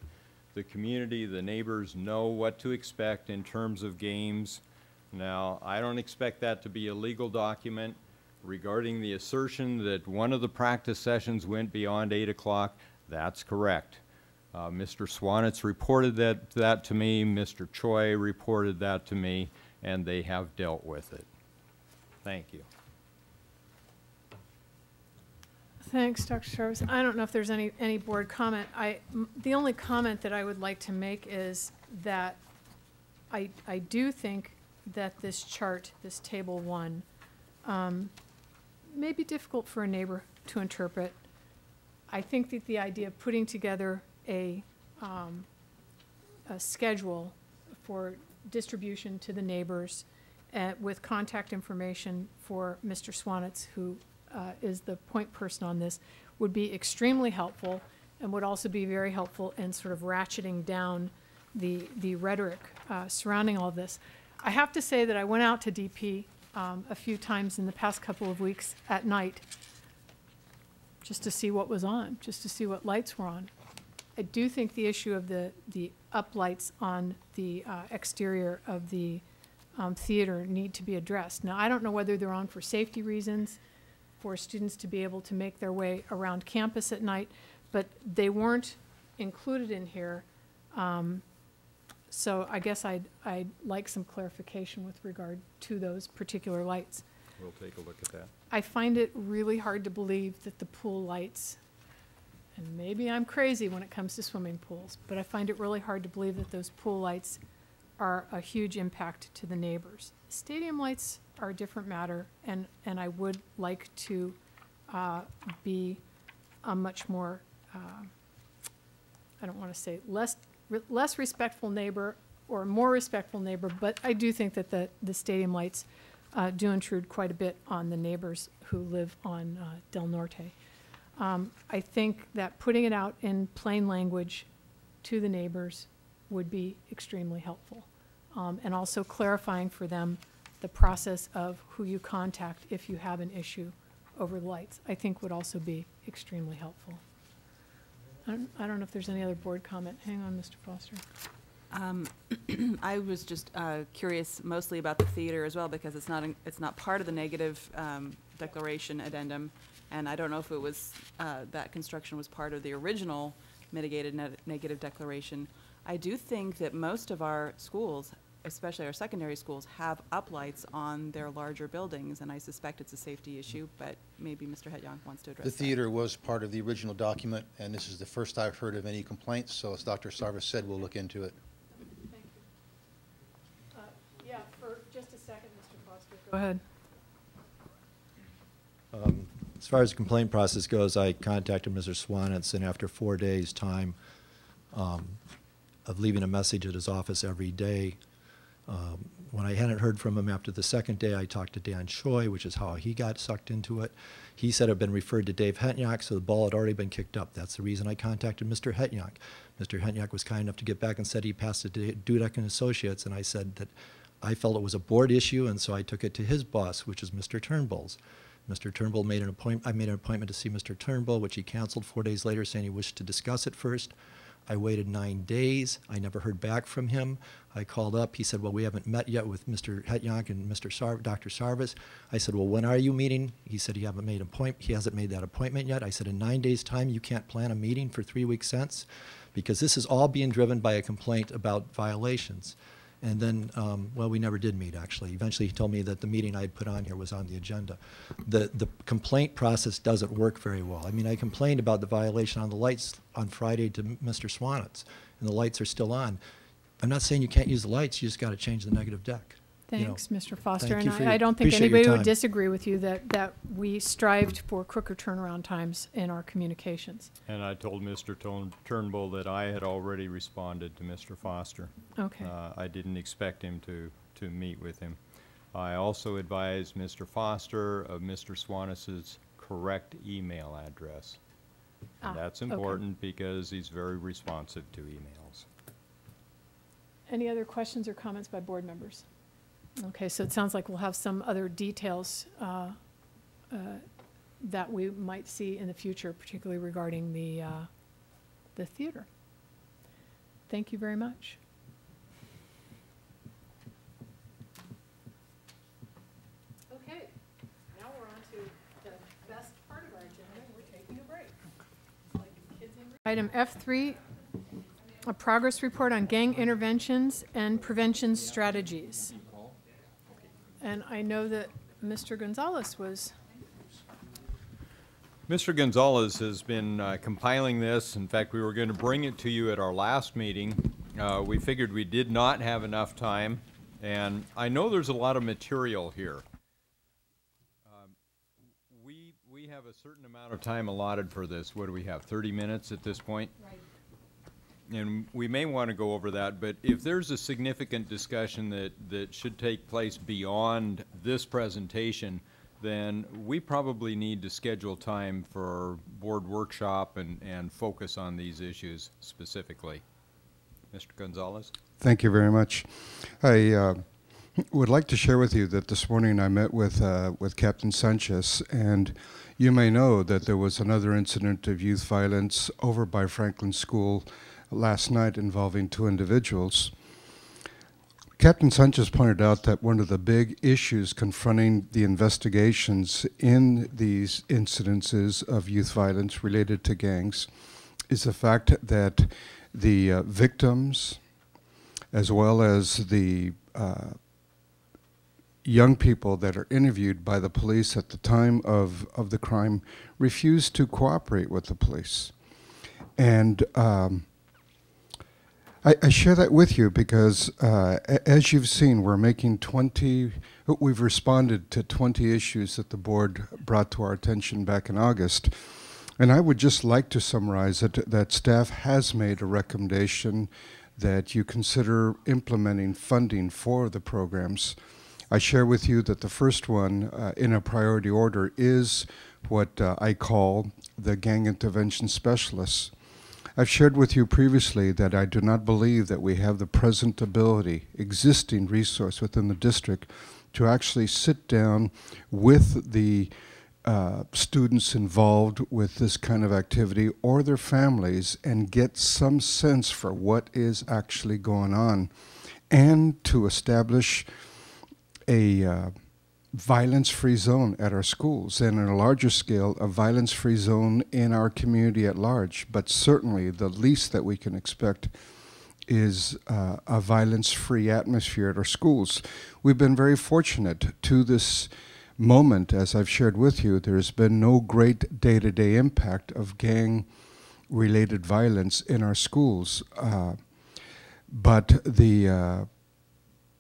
the community, the neighbors know what to expect in terms of games. Now, I don't expect that to be a legal document. Regarding the assertion that one of the practice sessions went beyond 8 o'clock, that's correct. Mr. Swanitz reported that to me, Mr. Choi reported that to me, and they have dealt with it. Thank you. Thanks, Dr. Jarvis. I don't know if there's any board comment. The only comment that I would like to make is that I do think that this chart, this table 1, may be difficult for a neighbor to interpret. I think that the idea of putting together a schedule for distribution to the neighbors with contact information for Mr. Swanitz, who is the point person on this, would be extremely helpful and would also be very helpful in sort of ratcheting down the rhetoric surrounding all of this. I have to say that I went out to DP a few times in the past couple of weeks at night just to see what was on, just to see what lights were on. I do think the issue of the up lights on the exterior of the theater need to be addressed. Now, I don't know whether they're on for safety reasons, for students to be able to make their way around campus at night, but they weren't included in here. So I guess I'd like some clarification with regard to those particular lights. We'll take a look at that. I find it really hard to believe that the pool lights, and maybe I'm crazy when it comes to swimming pools, but I find it really hard to believe that those pool lights are a huge impact to the neighbors. Stadium lights are a different matter, and I would like to be a much more, I don't want to say less respectful neighbor or a more respectful neighbor, but I do think that the stadium lights do intrude quite a bit on the neighbors who live on Del Norte. I think that putting it out in plain language to the neighbors would be extremely helpful, and also clarifying for them the process of who you contact if you have an issue over the lights, I think would also be extremely helpful. I don't know if there's any other board comment. Hang on, Mr. Foster. I was just curious mostly about the theater as well, because it's not part of the negative declaration addendum, and I don't know if it was that construction was part of the original mitigated negative declaration. I do think that most of our schools, especially our secondary schools, have uplights on their larger buildings, and I suspect it's a safety issue, but maybe Mr. Hetjong wants to address The that. theater was part of the original document, and this is the first I've heard of any complaints, so as Dr. Sarvis said, we'll look into it. Thank you. Yeah, for just a second, Mr. Foster. Go ahead. as far as the complaint process goes, I contacted Mr. Swanitz, and after 4 days' time of leaving a message at his office every day, when I hadn't heard from him after the second day, I talked to Dan Choi, which is how he got sucked into it. He said it had been referred to Dave Hetnyak, so the ball had already been kicked up. That's the reason I contacted Mr. Hetnyak. Mr. Hetnyak was kind enough to get back and said he passed it to Dudek and Associates, and I said that I felt it was a board issue, and so I took it to his boss, which is Mr. Turnbull's. Mr. Turnbull made an appointment. I made an appointment to see Mr. Turnbull, which he canceled 4 days later, saying he wished to discuss it first. I waited 9 days. I never heard back from him. I called up. He said, well, we haven't met yet with Mr. Hetnyak and Dr. Sarvis. I said, well, when are you meeting? He said, he hasn't made that appointment yet. I said, in 9 days' time, you can't plan a meeting for 3 weeks since, because this is all being driven by a complaint about violations. And then, well, we never did meet, actually. Eventually, he told me that the meeting I had put on here was on the agenda. The complaint process doesn't work very well. I mean, I complained about the violation on the lights on Friday to Mr. Swanitz, and the lights are still on. I'm not saying you can't use the lights. You just got to change the negative deck. Thanks, Mr. Foster. Thank And you for I don't think appreciate your anybody would time. disagree with you that we strived for quicker turnaround times in our communications. And I told Mr. Turnbull that I had already responded to Mr. Foster. Okay. I didn't expect him to meet with him. I also advised Mr. Foster of Mr. Swanitz's correct email address. And that's important because he's very responsive to emails. Any other questions or comments by board members? Okay, so it sounds like we'll have some other details that we might see in the future, particularly regarding the theater. Thank you very much. Okay, now we're on to the best part of our agenda. We're taking a break. Item F3, a progress report on gang interventions and prevention strategies. And I know that Mr. Gonzalez was... Mr. Gonzalez has been compiling this. In fact, we were going to bring it to you at our last meeting. We figured we did not have enough time, and I know there's a lot of material here. We have a certain amount of time allotted for this. What do we have, 30 minutes at this point? Right. And we may want to go over that, but if there's a significant discussion that should take place beyond this presentation, then we probably need to schedule time for board workshop and focus on these issues specifically. Mr. Gonzalez? Thank you very much. I would like to share with you that this morning I met with Captain Sanchez, and you may know that there was another incident of youth violence over by Franklin School last night involving 2 individuals. Captain Sanchez pointed out that one of the big issues confronting the investigations in these incidences of youth violence related to gangs is the fact that the victims, as well as the young people that are interviewed by the police at the time of the crime, refuse to cooperate with the police. And I share that with you because, as you've seen, we've responded to 20 issues that the board brought to our attention back in August. And I would just like to summarize that staff has made a recommendation that you consider implementing funding for the programs. I share with you that the first one in a priority order is what I call the gang intervention specialists. I've shared with you previously that I do not believe that we have the present ability, existing resource within the district to actually sit down with the students involved with this kind of activity or their families and get some sense for what is actually going on, and to establish a violence-free zone at our schools, and on a larger scale, a violence-free zone in our community at large. But certainly the least that we can expect is a violence-free atmosphere at our schools. We've been very fortunate to this moment, as I've shared with you. There's been no great day-to-day impact of gang-related violence in our schools, but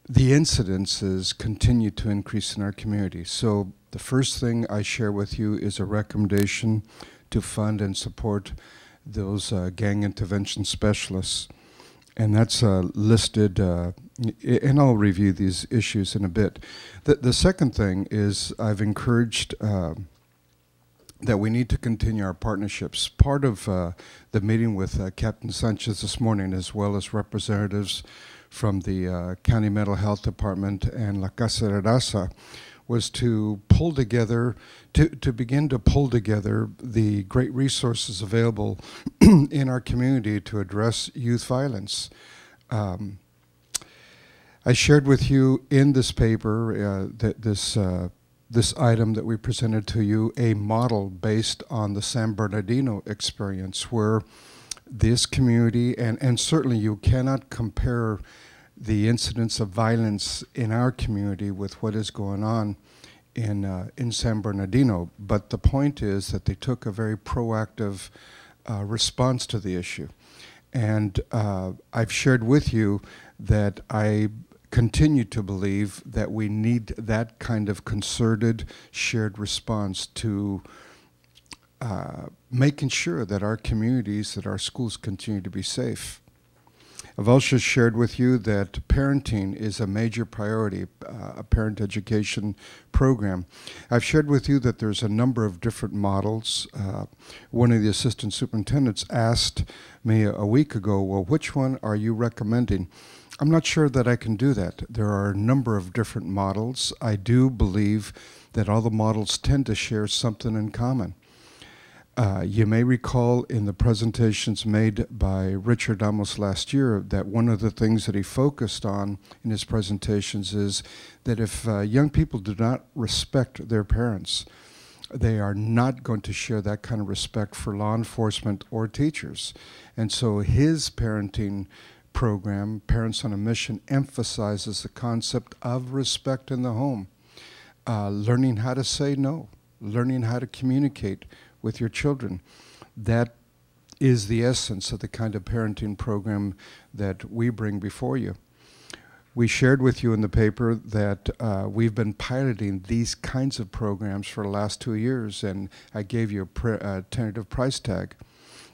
the incidences continue to increase in our community. So The first thing I share with you is a recommendation to fund and support those gang intervention specialists. And that's listed, and I'll review these issues in a bit. The second thing is I've encouraged that we need to continue our partnerships. Part of the meeting with Captain Sanchez this morning, as well as representatives from the County Mental Health Department and La Casa de Raza, was to pull together, to begin to pull together the great resources available in our community to address youth violence. I shared with you in this paper that this item that we presented to you, a model based on the San Bernardino experience, where this community, and certainly you cannot compare the incidence of violence in our community with what is going on in San Bernardino. But the point is that they took a very proactive response to the issue. And I've shared with you that I continue to believe that we need that kind of concerted, shared response to making sure that our communities, that our schools continue to be safe. I've also shared with you that parenting is a major priority, a parent education program. I've shared with you that there's a number of different models. One of the assistant superintendents asked me a week ago, well, which one are you recommending? I'm not sure that I can do that. There are a number of different models. I do believe that all the models tend to share something in common. You may recall in the presentations made by Richard Amos last year that one of the things that he focused on in his presentations is that if young people do not respect their parents, they are not going to share that kind of respect for law enforcement or teachers. And so his parenting program, Parents on a Mission, emphasizes the concept of respect in the home, learning how to say no, learning how to communicate with your children. That is the essence of the kind of parenting program that we bring before you. We shared with you in the paper that we've been piloting these kinds of programs for the last 2 years, and I gave you a tentative price tag.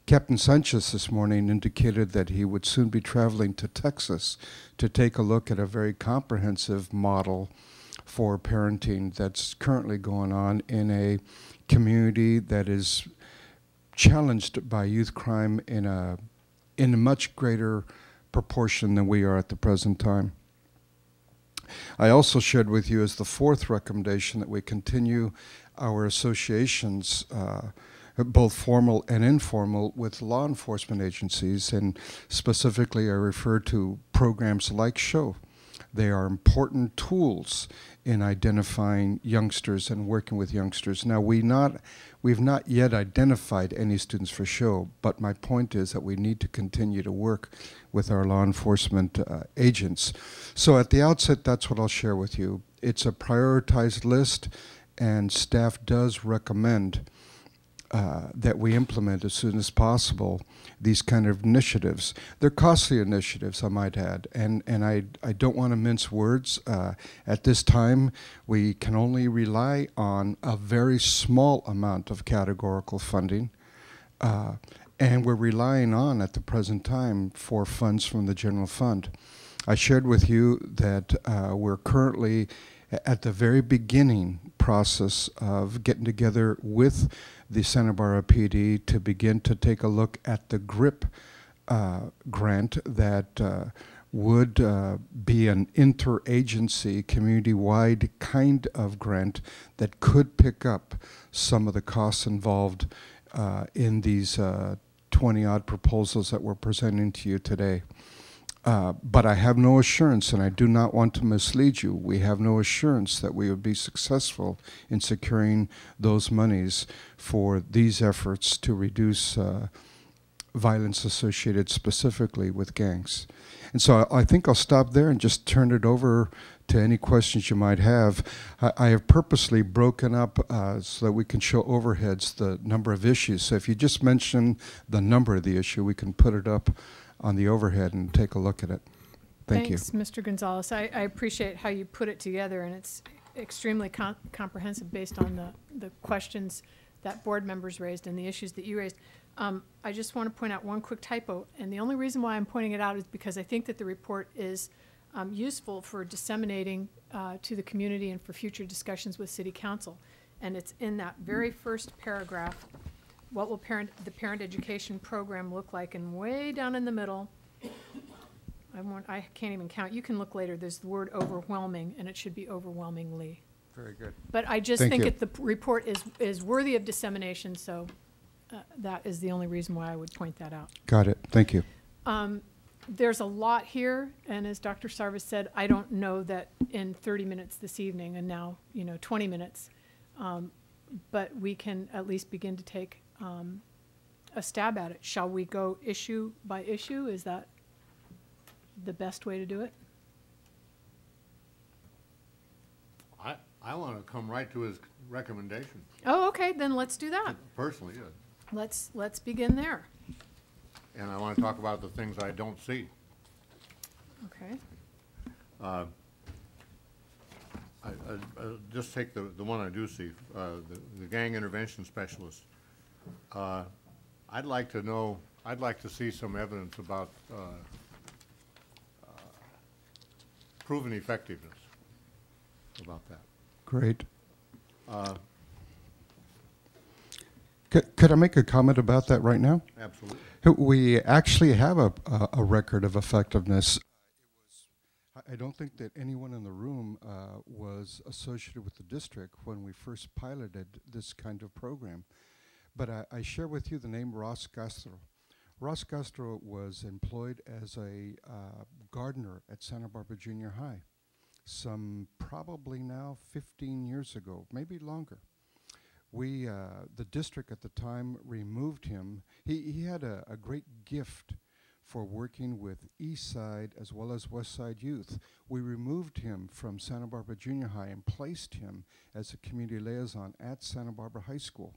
Captain Sanchez this morning indicated that he would soon be traveling to Texas to take a look at a very comprehensive model for parenting that's currently going on in a community that is challenged by youth crime in a much greater proportion than we are at the present time. I also shared with you as the fourth recommendation that we continue our associations, both formal and informal, with law enforcement agencies, and specifically I refer to programs like SHOW. They are important tools in identifying youngsters and working with youngsters. Now, we've not yet identified any students for SHOW, but my point is that we need to continue to work with our law enforcement agents. So at the outset, that's what I'll share with you. It's a prioritized list, and staff does recommend that we implement as soon as possible these kind of initiatives. They're costly initiatives, I might add, and I don't want to mince words. At this time, we can only rely on a very small amount of categorical funding, and we're relying on, at the present time, for funds from the general fund. I shared with you that we're currently at the very beginning process of getting together with the Santa Barbara PD to begin to take a look at the GRIP grant that would be an interagency, community-wide kind of grant that could pick up some of the costs involved in these 20-odd proposals that we're presenting to you today. But I have no assurance, and I do not want to mislead you, we have no assurance that we would be successful in securing those monies for these efforts to reduce violence associated specifically with gangs. And so I think I'll stop there and just turn it over to any questions you might have. I have purposely broken up so that we can show overheads the number of issues. So if you just mention the number of the issue, we can put it up on the overhead and take a look at it. Thank you. Thanks, Mr. Gonzalez. I appreciate how you put it together, and extremely comprehensive based on the questions that board members raised and the issues that you raised. I just want to point out one quick typo, and the only reason why I'm pointing it out is because I think that the report is useful for disseminating to the community and for future discussions with City Council. And it's in that very first paragraph, what will the parent education program look like? And way down in the middle, I can't even count. You can look later. There's the word overwhelming, and it should be overwhelmingly. Very good. But I just Thank think you. the report is worthy of dissemination, so that is the only reason why I would point that out. Got it. Thank you. There's a lot here, and as Dr. Sarvis said, I don't know that in 30 minutes this evening, and now 20 minutes, but we can at least begin to take a stab at it. Shall we go issue by issue? Is that the best way to do it? I want to come right to his recommendation. Oh, okay, then let's do that. Personally, yeah. Let's begin there. And I want to talk about the things I don't see. Okay. I'll just take the one I do see, the gang intervention specialist. I'd like to see some evidence about proven effectiveness about that. Great. Could I make a comment about that right now? Absolutely. We actually have a record of effectiveness. I don't think that anyone in the room was associated with the district when we first piloted this kind of program. But I share with you the name Ross Castro. Ross Castro was employed as a gardener at Santa Barbara Junior High, some probably now 15 years ago, maybe longer. We, the district at the time, removed him. He had a great gift for working with East Side as well as West Side youth. We removed him from Santa Barbara Junior High and placed him as a community liaison at Santa Barbara High School.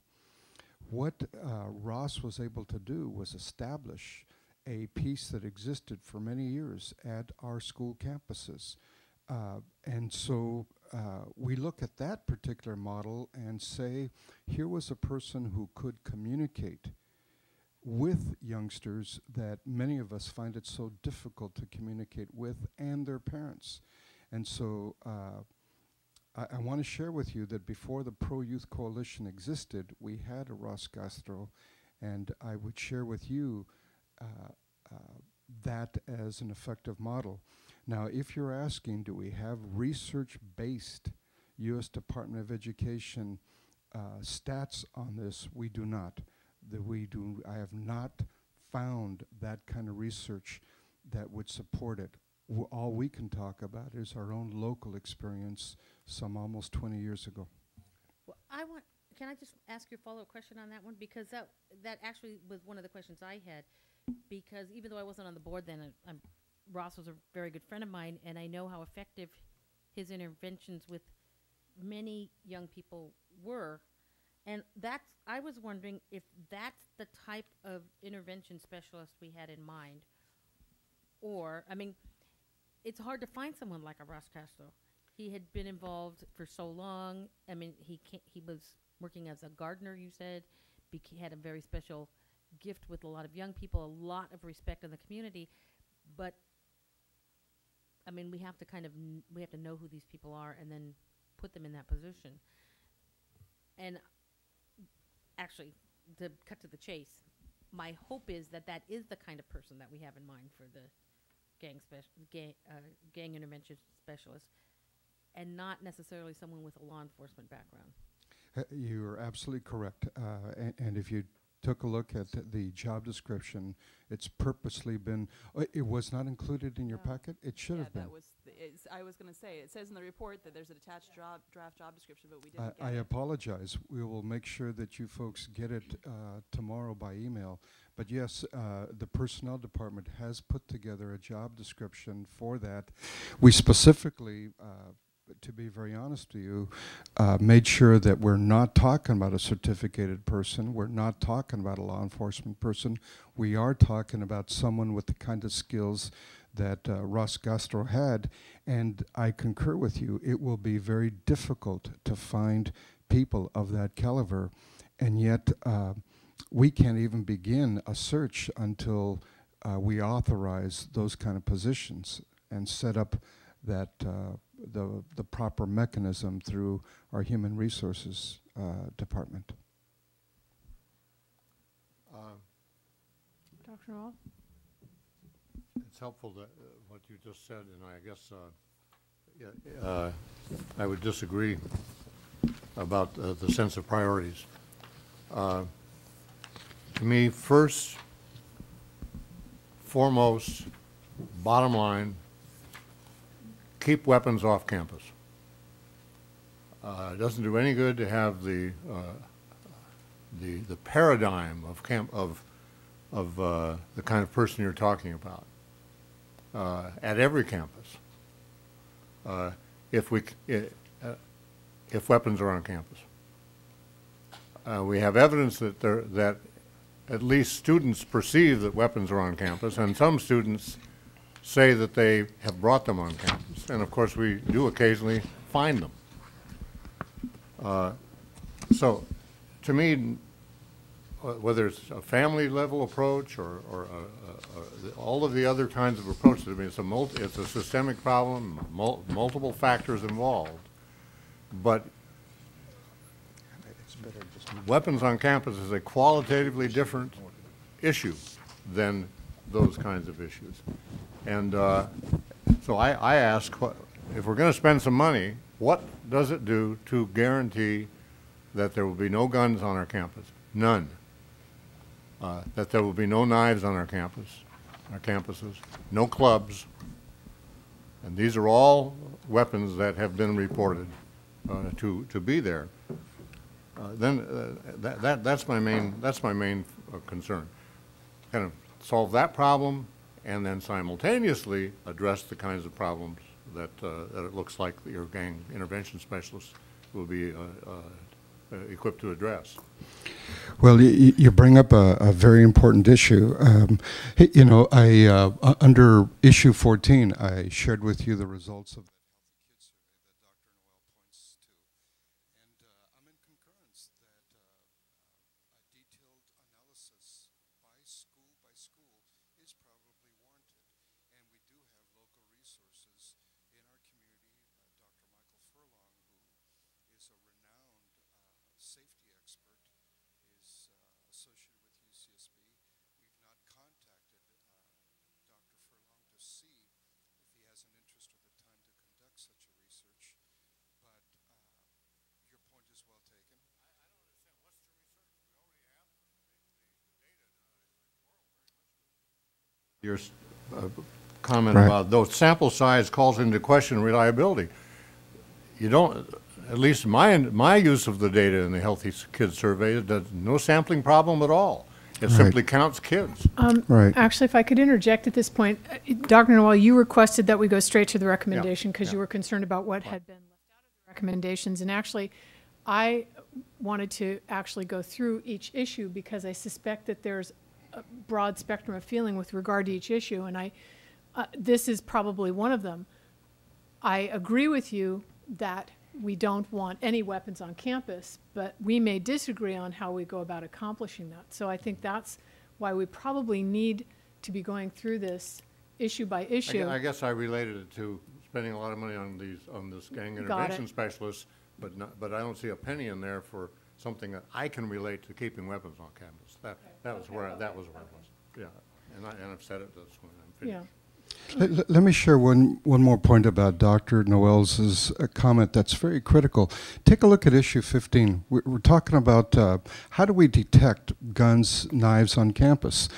What Ross was able to do was establish a piece that existed for many years at our school campuses. And so we look at that particular model and say, here was a person who could communicate with youngsters that many of us find it so difficult to communicate with and their parents. And so I want to share with you that before the Pro Youth Coalition existed, we had a Ross Castro, and I would share with you that as an effective model. Now, if you're asking, do we have research-based U.S. Department of Education stats on this, we do not. I have not found that kind of research that would support it. All we can talk about is our own local experience some almost 20 years ago. Well, can I just ask you a follow-up question on that one? Because that actually was one of the questions I had. Because even though I wasn't on the board then, Ross was a very good friend of mine, and I know how effective his interventions with many young people were. And I was wondering if that's the type of intervention specialist we had in mind. Or, I mean, it's hard to find someone like a Ross Castro. He had been involved for so long. I mean, he was working as a gardener, you said. He had a very special gift with a lot of young people, a lot of respect in the community. But, I mean, we have to know who these people are and then put them in that position. And actually, to cut to the chase, my hope is that is the kind of person that we have in mind for the gang intervention specialist, and not necessarily someone with a law enforcement background. You're absolutely correct. And if you took a look at the job description, it's purposely been, it was not included in your packet? It should have been. That was I was going to say, it says in the report that there's an attached draft job description, but we didn't get I it. apologize. We will make sure that you folks get it tomorrow by email. But yes, the personnel department has put together a job description for that. We specifically, to be very honest to you, made sure that we're not talking about a certificated person. We're not talking about a law enforcement person. We are talking about someone with the kind of skills that Ross Gastro had, and I concur with you. It will be very difficult to find people of that caliber, and yet we can't even begin a search until we authorize those kind of positions and set up that the proper mechanism through our human resources department. Dr. Noel? It's helpful that what you just said, and I guess I would disagree about the sense of priorities. To me, first, foremost, bottom line, keep weapons off campus. It doesn't do any good to have the paradigm of the kind of person you're talking about at every campus. If weapons are on campus, we have evidence that at least students perceive that weapons are on campus, and some students say that they have brought them on campus, and of course we do occasionally find them. So, to me, whether it's a family level approach or all of the other kinds of approaches, I mean, it's a systemic problem, multiple factors involved, but weapons on campus is a qualitatively different issue than those kinds of issues. And so I ask, if we're going to spend some money, what does it do to guarantee that there will be no guns on our campus? None. That there will be no knives on our campuses, no clubs, and these are all weapons that have been reported to be there. Then that's my main concern. Kind of solve that problem, and then simultaneously address the kinds of problems that it looks like your gang intervention specialists will be equipped to address. Well, you bring up a very important issue. You know, under issue 14, I shared with you the results of your comment about those sample size calls into question reliability. You don't, at least my use of the data in the Healthy Kids Survey, there's no sampling problem at all. It simply counts kids. Actually, if I could interject at this point, Dr. Noel, you requested that we go straight to the recommendation because you were concerned about what had been left out of the recommendations. And actually, I wanted to actually go through each issue because I suspect that there's a broad spectrum of feeling with regard to each issue, and this is probably one of them. I agree with you that we don't want any weapons on campus, but we may disagree on how we go about accomplishing that. So I think that's why we probably need to be going through this issue by issue. I guess I related it to spending a lot of money on this gang intervention specialist, but I don't see a penny in there for something that I can relate to keeping weapons on campus. That was where I was. Yeah, and I've said it. That's when I'm finished. Yeah. Let me share one more point about Dr. Noel's comment that's very critical. Take a look at issue 15. We're talking about how do we detect guns, knives on campus.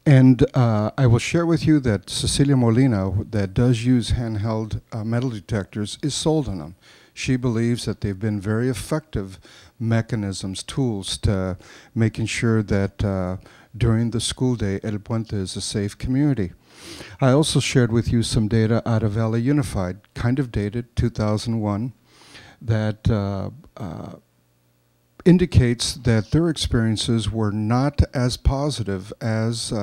And I will share with you that Cecilia Molina, that does use handheld metal detectors, is sold on them. She believes that they've been very effective mechanisms, tools to making sure that during the school day, El Puente is a safe community. I also shared with you some data out of LA Unified, kind of dated 2001, that indicates that their experiences were not as positive as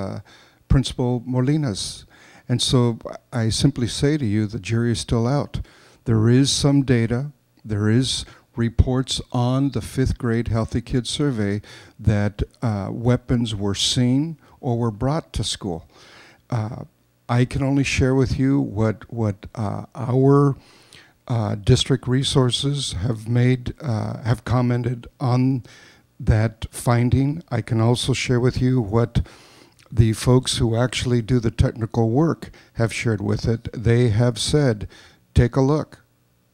Principal Molina's. And so I simply say to you, the jury is still out. There is some data, there is reports on the 5th grade Healthy Kids Survey that weapons were seen or were brought to school. I can only share with you what our district resources have commented on that finding. I can also share with you what the folks who actually do the technical work have shared with it. They have said, take a look,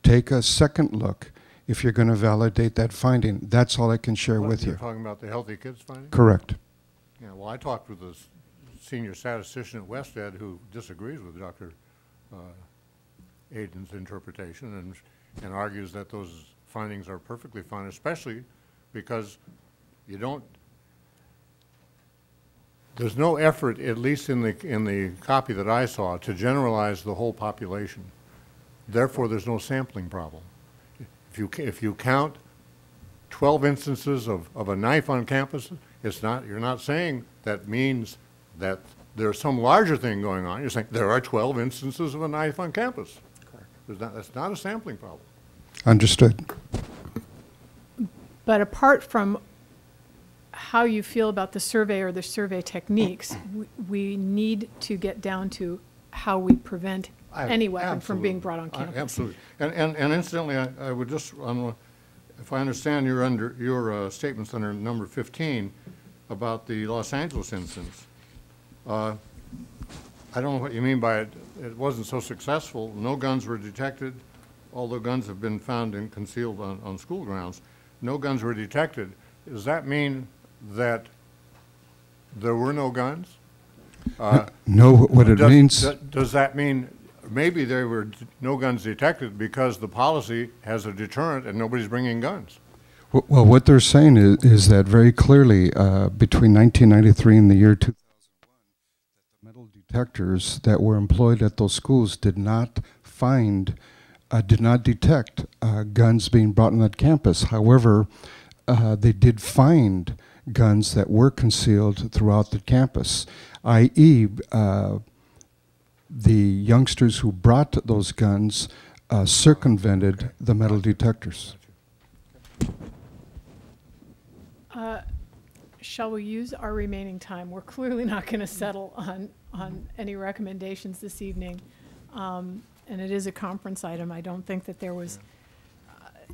take a second look if you're going to validate that finding. That's all I can share with you. You're talking about the Healthy Kids finding? Correct. Yeah, well, I talked with the senior statistician at West Ed who disagrees with Dr. Aiden's interpretation and argues that those findings are perfectly fine, especially because you don't, there's no effort, at least in the copy that I saw, to generalize the whole population. Therefore, there's no sampling problem. If you count 12 instances of a knife on campus, you're not saying that means that there's some larger thing going on. You're saying there are 12 instances of a knife on campus. Correct. That's not a sampling problem. Understood. But apart from how you feel about the survey or the survey techniques, we need to get down to how we prevent any weapon from being brought on campus. Absolutely. And incidentally, I would just, if I understand your statements under number 15 about the Los Angeles instance, I don't know what you mean by it. It wasn't so successful. No guns were detected, although guns have been found and concealed on school grounds. No guns were detected. Does that mean that there were no guns? No, what it means... Does that mean maybe there were no guns detected because the policy has a deterrent and nobody's bringing guns? Well, what they're saying is that very clearly between 1993 and the year 2001, that the metal detectors that were employed at those schools did not detect guns being brought on that campus. However, they did find guns that were concealed throughout the campus, i.e., the youngsters who brought those guns circumvented the metal detectors. Shall we use our remaining time? We're clearly not going to settle on any recommendations this evening. And it is a conference item. I don't think that there was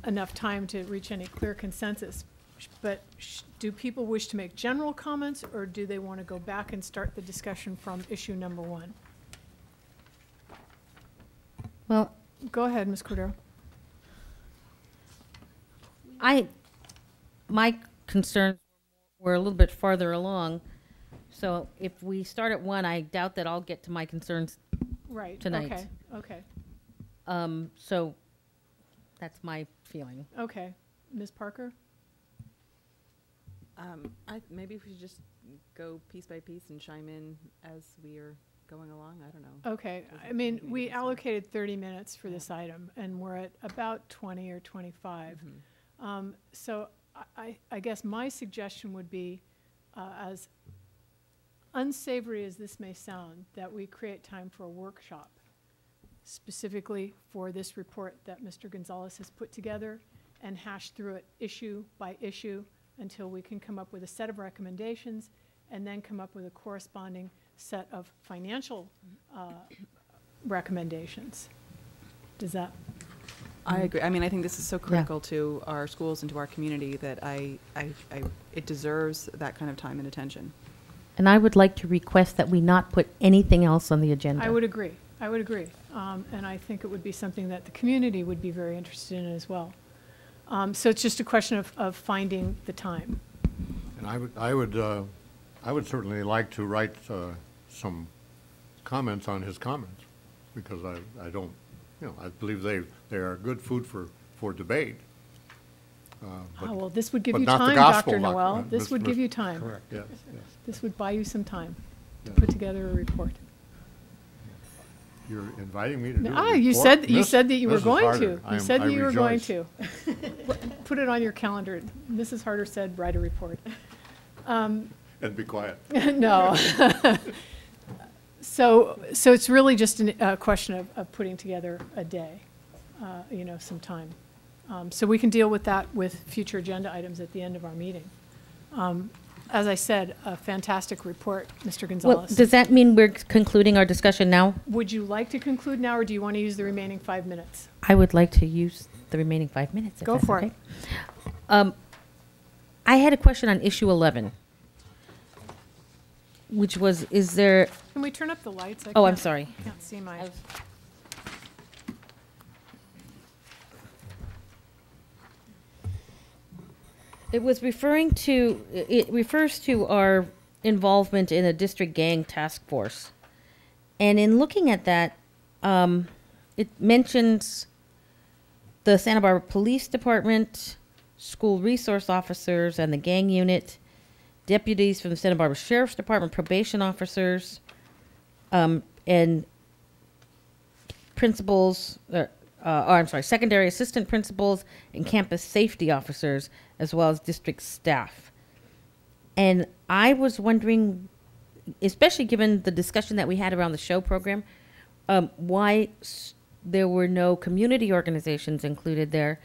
enough time to reach any clear consensus. But do people wish to make general comments, or do they want to go back and start the discussion from issue number 1? Well, go ahead, Ms. Cordero. My concerns were a little bit farther along, so if we start at 1, I doubt that I'll get to my concerns tonight. Okay. So that's my feeling. Okay. Ms. Parker? Maybe if we should just go piece by piece and chime in as we are going along. I don't know. Okay. I mean, we allocated 30 minutes for this item, and we're at about 20 or 25. So I guess my suggestion would be, as unsavory as this may sound, that we create time for a workshop specifically for this report that Mr. Gonzalez has put together and hash through it issue by issue until we can come up with a set of recommendations and then come up with a corresponding set of financial recommendations. Does that? I agree. I mean, I think this is so critical to our schools and to our community that it deserves that kind of time and attention. And I would like to request that we not put anything else on the agenda. I would agree. And I think it would be something that the community would be very interested in as well. So it's just a question of finding the time. And I would certainly like to write some comments on his comments, because I don't, I believe they are good food for debate. Well, this would give you time, Dr. Noel. This would give you time. Correct. Yes. This would buy you some time to put together a report. You're inviting me to do a report? You said that you were going to. I You said that you were going rejoice. to. Put it on your calendar. Mrs. Harder said, write a report. And be quiet. No. So it's really just a question of putting together a day, some time. So we can deal with that with future agenda items at the end of our meeting. As I said, a fantastic report, Mr. Gonzalez. Well, does that mean we're concluding our discussion now? Would you like to conclude now, or do you want to use the remaining 5 minutes? I would like to use the remaining 5 minutes. If Go that's for okay. it. I had a question on issue 11, which was, is there... Can we turn up the lights? I'm sorry. I can't see my... It was referring to, it refers to our involvement in a district gang task force. And in looking at that, it mentions the Santa Barbara Police Department, school resource officers and the gang unit, deputies from the Santa Barbara Sheriff's Department, probation officers, and principals, secondary assistant principals and campus safety officers, as well as district staff. And I was wondering, especially given the discussion that we had around the show program, why there were no community organizations included there,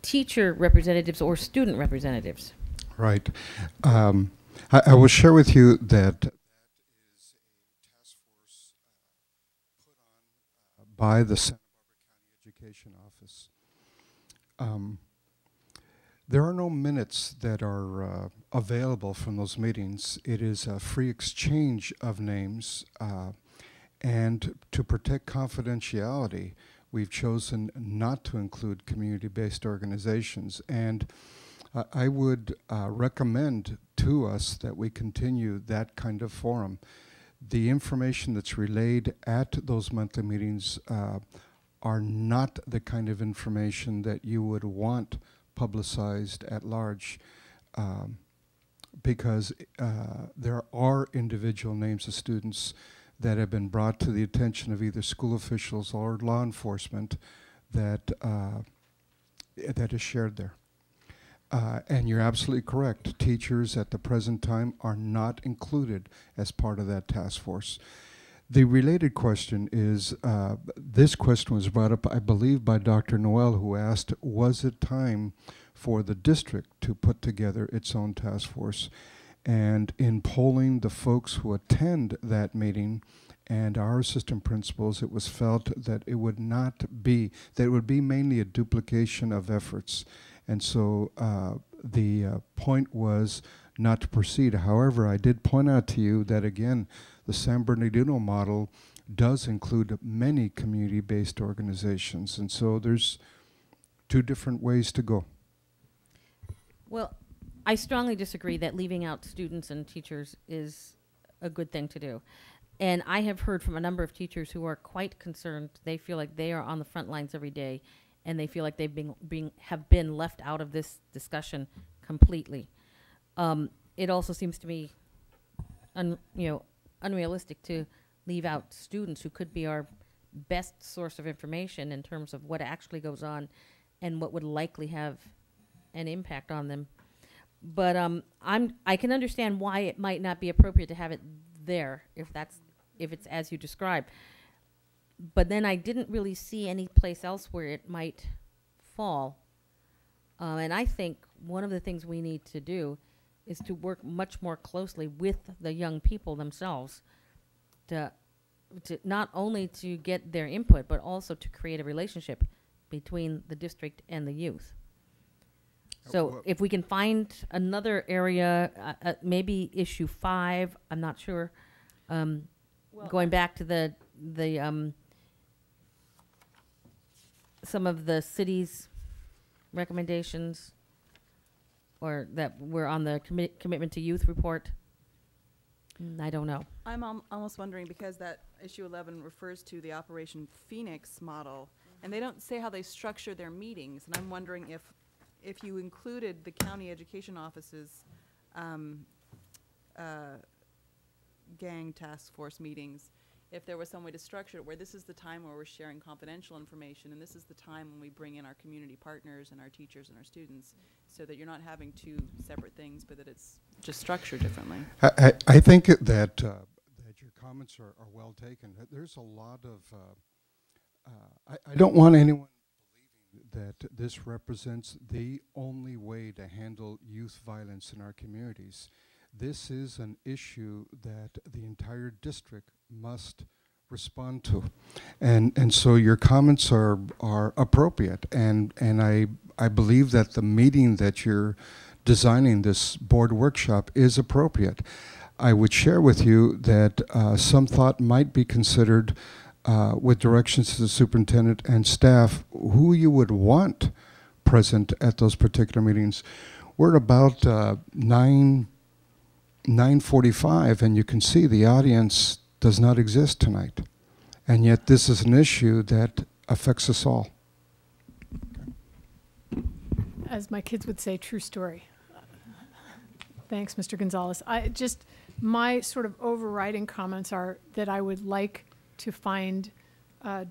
teacher representatives or student representatives. Right. I will share with you that is a task force put on by the Santa Barbara County Education Office. There are no minutes that are available from those meetings. It is a free exchange of names, and to protect confidentiality, we've chosen not to include community-based organizations. And I would recommend to us that we continue that kind of forum. The information that's relayed at those monthly meetings are not the kind of information that you would want publicized at large, because there are individual names of students that have been brought to the attention of either school officials or law enforcement that that is shared there. And you're absolutely correct. Teachers at the present time are not included as part of that task force. The related question is, this question was brought up, I believe, by Dr. Noel, who asked, was it time for the district to put together its own task force? And in polling the folks who attend that meeting and our assistant principals, it was felt that it would not be, that it would be mainly a duplication of efforts. And so the point was not to proceed. However, I did point out to you that, again, the San Bernardino model does include many community-based organizations. And so there's two different ways to go. Well, I strongly disagree that leaving out students and teachers is a good thing to do. And I have heard from a number of teachers who are quite concerned. They feel like they are on the front lines every day, and they feel like they've have been left out of this discussion completely. It also seems to me, unrealistic to leave out students who could be our best source of information in terms of what actually goes on and what would likely have an impact on them. But I can understand why it might not be appropriate to have it there if it's as you describe. But then I didn't really see any place else where it might fall. And I think one of the things we need to do is to work much more closely with the young people themselves to not only to get their input, but also to create a relationship between the district and the youth. So if we can find another area, maybe issue 5, I'm not sure, going back to the some of the city's recommendations, or that were on the commitment to youth report. I don't know. I'm almost wondering, because that issue 11 refers to the Operation Phoenix model, and they don't say how they structure their meetings, and I'm wondering if you included the county education office's gang task force meetings, if there was some way to structure it where this is the time where we're sharing confidential information, and this is the time when we bring in our community partners and our teachers and our students, so that you're not having two separate things, but that it's just structured differently. I think that your comments are well taken. There's a lot of, I don't want anyone believing that this represents the only way to handle youth violence in our communities. This is an issue that the entire district must respond to. And so your comments are appropriate, and I believe that the meeting that you're designing, this board workshop, is appropriate. I would share with you that some thought might be considered with directions to the superintendent and staff who you would want present at those particular meetings. We're at about 9:45, and you can see the audience does not exist tonight. And yet this is an issue that affects us all. As my kids would say, true story. Thanks, Mr. Gonzalez. My sort of overriding comments are that I would like to find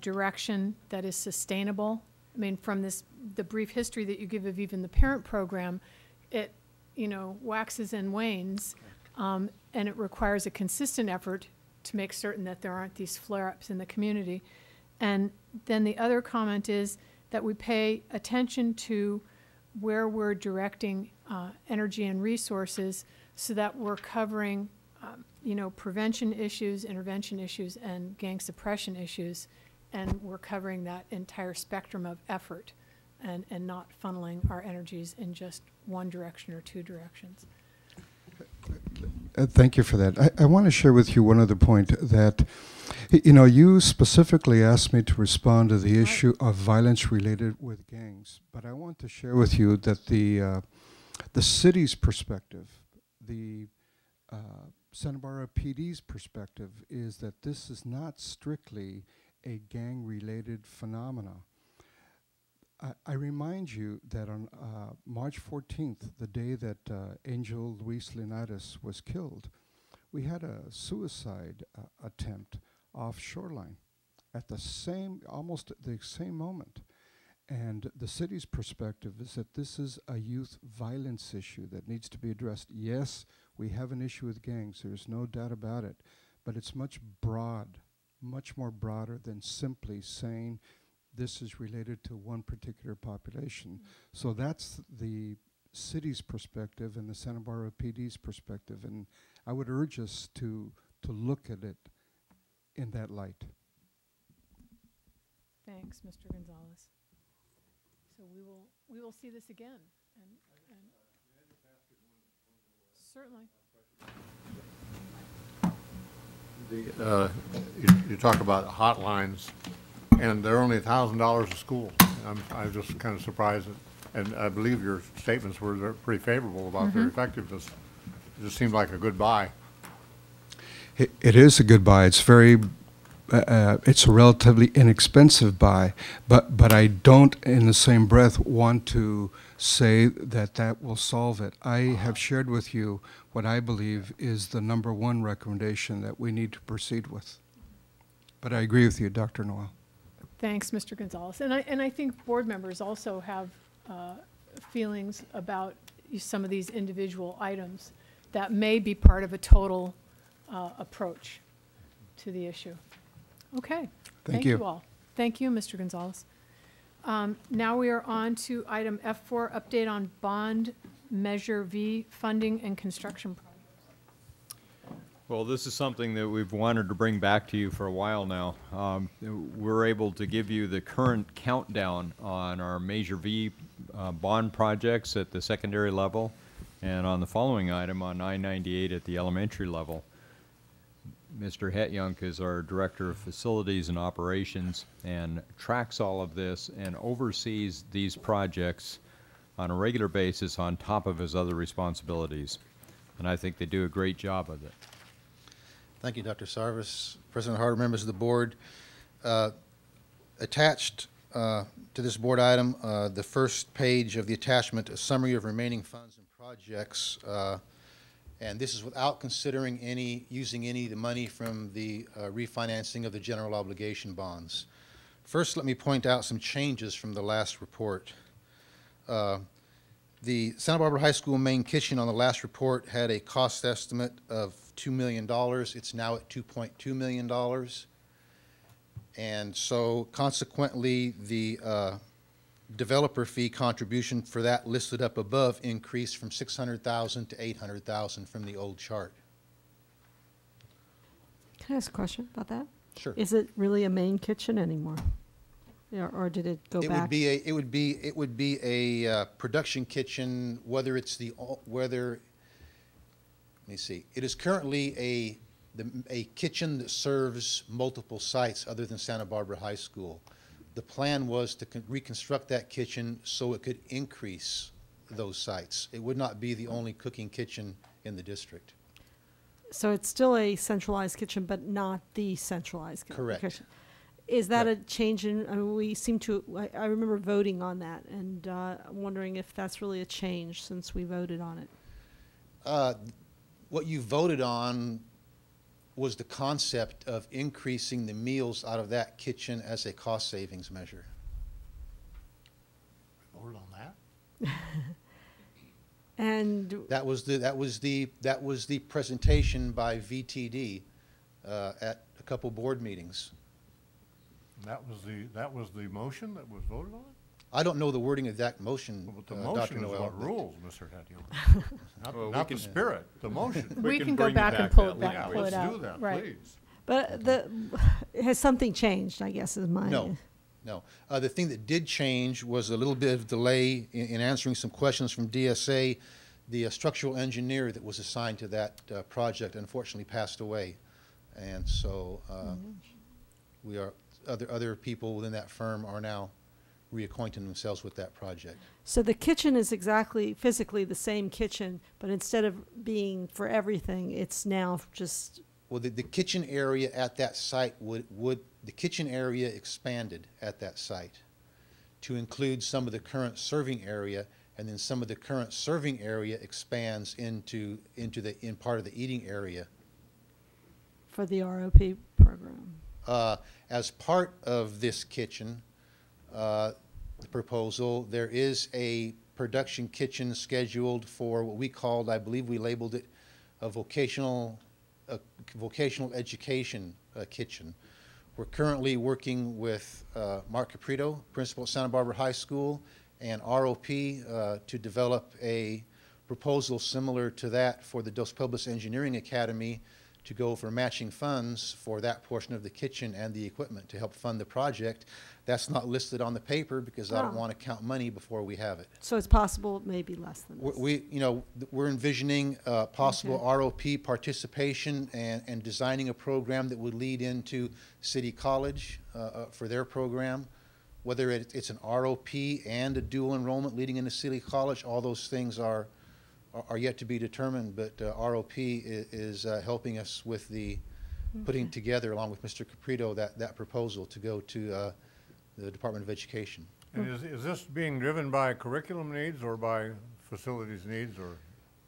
direction that is sustainable. I mean, from the brief history that you give of even the parent program, it, waxes and wanes, and it requires a consistent effort to make certain that there aren't these flare-ups in the community. And then the other comment is that we pay attention to where we're directing energy and resources so that we're covering, prevention issues, intervention issues, and gang suppression issues, and we're covering that entire spectrum of effort and not funneling our energies in just one direction or two directions. Thank you for that. I want to share with you one other point that, you specifically asked me to respond to the issue of violence related with gangs, but I want to share with you that the city's perspective, the Santa Barbara PD's perspective is that this is not strictly a gang-related phenomena. I remind you that on March 14th, the day that Angel Luis Leonidas was killed, we had a suicide attempt off shoreline at almost at the same moment. And the city's perspective is that this is a youth violence issue that needs to be addressed. Yes, we have an issue with gangs, there's no doubt about it, but it's much more broader than simply saying this is related to one particular population. So that's the city's perspective and the Santa Barbara PD's perspective, and I would urge us to look at it in that light. Thanks, Mr. Gonzalez. So we will see this again, and certainly. You talk about hotlines, and they're only $1,000 a school. I'm just kind of surprised, and I believe your statements were pretty favorable about their effectiveness. It just seemed like a good buy. It is a good buy. It's it's a relatively inexpensive buy, but I don't, in the same breath, want to say that will solve it. I have shared with you what I believe is the #1 recommendation that we need to proceed with. But I agree with you, Dr. Noel. Thanks, Mr. Gonzalez. And I think board members also have feelings about some of these individual items that may be part of a total approach to the issue. Okay. Thank you all. Thank you, Mr. Gonzalez. Now we are on to item F4, update on bond measure V funding and construction projects. Well, this is something that we've wanted to bring back to you for a while now. We're able to give you the current countdown on our Measure V bond projects at the secondary level, and on the following item on I-98 at the elementary level. Mr. Hetjunk is our Director of Facilities and Operations and tracks all of this and oversees these projects on a regular basis on top of his other responsibilities. And I think they do a great job of it. Thank you, Dr. Sarvis. President Harder, members of the board. Attached to this board item, the first page of the attachment, a summary of remaining funds and projects. And this is without considering using any of the money from the refinancing of the general obligation bonds. First, let me point out some changes from the last report. The Santa Barbara High School main kitchen on the last report had a cost estimate of $2 million. It's now at $2.2 million. And so consequently, the developer fee contribution for that listed up above increased from $600,000 to $800,000 from the old chart. Can I ask a question about that? Sure. Is it really a main kitchen anymore? Yeah, or did it go back? It would be a production kitchen, whether it's let me see. It is currently a kitchen that serves multiple sites other than Santa Barbara High School. The plan was to reconstruct that kitchen so it could increase those sites. It would not be the only cooking kitchen in the district. So it's still a centralized kitchen, but not the centralized Correct. kitchen. Is that a change in, I mean, we seem to, I remember voting on that, and I'm wondering if that's really a change since we voted on it. What you voted on was the concept of increasing the meals out of that kitchen as a cost savings measure. Voted on that? And that was the presentation by VTD at a couple board meetings. That was the motion that was voted on? I don't know the wording of that motion, But the Dr. motion is Noel, what but- rules, Mr. Hatfield. Well, Not the spirit, the motion. We can go back and pull it back, pull it out. Let's do that, Right. please. But has something changed, I guess, is my. No. The thing that did change was a little bit of delay in answering some questions from DSA. The structural engineer that was assigned to that project unfortunately passed away. And so we are, other people within that firm are now reacquainting themselves with that project. So the kitchen is exactly physically the same kitchen, but instead of being for everything, it's now just. Well, the kitchen area at that site the kitchen area expanded at that site to include some of the current serving area, and then some of the current serving area expands into part of the eating area. For the ROP program. As part of this kitchen, the proposal, there is a production kitchen scheduled for what we called, I believe we labeled it, a vocational education kitchen. We're currently working with Mark Caprito, principal at Santa Barbara High School, and ROP to develop a proposal similar to that for the Dos Pueblos Engineering Academy to go for matching funds for that portion of the kitchen and the equipment to help fund the project. That's not listed on the paper because I don't want to count money before we have it. So it's possible maybe less than this. We're envisioning possible ROP participation and designing a program that would lead into City College for their program. Whether it's an ROP and a dual enrollment leading into City College, all those things are yet to be determined, but ROP is helping us with the putting together, along with Mr. Caprito, that proposal to go to the Department of Education. And is this being driven by curriculum needs or by facilities needs, or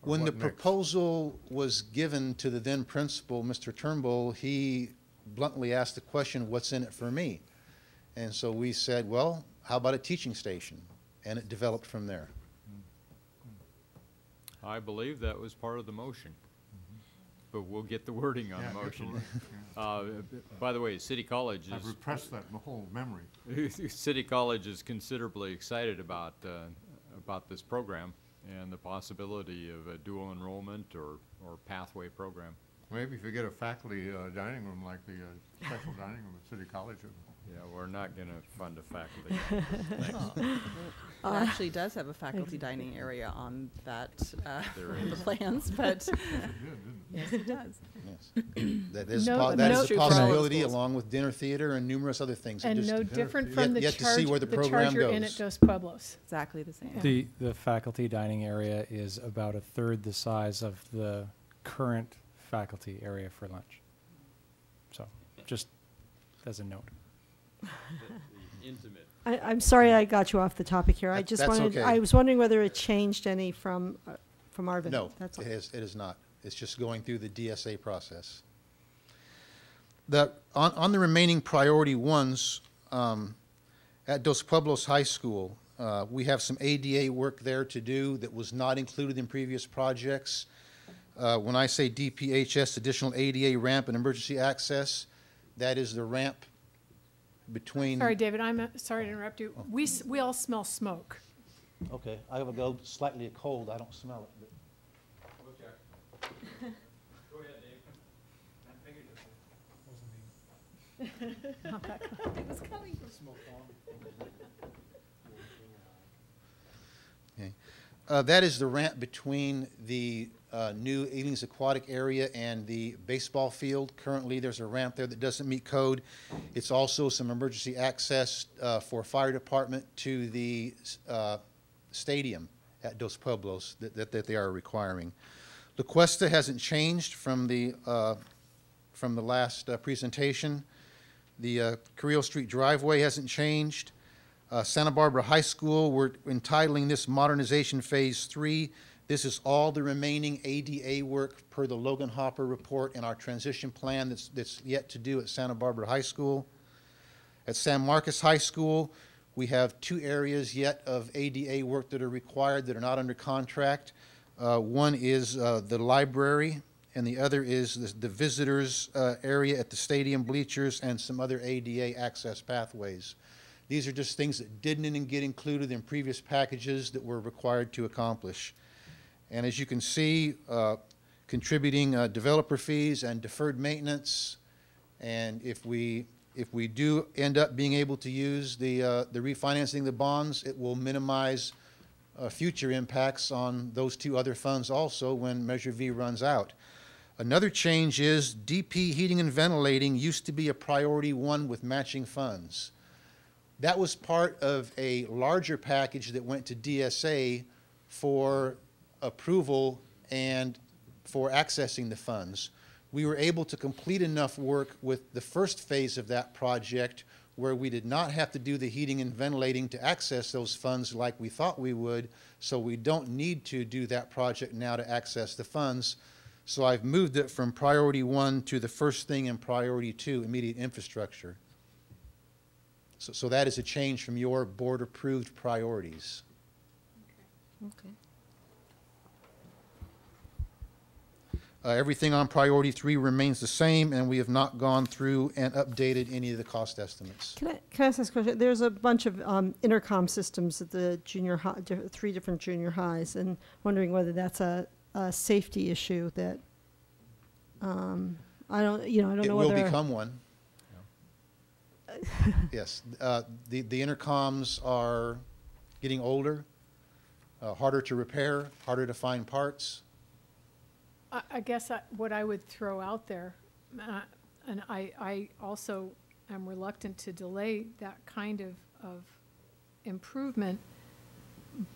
When what the mix? proposal was given to the then principal, Mr. Turnbull, he bluntly asked the question, what's in it for me? And so we said, well, how about a teaching station? And it developed from there. I believe that was part of the motion. But we'll get the wording on the motion. By the way, City College is... I've repressed that whole memory. City College is considerably excited about this program and the possibility of a dual enrollment or pathway program. Maybe if you get a faculty dining room like the special dining room at City College. Yeah, we're not going to fund a faculty. It actually does have a faculty dining area on that, on the plans, but yes, it does. Yes. That is No, a possibility, along with dinner theater and numerous other things. And no different from the yet to see where the program charge you're in goes. at Dos Pueblos. Exactly the same. The faculty dining area is about a third the size of the current faculty area for lunch. So, just as a note. Intimate. I'm sorry I got you off the topic here. I just That's wanted, okay. I was wondering whether it changed any from our visit. No, That's all. it is not. It's just going through the DSA process. On the remaining priority ones, at Dos Pueblos High School, we have some ADA work there to do that was not included in previous projects. When I say DPHS, additional ADA ramp and emergency access, that is the ramp between... Sorry, David, I'm sorry to interrupt you. We all smell smoke. Okay, I have a go slightly cold. I don't smell it. Go ahead, Dave. It was coming from smoke. Okay. That is the ramp between the new Ealing's Aquatic area and the baseball field. Currently, there's a ramp there that doesn't meet code. It's also some emergency access for fire department to the stadium at Dos Pueblos that they are requiring. La Cuesta hasn't changed from the last presentation. The Carrillo Street driveway hasn't changed. Santa Barbara High School, we're entitling this Modernization Phase 3. This is all the remaining ADA work per the Logan Hopper report and our transition plan that's yet to do at Santa Barbara High School. At San Marcos High School, we have 2 areas yet of ADA work that are required that are not under contract. One is the library, and the other is the visitors area at the stadium bleachers and some other ADA access pathways. These are just things that didn't get included in previous packages that we're required to accomplish. And as you can see, contributing developer fees and deferred maintenance, and if we do end up being able to use the refinancing of the bonds, it will minimize future impacts on those 2 other funds also when Measure V runs out. Another change is DP heating and ventilating used to be a priority 1 with matching funds. That was part of a larger package that went to DSA for approval and for accessing the funds. We were able to complete enough work with the first phase of that project where we did not have to do the heating and ventilating to access those funds like we thought we would, so we don't need to do that project now to access the funds. So I've moved it from priority 1 to the first thing in priority 2, immediate infrastructure. So that is a change from your board-approved priorities. Okay. Everything on priority 3 remains the same, and we have not gone through and updated any of the cost estimates. Can I ask this question? There's a bunch of intercom systems at the junior high, 3 different junior highs, and wondering whether that's a safety issue that I don't know whether it will become one. Yes, the intercoms are getting older, harder to repair, harder to find parts. I guess what I would throw out there, and I also am reluctant to delay that kind of improvement,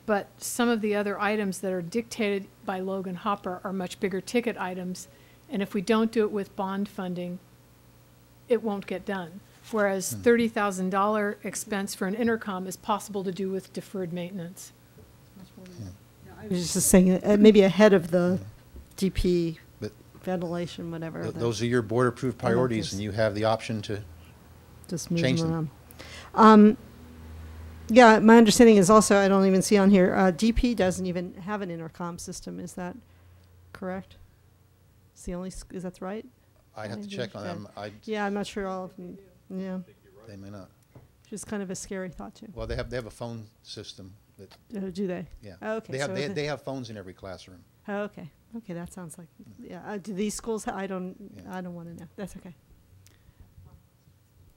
but some of the other items that are dictated by Logan Hopper are much bigger ticket items, and if we don't do it with bond funding, it won't get done. Whereas $30,000 expense for an intercom is possible to do with deferred maintenance. I was just saying, maybe ahead of the DP ventilation, whatever. Those are your board-approved priorities, and you have the option to just move change them them. around. Yeah, my understanding is also, I don't even see on here, DP doesn't even have an intercom system. Is that correct? It's the only, is that right? I'd have to check on them. Yeah, I'm not sure all of them. Yeah. They may not. Which is kind of a scary thought too. Well, they have a phone system. That, do they? Yeah. Oh, okay. They have phones in every classroom. Oh, okay. Okay, that sounds like, yeah. Do these schools, I don't want to know. That's okay.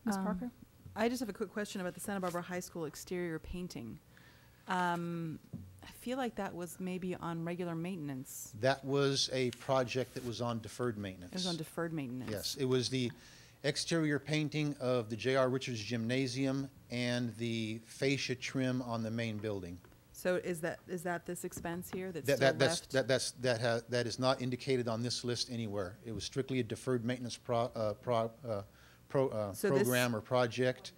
Ms. Parker? I just have a quick question about the Santa Barbara High School exterior painting. I feel like that was maybe on regular maintenance. That was a project that was on deferred maintenance. It was on deferred maintenance. Yes, it was the exterior painting of the J.R. Richards Gymnasium and the fascia trim on the main building. So is that this expense here that's still left? That is not indicated on this list anywhere. It was strictly a deferred maintenance program or project.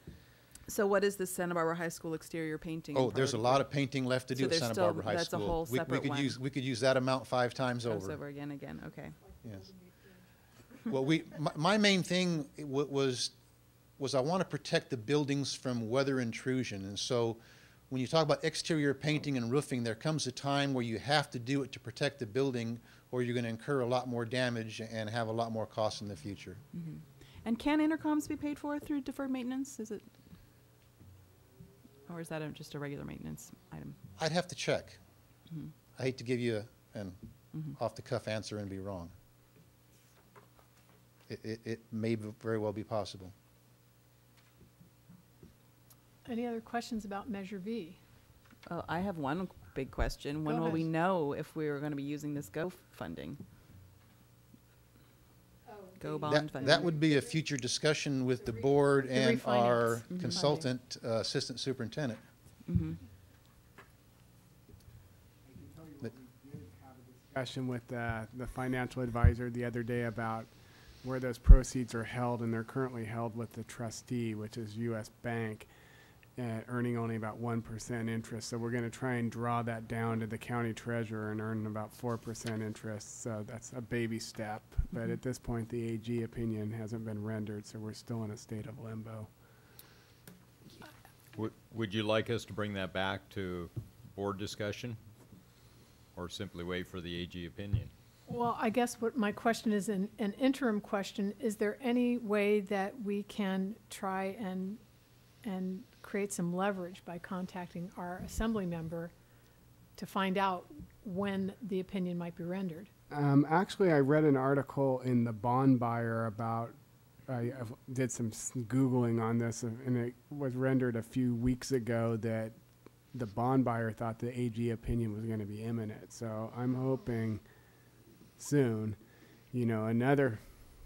So what is the Santa Barbara High School exterior painting? Oh, there's a lot of painting left to do at Santa Barbara High School. That's a whole separate one. We could use that amount 5 times over. Over again, okay. Yes. Well, my main thing was I want to protect the buildings from weather intrusion, and so when you talk about exterior painting and roofing, there comes a time where you have to do it to protect the building, or you're going to incur a lot more damage and have a lot more costs in the future. Mm-hmm. And can intercoms be paid for through deferred maintenance? Is it, or is that just a regular maintenance item? I'd have to check. Mm-hmm. I hate to give you an off-the-cuff answer and be wrong. It may very well be possible. Any other questions about Measure V? I have one big question. When Go will we ahead. know if we're going to be using this GO funding? GO bond funding. That would be a future discussion with the board and our refinance. consultant, assistant superintendent. Mm-hmm. Discussion with the financial advisor the other day about where those proceeds are held, and they're currently held with the trustee, which is U.S. Bank, earning only about 1% interest. So we're going to try and draw that down to the county treasurer and earn about 4% interest. So that's a baby step. But at this point, the AG opinion hasn't been rendered, so we're still in a state of limbo. Would you like us to bring that back to board discussion, or simply wait for the AG opinion? Well, I guess what my question is, an interim question, is there any way that we can try and create some leverage by contacting our assembly member to find out when the opinion might be rendered? Actually, I read an article in the Bond Buyer about, I did some Googling on this, and it was rendered a few weeks ago that the Bond Buyer thought the AG opinion was going to be imminent. So I'm hoping soon, you know, another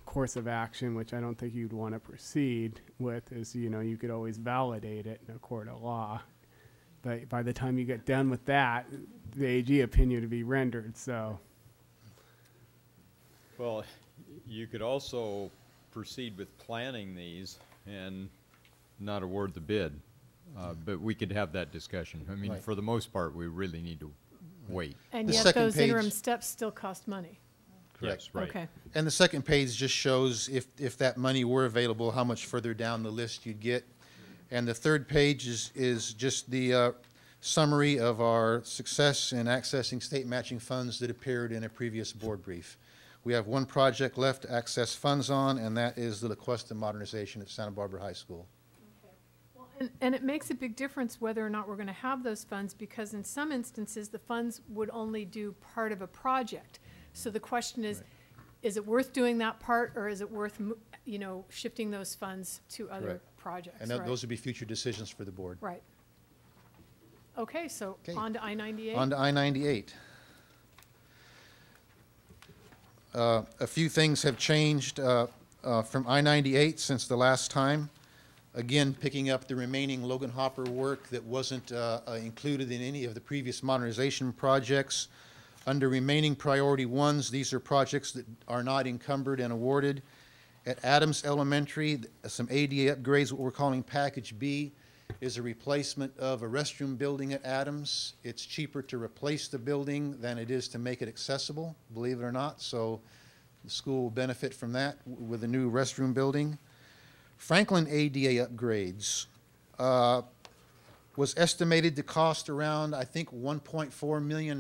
course of action, which I don't think you'd want to proceed with, is, you know, you could always validate it in a court of law. But by the time you get done with that, the AG opinion to be rendered, so. Well, you could also proceed with planning these and not award the bid. But we could have that discussion. I mean, Right. for the most part, we really need to wait. And The yet second those page- interim steps still cost money. Yes, right. Okay. And the second page just shows if that money were available, how much further down the list you'd get. And the third page is just the summary of our success in accessing state matching funds that appeared in a previous board brief. We have one project left to access funds on, and that is the La Cuesta modernization at Santa Barbara High School. And it makes a big difference whether or not we're going to have those funds, because in some instances, the funds would only do part of a project. So the question is it worth doing that part, or is it worth, you know, shifting those funds to other Correct. projects? And those would be future decisions for the board. Right. Okay, so on to I-98. On to I-98. A few things have changed from I-98 since the last time. Again, picking up the remaining Logan Hopper work that wasn't included in any of the previous modernization projects. Under remaining priority ones, these are projects that are not encumbered and awarded. At Adams Elementary, some ADA upgrades, what we're calling Package B, is a replacement of a restroom building at Adams. It's cheaper to replace the building than it is to make it accessible, believe it or not. So the school will benefit from that with a new restroom building. Franklin ADA upgrades was estimated to cost around, I think, $1.4 million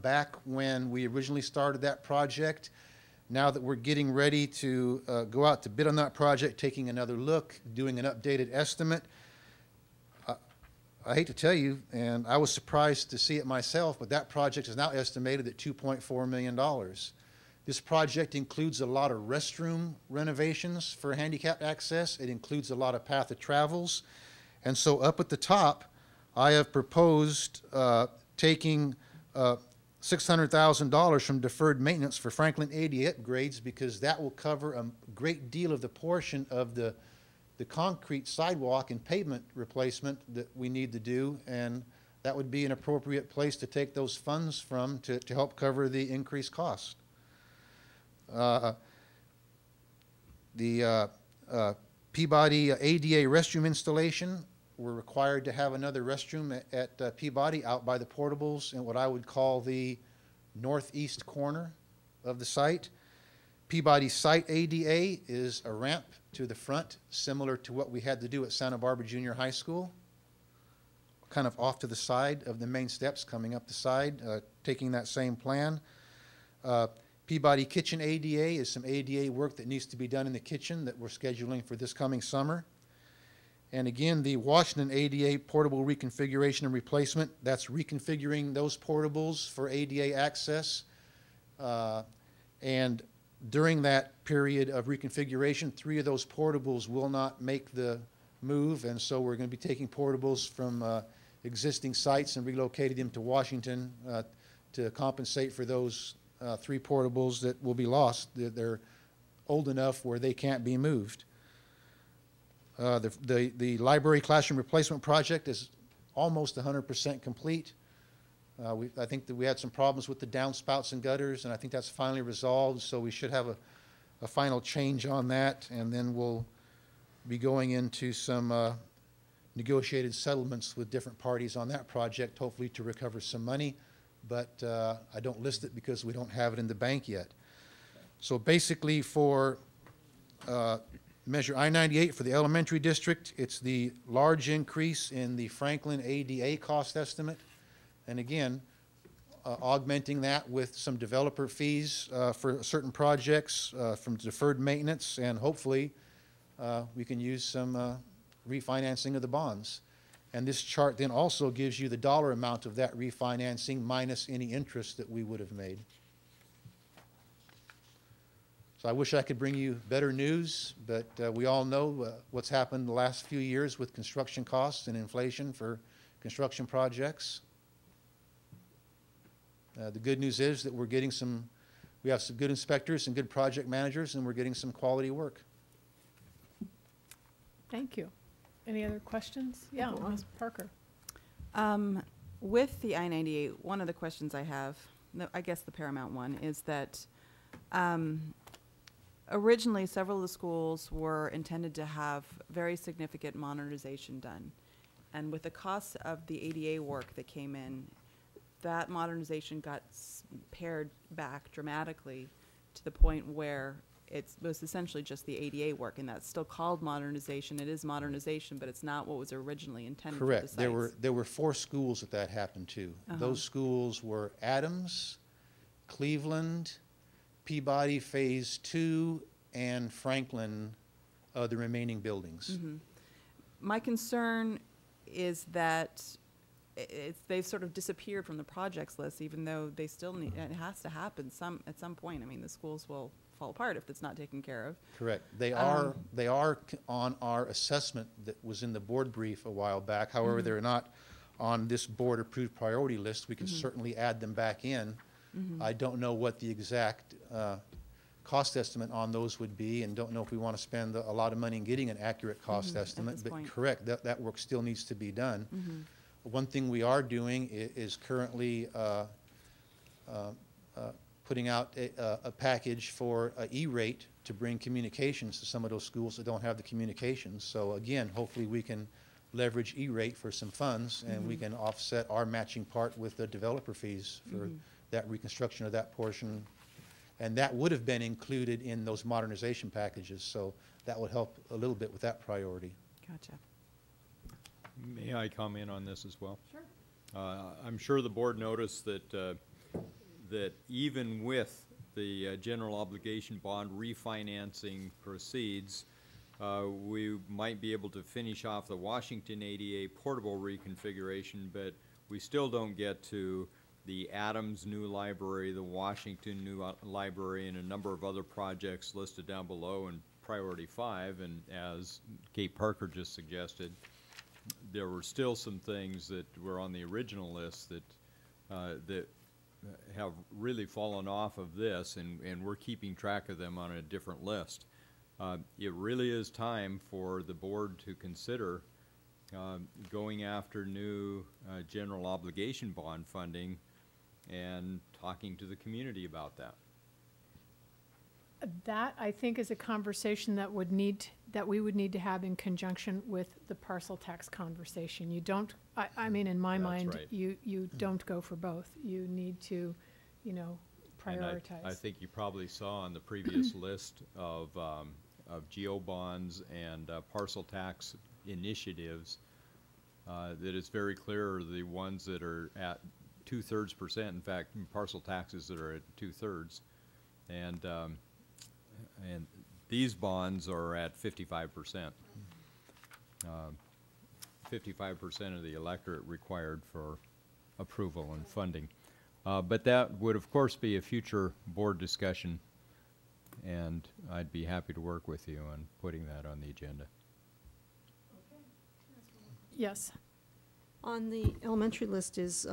back when we originally started that project. Now that we're getting ready to go out to bid on that project, taking another look, doing an updated estimate, I hate to tell you, and I was surprised to see it myself, but that project is now estimated at $2.4 million. This project includes a lot of restroom renovations for handicapped access. It includes a lot of path of travels. And so up at the top, I have proposed taking $600,000 from deferred maintenance for Franklin ADA upgrades, because that will cover a great deal of the portion of the concrete sidewalk and pavement replacement that we need to do, and that would be an appropriate place to take those funds from to help cover the increased cost. The Peabody ADA restroom installation, we're required to have another restroom at Peabody out by the portables in what I would call the northeast corner of the site. Peabody site ADA is a ramp to the front, similar to what we had to do at Santa Barbara Junior High School, kind of off to the side of the main steps, coming up the side, taking that same plan. Peabody Kitchen ADA is some ADA work that needs to be done in the kitchen that we're scheduling for this coming summer. And again, the Washington ADA portable reconfiguration and replacement, that's reconfiguring those portables for ADA access. And during that period of reconfiguration, 3 of those portables will not make the move, and so we're going to be taking portables from existing sites and relocating them to Washington to compensate for those 3 portables that will be lost. They're old enough where they can't be moved. The library classroom replacement project is almost 100% complete. I think that we had some problems with the downspouts and gutters, and I think that's finally resolved, so we should have a final change on that, and then we'll be going into some negotiated settlements with different parties on that project, hopefully to recover some money, but I don't list it because we don't have it in the bank yet. So basically for Measure I-98 for the elementary district, it's the large increase in the Franklin ADA cost estimate. And again, augmenting that with some developer fees for certain projects from deferred maintenance, and hopefully we can use some refinancing of the bonds. And this chart then also gives you the dollar amount of that refinancing minus any interest that we would have made. So I wish I could bring you better news, but we all know what's happened the last few years with construction costs and inflation for construction projects. The good news is that we have some good inspectors and good project managers, and we're getting some quality work. Thank you. Any other questions? Yeah, Ms. Parker. With the I-98, one of the questions I have, I guess the paramount one, is that originally several of the schools were intended to have very significant modernization done. And with the cost of the ADA work that came in, that modernization got pared back dramatically to the point where it was essentially just the ADA work, and that's still called modernization. It is modernization, but it's not what was originally intended. Correct. For the sites. There were 4 schools that happened to. Those schools were Adams, Cleveland, Peabody Phase 2, and Franklin, the remaining buildings. My concern is that they've sort of disappeared from the projects list, even though they still need, it has to happen at some point. I mean, the schools will fall apart if it's not taken care of. Correct. They are on our assessment that was in the board brief a while back. However, they're not on this board approved priority list. We can certainly add them back in. I don't know what the exact cost estimate on those would be, and don't know if we want to spend a lot of money in getting an accurate cost estimate, but correct, that work still needs to be done. One thing we are doing is currently putting out a package for E-rate to bring communications to some of those schools that don't have the communications. So again, hopefully we can leverage E-rate for some funds, and we can offset our matching part with the developer fees for that reconstruction of that portion. And that would have been included in those modernization packages, so that would help a little bit with that priority. Gotcha. May I comment on this as well? Sure. I'm sure the board noticed that that even with the general obligation bond refinancing proceeds, we might be able to finish off the Washington ADA portable reconfiguration, but we still don't get to the Adams new library, the Washington new library, and a number of other projects listed down below in priority 5. And as Kate Parker just suggested, there were still some things that were on the original list that that have really fallen off of this, and we're keeping track of them on a different list. It really is time for the board to consider going after new general obligation bond funding and talking to the community about that. That, I think, is a conversation that we would need to have in conjunction with the parcel tax conversation. You don't, I mean, in my mind, right. you don't go for both. You need to, prioritize. I think you probably saw on the previous list of geo bonds and parcel tax initiatives that it's very clear the ones that are at 2/3%. In fact, parcel taxes that are at 2/3, and these bonds are at 55%. 55% of the electorate required for approval and funding. But that would, of course, be a future board discussion, and I'd be happy to work with you on putting that on the agenda. Yes. On the elementary list is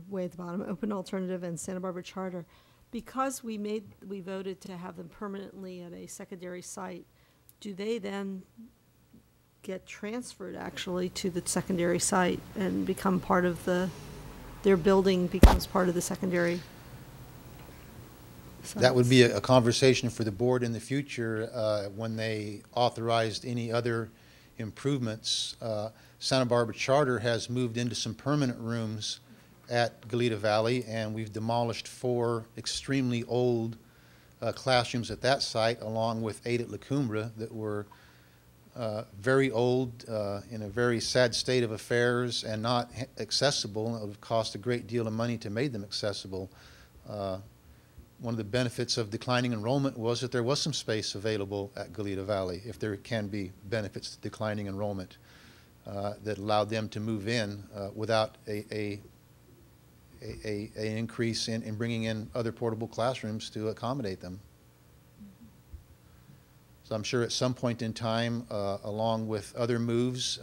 way at the bottom, Open Alternative and Santa Barbara Charter. Because we voted to have them permanently at a secondary site, do they then get transferred actually to the secondary site and become part of their building becomes part of the secondary sites? That would be a conversation for the board in the future when they authorized any other improvements. Santa Barbara Charter has moved into some permanent rooms at Goleta Valley, and we've demolished 4 extremely old classrooms at that site, along with 8 at La Cumbre that were very old, in a very sad state of affairs and not accessible. It would cost a great deal of money to make them accessible. One of the benefits of declining enrollment was that there was some space available at Goleta Valley, if there can be benefits to declining enrollment, that allowed them to move in without an increase in bringing in other portable classrooms to accommodate them. So I'm sure at some point in time, along with other moves,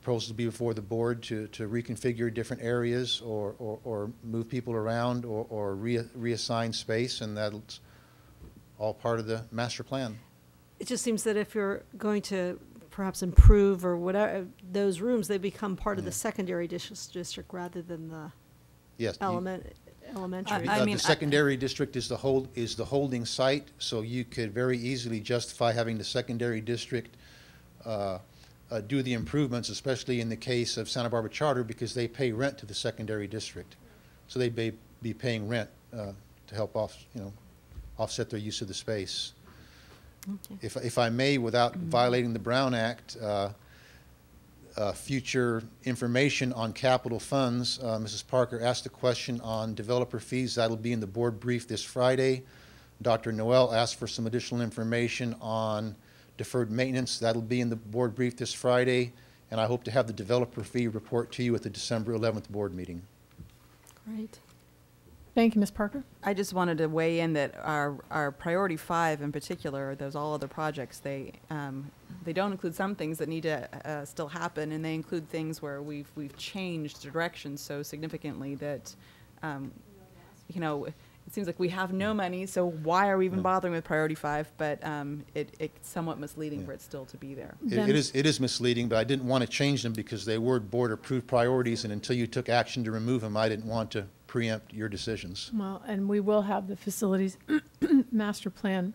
proposals will be before the board to reconfigure different areas or move people around or reassign space, and that's all part of the master plan. It just seems that if you're going to perhaps improve or whatever those rooms, they become part of the secondary district rather than the elementary. The secondary district is the holding site, so you could very easily justify having the secondary district do the improvements, especially in the case of Santa Barbara Charter, because they pay rent to the secondary district, so they'd be paying rent to help offset their use of the space. Okay. If I may, without violating the Brown Act, future information on capital funds. Mrs. Parker asked a question on developer fees. That'll be in the board brief this Friday. Dr. Noel asked for some additional information on deferred maintenance. That'll be in the board brief this Friday. And I hope to have the developer fee report to you at the December 11th board meeting. Great. Thank you, Ms. Parker. I just wanted to weigh in that our priority 5 in particular, those all other projects, they don't include some things that need to still happen, and they include things where we've changed direction so significantly that it seems like we have no money, so why are we even bothering with priority 5? But it's somewhat misleading for it still to be there. It is misleading, but I didn't want to change them because they were board approved priorities, and until you took action to remove them, I didn't want to preempt your decisions. Well, and we will have the facilities master plan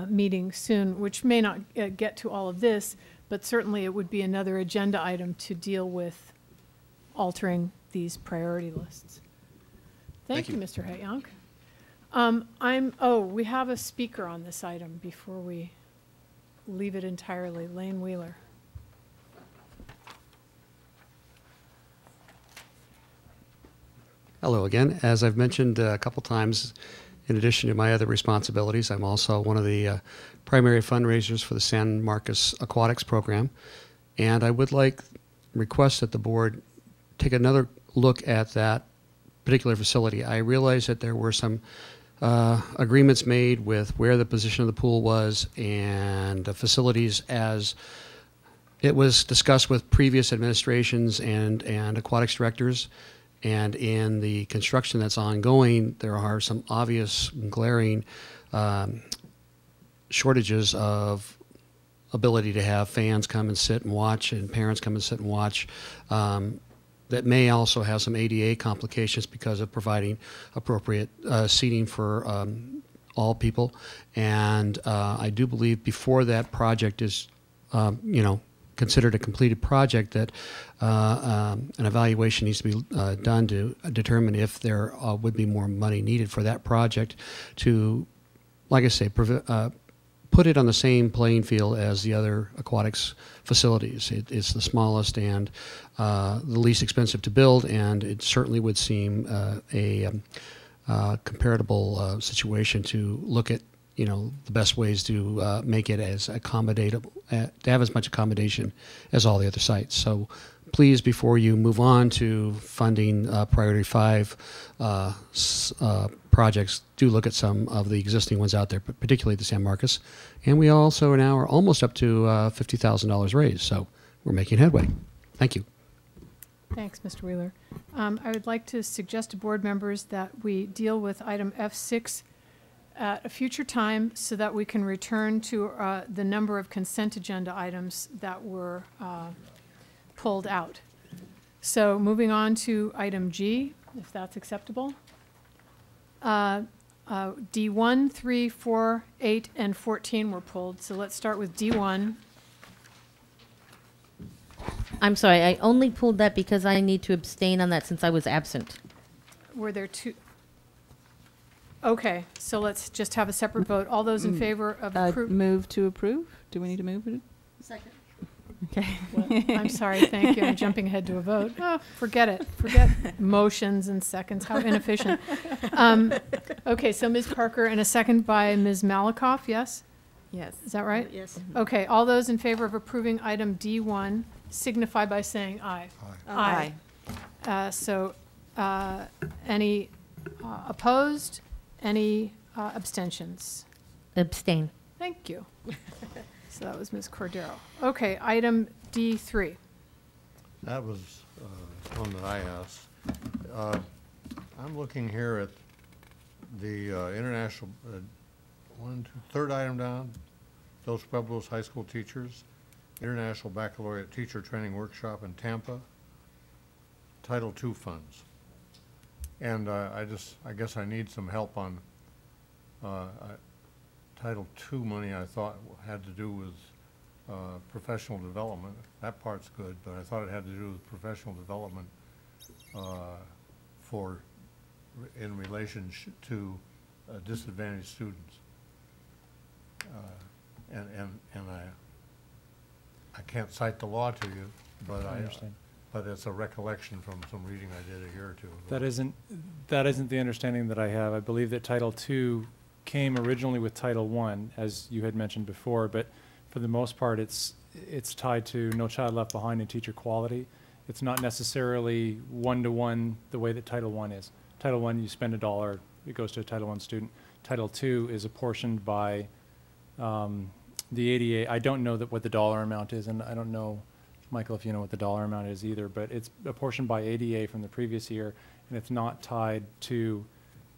meeting soon, which may not get to all of this, but certainly it would be another agenda item to deal with altering these priority lists. Thank you, Mr. Hayonk. We have a speaker on this item before we leave it entirely. Lane Wheeler. Hello again. As I've mentioned a couple times, in addition to my other responsibilities, I'm also one of the primary fundraisers for the San Marcos Aquatics Program. And I would request that the board take another look at that particular facility. I realize that there were some agreements made with where the position of the pool was and the facilities as it was discussed with previous administrations and aquatics directors. And in the construction that's ongoing, there are some obvious glaring shortages of ability to have fans come and sit and watch and parents come and sit and watch. That may also have some ADA complications because of providing appropriate seating for all people. And I do believe before that project is, considered a completed project, that an evaluation needs to be done to determine if there would be more money needed for that project to, like I say, put it on the same playing field as the other aquatics facilities. It's the smallest and the least expensive to build, and it certainly would seem a comparable situation to look at, you know, the best ways to make it as accommodatable, to have as much accommodation as all the other sites. So please, before you move on to funding Priority 5 projects, do look at some of the existing ones out there, but particularly the San Marcos. And we also now are almost up to $50,000 raised, so we're making headway. Thank you. Thanks, Mr. Wheeler. I would like to suggest to board members that we deal with item F6 at a future time so that we can return to the number of consent agenda items that were pulled out. So moving on to item G, if that's acceptable. D1, 3, 4, 8, and 14 were pulled. So let's start with D1. I'm sorry, I only pulled that because I need to abstain on that since I was absent. Were there two? Okay, so let's just have a separate vote. All those in favor of move to approve? Do we need to move it? Second. Okay. Well, I'm sorry, thank you. I'm jumping ahead to a vote. Oh, forget it. Forget motions and seconds. How inefficient. Okay, so Ms. Parker and a second by Ms. Malakoff, yes? Yes. Is that right? Yes. Okay, all those in favor of approving item D1 signify by saying aye. Aye. Any opposed? Any abstentions? Abstain. Thank you. So that was Ms. Cordero. Okay, item D3. That was one that I asked. I'm looking here at the international, third item down, Dos Pueblos High School teachers, International Baccalaureate Teacher Training Workshop in Tampa, Title II funds. And I guess I need some help on Title II money. I thought had to do with professional development. That part's good, but I thought it had to do with professional development in relation to disadvantaged students. And I can't cite the law to you, but I understand. But it's a recollection from some reading I did a year or two ago. That isn't the understanding that I have. I believe that Title II came originally with Title I, as you had mentioned before, but for the most part, it's tied to No Child Left Behind and teacher quality. It's not necessarily one-to-one the way that Title I is. Title I, you spend $1, it goes to a Title I student. Title II is apportioned by the ADA. I don't know what the dollar amount is, and I don't know, Michael, if you know what the dollar amount is either, but it's apportioned by ADA from the previous year, and it's not tied to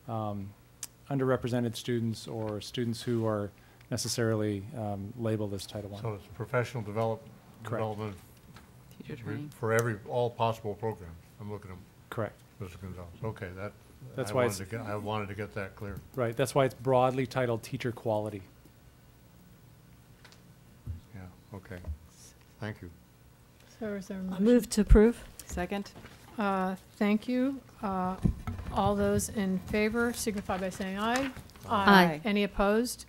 underrepresented students or students who are necessarily labeled as Title I. So it's professional development Teacher training. for all possible programs. I'm looking at them. Correct. Mr. Gonzalez. Okay, That's I why wanted to get that clear. Right. That's why it's broadly titled teacher quality. Yeah. Okay. Thank you. So is there a I motion? move to approve. Second. Thank you. All those in favor signify by saying aye. Aye. Any opposed?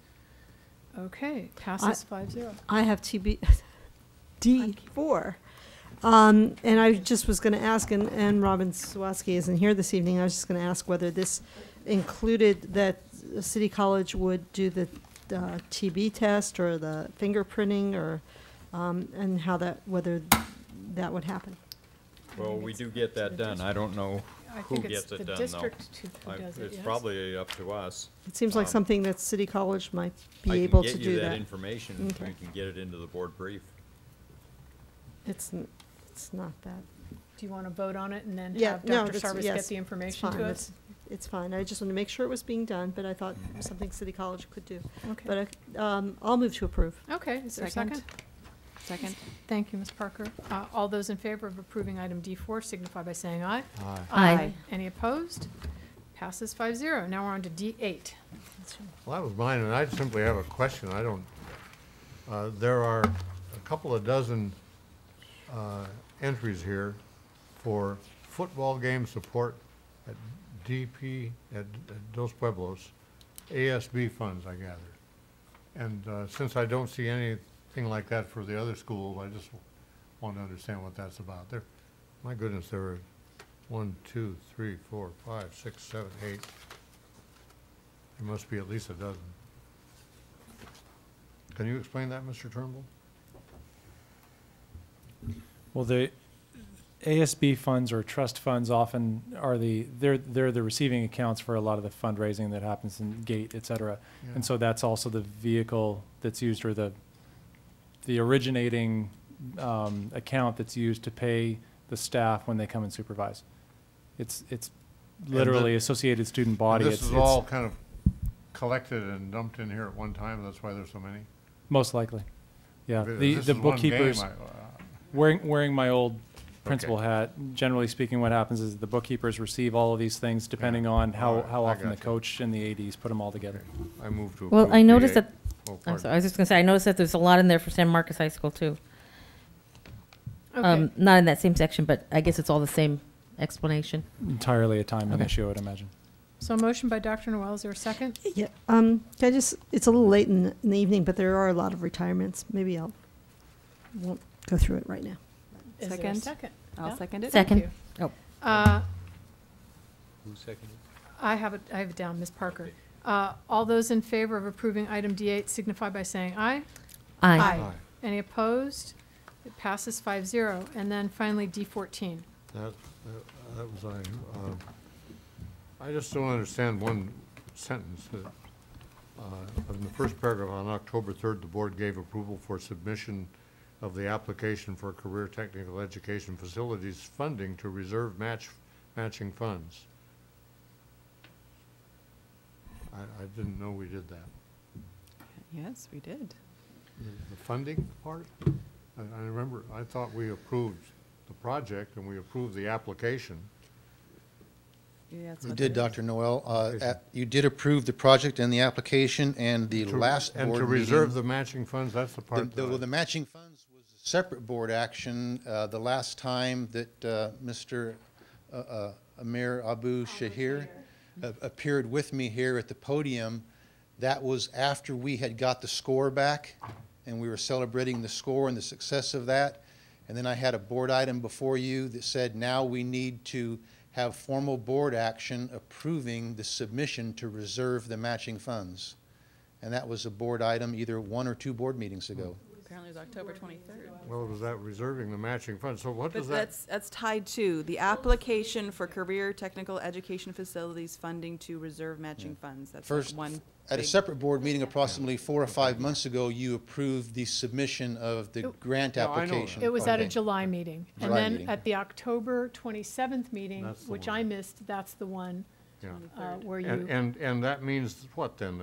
Okay, passes 5-0. I have D4. And I just was going to ask, and Robin Sawatsky isn't here this evening, I was just going to ask whether this included that City College would do the TB test or the fingerprinting, or and whether that would happen. Well, we do get that done. I don't know who gets it done, though. I think it's the district who does it, It's yes. probably up to us. It seems like something that City College might be I able can to get do you that. that information. Okay. We can get it into the board brief. It's not that. Do you want to vote on it and then Yeah, have no, Dr. that's- Sarvis yes, get the information it's to fine. us? It's fine. I just wanted to make sure it was being done, but I thought it was something City College could do. Okay. But I'll move to approve. Okay, is there a second? Second. Thank you, Ms. Parker. All those in favor of approving item D4 signify by saying aye. Aye. Aye. Any opposed? Passes 5-0. Now we're on to D8. Well, that was mine, and I simply have a question. I don't, there are a couple of dozen entries here for football game support at DP, at Dos Pueblos, ASB funds, I gather. And since I don't see anything like that for the other schools, I just want to understand what that's about. There, my goodness, there are 1, 2, 3, 4, 5, 6, 7, 8. There must be at least a dozen. Can you explain that, Mr. Turnbull? Well, the ASB funds or trust funds often are they're the receiving accounts for a lot of the fundraising that happens in GATE, et cetera. Yeah. And so that's also the vehicle that's used, or the originating account that's used to pay the staff when they come and supervise. It's literally Associated Student Body. This is all kind of collected and dumped in here at one time. That's why there's so many. Most likely, yeah. This The is one bookkeepers, game, wearing my old principal hat, generally speaking, what happens is the bookkeepers receive all of these things depending on how often the coach and the ADs put them all together. I moved to. Well, I noticed that, Oh, I'm sorry, I was just going to say, I noticed that there's a lot in there for San Marcos High School, too. Okay. Not in that same section, but I guess it's all the same explanation. Entirely a timing issue, I would imagine. So a motion by Dr. Noel, is there a second? Yeah, can I just, it's a little late in the evening, but there are a lot of retirements. Maybe won't go through it right now. Is there a second? I'll Yeah? second it. Second. Thank you. Oh. Who seconded? I have it down, Ms. Parker. All those in favor of approving item D8 signify by saying aye. Aye. Aye. Any opposed? It passes 5-0. And then finally D14. That was I just don't understand one sentence. In the first paragraph, on October 3rd, the board gave approval for submission of the application for career technical education facilities funding to reserve matching funds. I didn't know we did that. Yes, we did. The funding part? I remember, I thought we approved the project and we approved the application. Yeah, that's You what did, it is. Dr. Noel. You did approve the project and the application, and the last board And to meeting. reserve the matching funds, that's the part. The matching funds was a separate board action. The last time that Mr. Amir Abu Shahir appeared with me here at the podium, that was after we had got the score back, and we were celebrating the score and the success of that. And then I had a board item before you that said, now we need to have formal board action approving the submission to reserve the matching funds. And that was a board item either 1 or 2 board meetings ago. Apparently it was October 23rd. Well, it was that reserving the matching funds. So what does But that? that's tied to the application for career technical education facilities funding to reserve matching funds. That's like First, one. at a big- separate board meeting approximately 4 or 5 months ago, you approved the submission of the grant No, I know that. application. It was at a Okay. July meeting. And July then meeting. at the October 27th meeting, That's the which one. I missed, that's the one Yeah. where you. And that means what then?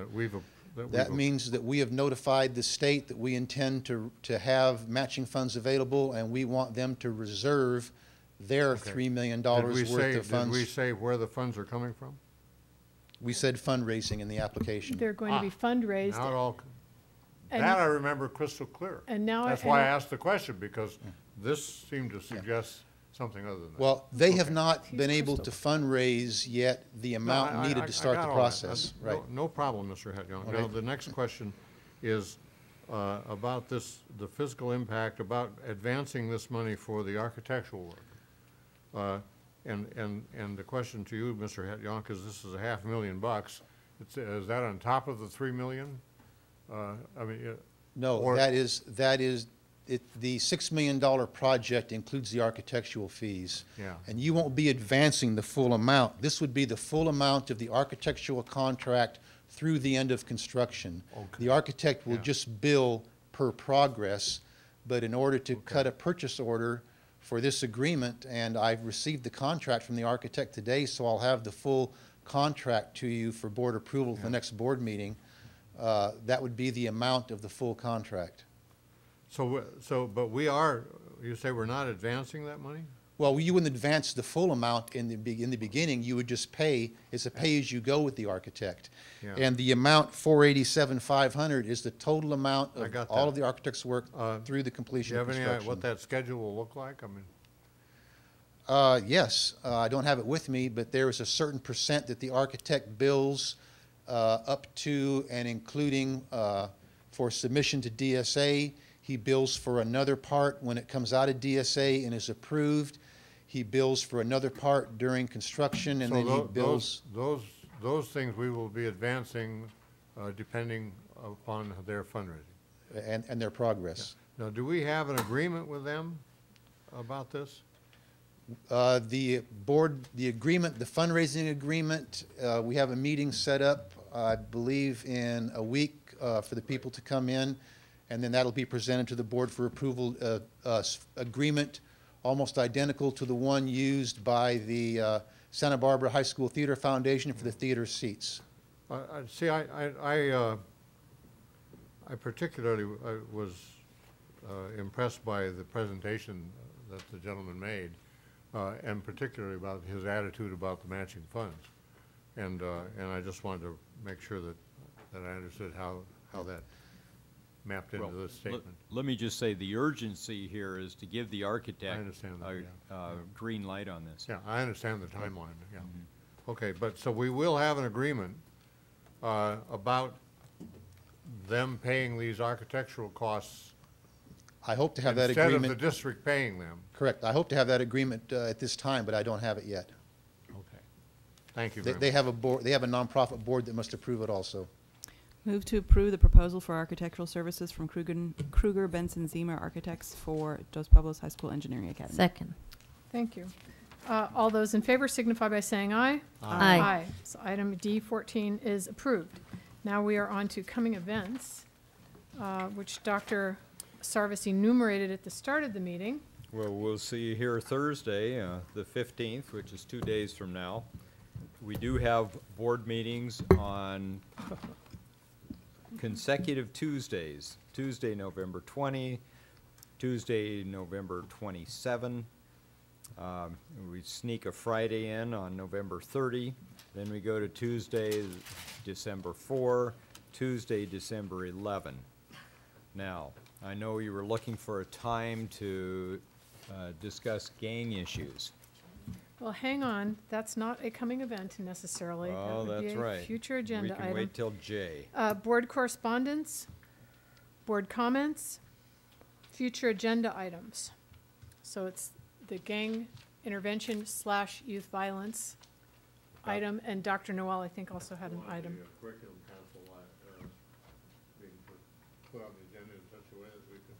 That means that we have notified the state that we intend to have matching funds available, and we want them to reserve their $3 million worth of funds. Did we say where the funds are coming from? We said fundraising in the application. They're going to be fundraised. Now it all, And- that I remember crystal clear. And now That's why I asked the question, because this seemed to suggest something other than that. Well, they have not been able to fundraise yet the No, amount I- needed I to start got the all that. process, right? No problem, Mr. Hetyon. Okay. Now, the next question is about the fiscal impact, about advancing this money for the architectural work. And the question to you, Mr. Hetyon, because this is $500,000, is that on top of the $3 million? No, that is, the $6 million project includes the architectural fees. Yeah. And you won't be advancing the full amount. This would be the full amount of the architectural contract through the end of construction. Okay. The architect will Yeah. just bill per progress, but in order to cut a purchase order for this agreement, and I've received the contract from the architect today, so I'll have the full contract to you for board approval for the next board meeting. That would be the amount of the full contract. But we are, you say we're not advancing that money? Well, you wouldn't advance the full amount in the beginning. You would just pay, it's a pay-as-you-go with the architect. Yeah. And the amount, $487,500, is the total amount I of got all that. of the architect's work through the Do completion you of have any construction. idea what that schedule will look like? Yes, I don't have it with me, but there is a certain percent that the architect bills up to and including for submission to DSA. He bills for another part when it comes out of DSA and is approved. He bills for another part during construction, and So then he bills. those things we will be advancing depending upon their fundraising. And their progress. Yeah. Now, do we have an agreement with them about this? The board, the agreement, the fundraising agreement, we have a meeting set up, I believe, in a week for the people to come in, and then that'll be presented to the board for approval. Agreement almost identical to the one used by the Santa Barbara High School Theater Foundation for the theater seats. See, I particularly was impressed by the presentation that the gentleman made, and particularly about his attitude about the matching funds. And I just wanted to make sure that I understood how that mapped into this statement. Let me just say the urgency here is to give the architect that, green light on this. Yeah, I understand the timeline, yeah. Okay, but so we will have an agreement about them paying these architectural costs. I hope to have that agreement. Instead of the district paying them. Correct. I hope to have that agreement at this time, but I don't have it yet. Okay. Thank you They, very they much. have a board. They have a nonprofit board that must approve it also. Move to approve the proposal for architectural services from Kruger Benson Zima Architects for Dos Pueblos High School Engineering Academy. Second. Thank you. All those in favor signify by saying aye. Aye. Aye. So item D14 is approved. Now we are on to coming events, which Dr. Sarvis enumerated at the start of the meeting. Well, we'll see you here Thursday, the 15th, which is 2 days from now. We do have board meetings on consecutive Tuesdays. Tuesday, November 20, Tuesday, November 27. We sneak a Friday in on November 30. Then we go to Tuesday, December 4, Tuesday, December 11. Now, I know you were looking for a time to discuss gang issues. Well, hang on. That's not a coming event necessarily. Oh, That would be that's a right. future agenda We can item. wait till J. Board correspondence, board comments, future agenda items. So it's the gang intervention / youth violence item, and Dr. Noel, I think, also had an item. The curriculum council being put on the agenda in such a way that we could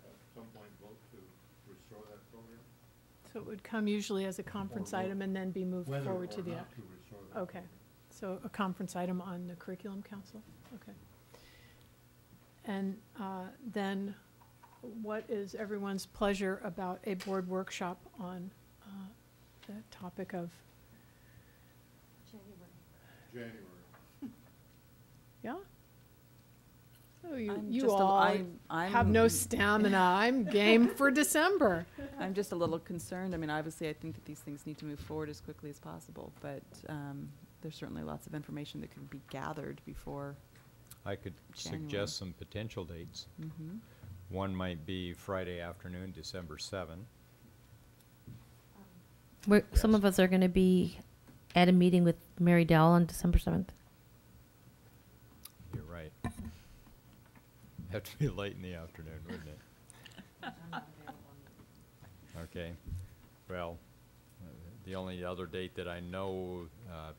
at some point vote to restore that program. So it would come usually as a conference item and then be moved Whether forward or to the. not to restore that Okay, so a conference item on the curriculum council, okay. And then what is everyone's pleasure about a board workshop on the topic of? January. Yeah? So you, I'm you just a- all I'm- have no stamina. I'm game for December. I'm just a little concerned. I mean, obviously, I think that these things need to move forward as quickly as possible, but there's certainly lots of information that can be gathered before. I could January. suggest some potential dates. Mhm. One might be Friday afternoon, December 7. Some of us are going to be at a meeting with Mary Dowell on December 7th. You're right. Have to be late in the afternoon, wouldn't it? Okay. Well, the only other date that I know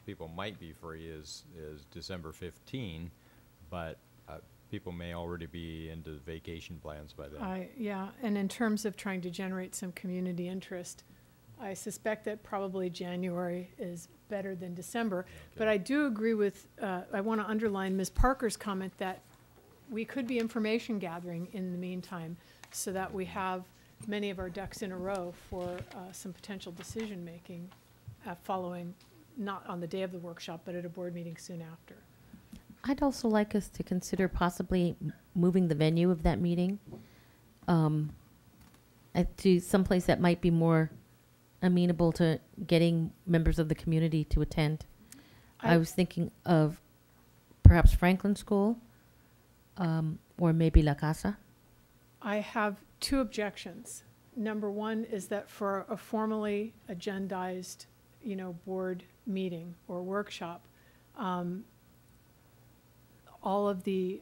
people might be free is December 15, but people may already be into the vacation plans by then. Yeah, and in terms of trying to generate some community interest, I suspect that probably January is better than December. But I do agree with, I want to underline Ms. Parker's comment that we could be information gathering in the meantime so that we have many of our ducks in a row for some potential decision-making following, not on the day of the workshop, but at a board meeting soon after. I'd also like us to consider possibly moving the venue of that meeting to someplace that might be more amenable to getting members of the community to attend. I was thinking of perhaps Franklin School or maybe La Casa. I have two objections. Number one is that for a formally agendized, board meeting or workshop, all of the,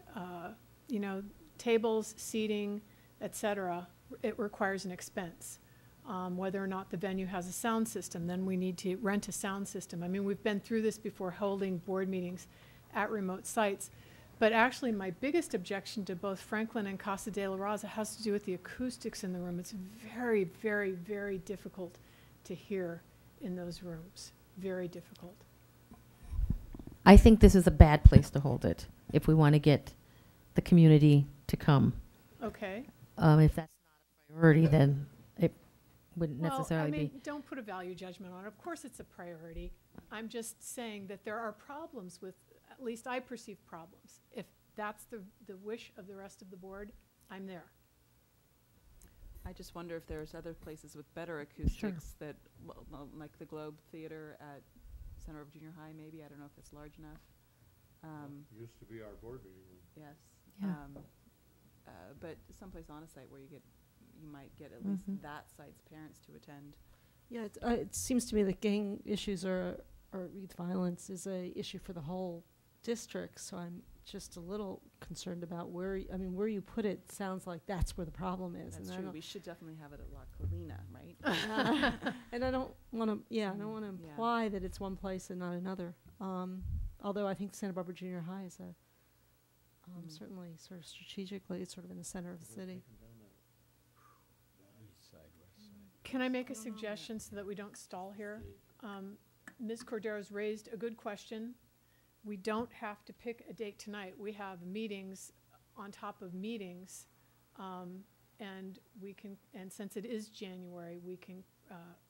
tables, seating, et cetera, it requires an expense. Whether or not the venue has a sound system, then we need to rent a sound system. I mean, we've been through this before, holding board meetings at remote sites. But actually, my biggest objection to both Franklin and Casa de la Raza has to do with the acoustics in the room. It's very, very, very difficult to hear in those rooms. Very difficult. I think this is a bad place to hold it if we want to get the community to come. Okay. If that's not a priority, then it wouldn't necessarily be. Don't put a value judgment on it. Of course it's a priority. I'm just saying that there are problems with, at least I perceive problems. If that's the wish of the rest of the board, I'm there. I just wonder if there's other places with better acoustics that, well, like the Globe Theater at Center Barbara Junior High, maybe. I don't know if it's large enough. Used to be our board meeting room. Yes. Yeah. But someplace on a site where you might get at least that site's parents to attend. Yeah, it seems to me that gang issues or youth violence is a issue for the whole district. So I'm just a little concerned about where you put it. Sounds like that's where the problem is. That's and true. We should definitely have it at La Colina, right? And I don't want to. I don't want to imply that it's one place and not another. Although I think Santa Barbara Junior High is certainly sort of strategically, it's sort of in the center of the city. Can I make a suggestion so that we don't stall here? Ms. Cordero's raised a good question. We don't have to pick a date tonight. We have meetings on top of meetings, and since it is January, we can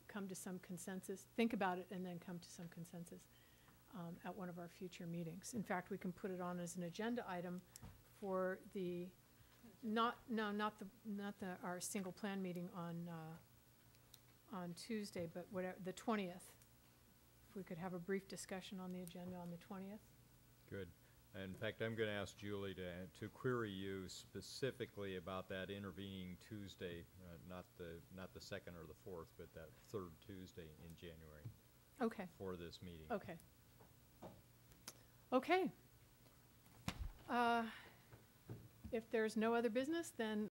come to some consensus, think about it, and then come to some consensus at one of our future meetings. In fact, we can put it on as an agenda item for our single plan meeting on Tuesday, but whatever, the 20th. If we could have a brief discussion on the agenda on the 20th. Good. In fact, I'm going to ask Julie to query you specifically about that intervening Tuesday, not the 2nd or the 4th, but that 3rd Tuesday in January. Okay. For this meeting. Okay. Okay. If there's no other business, then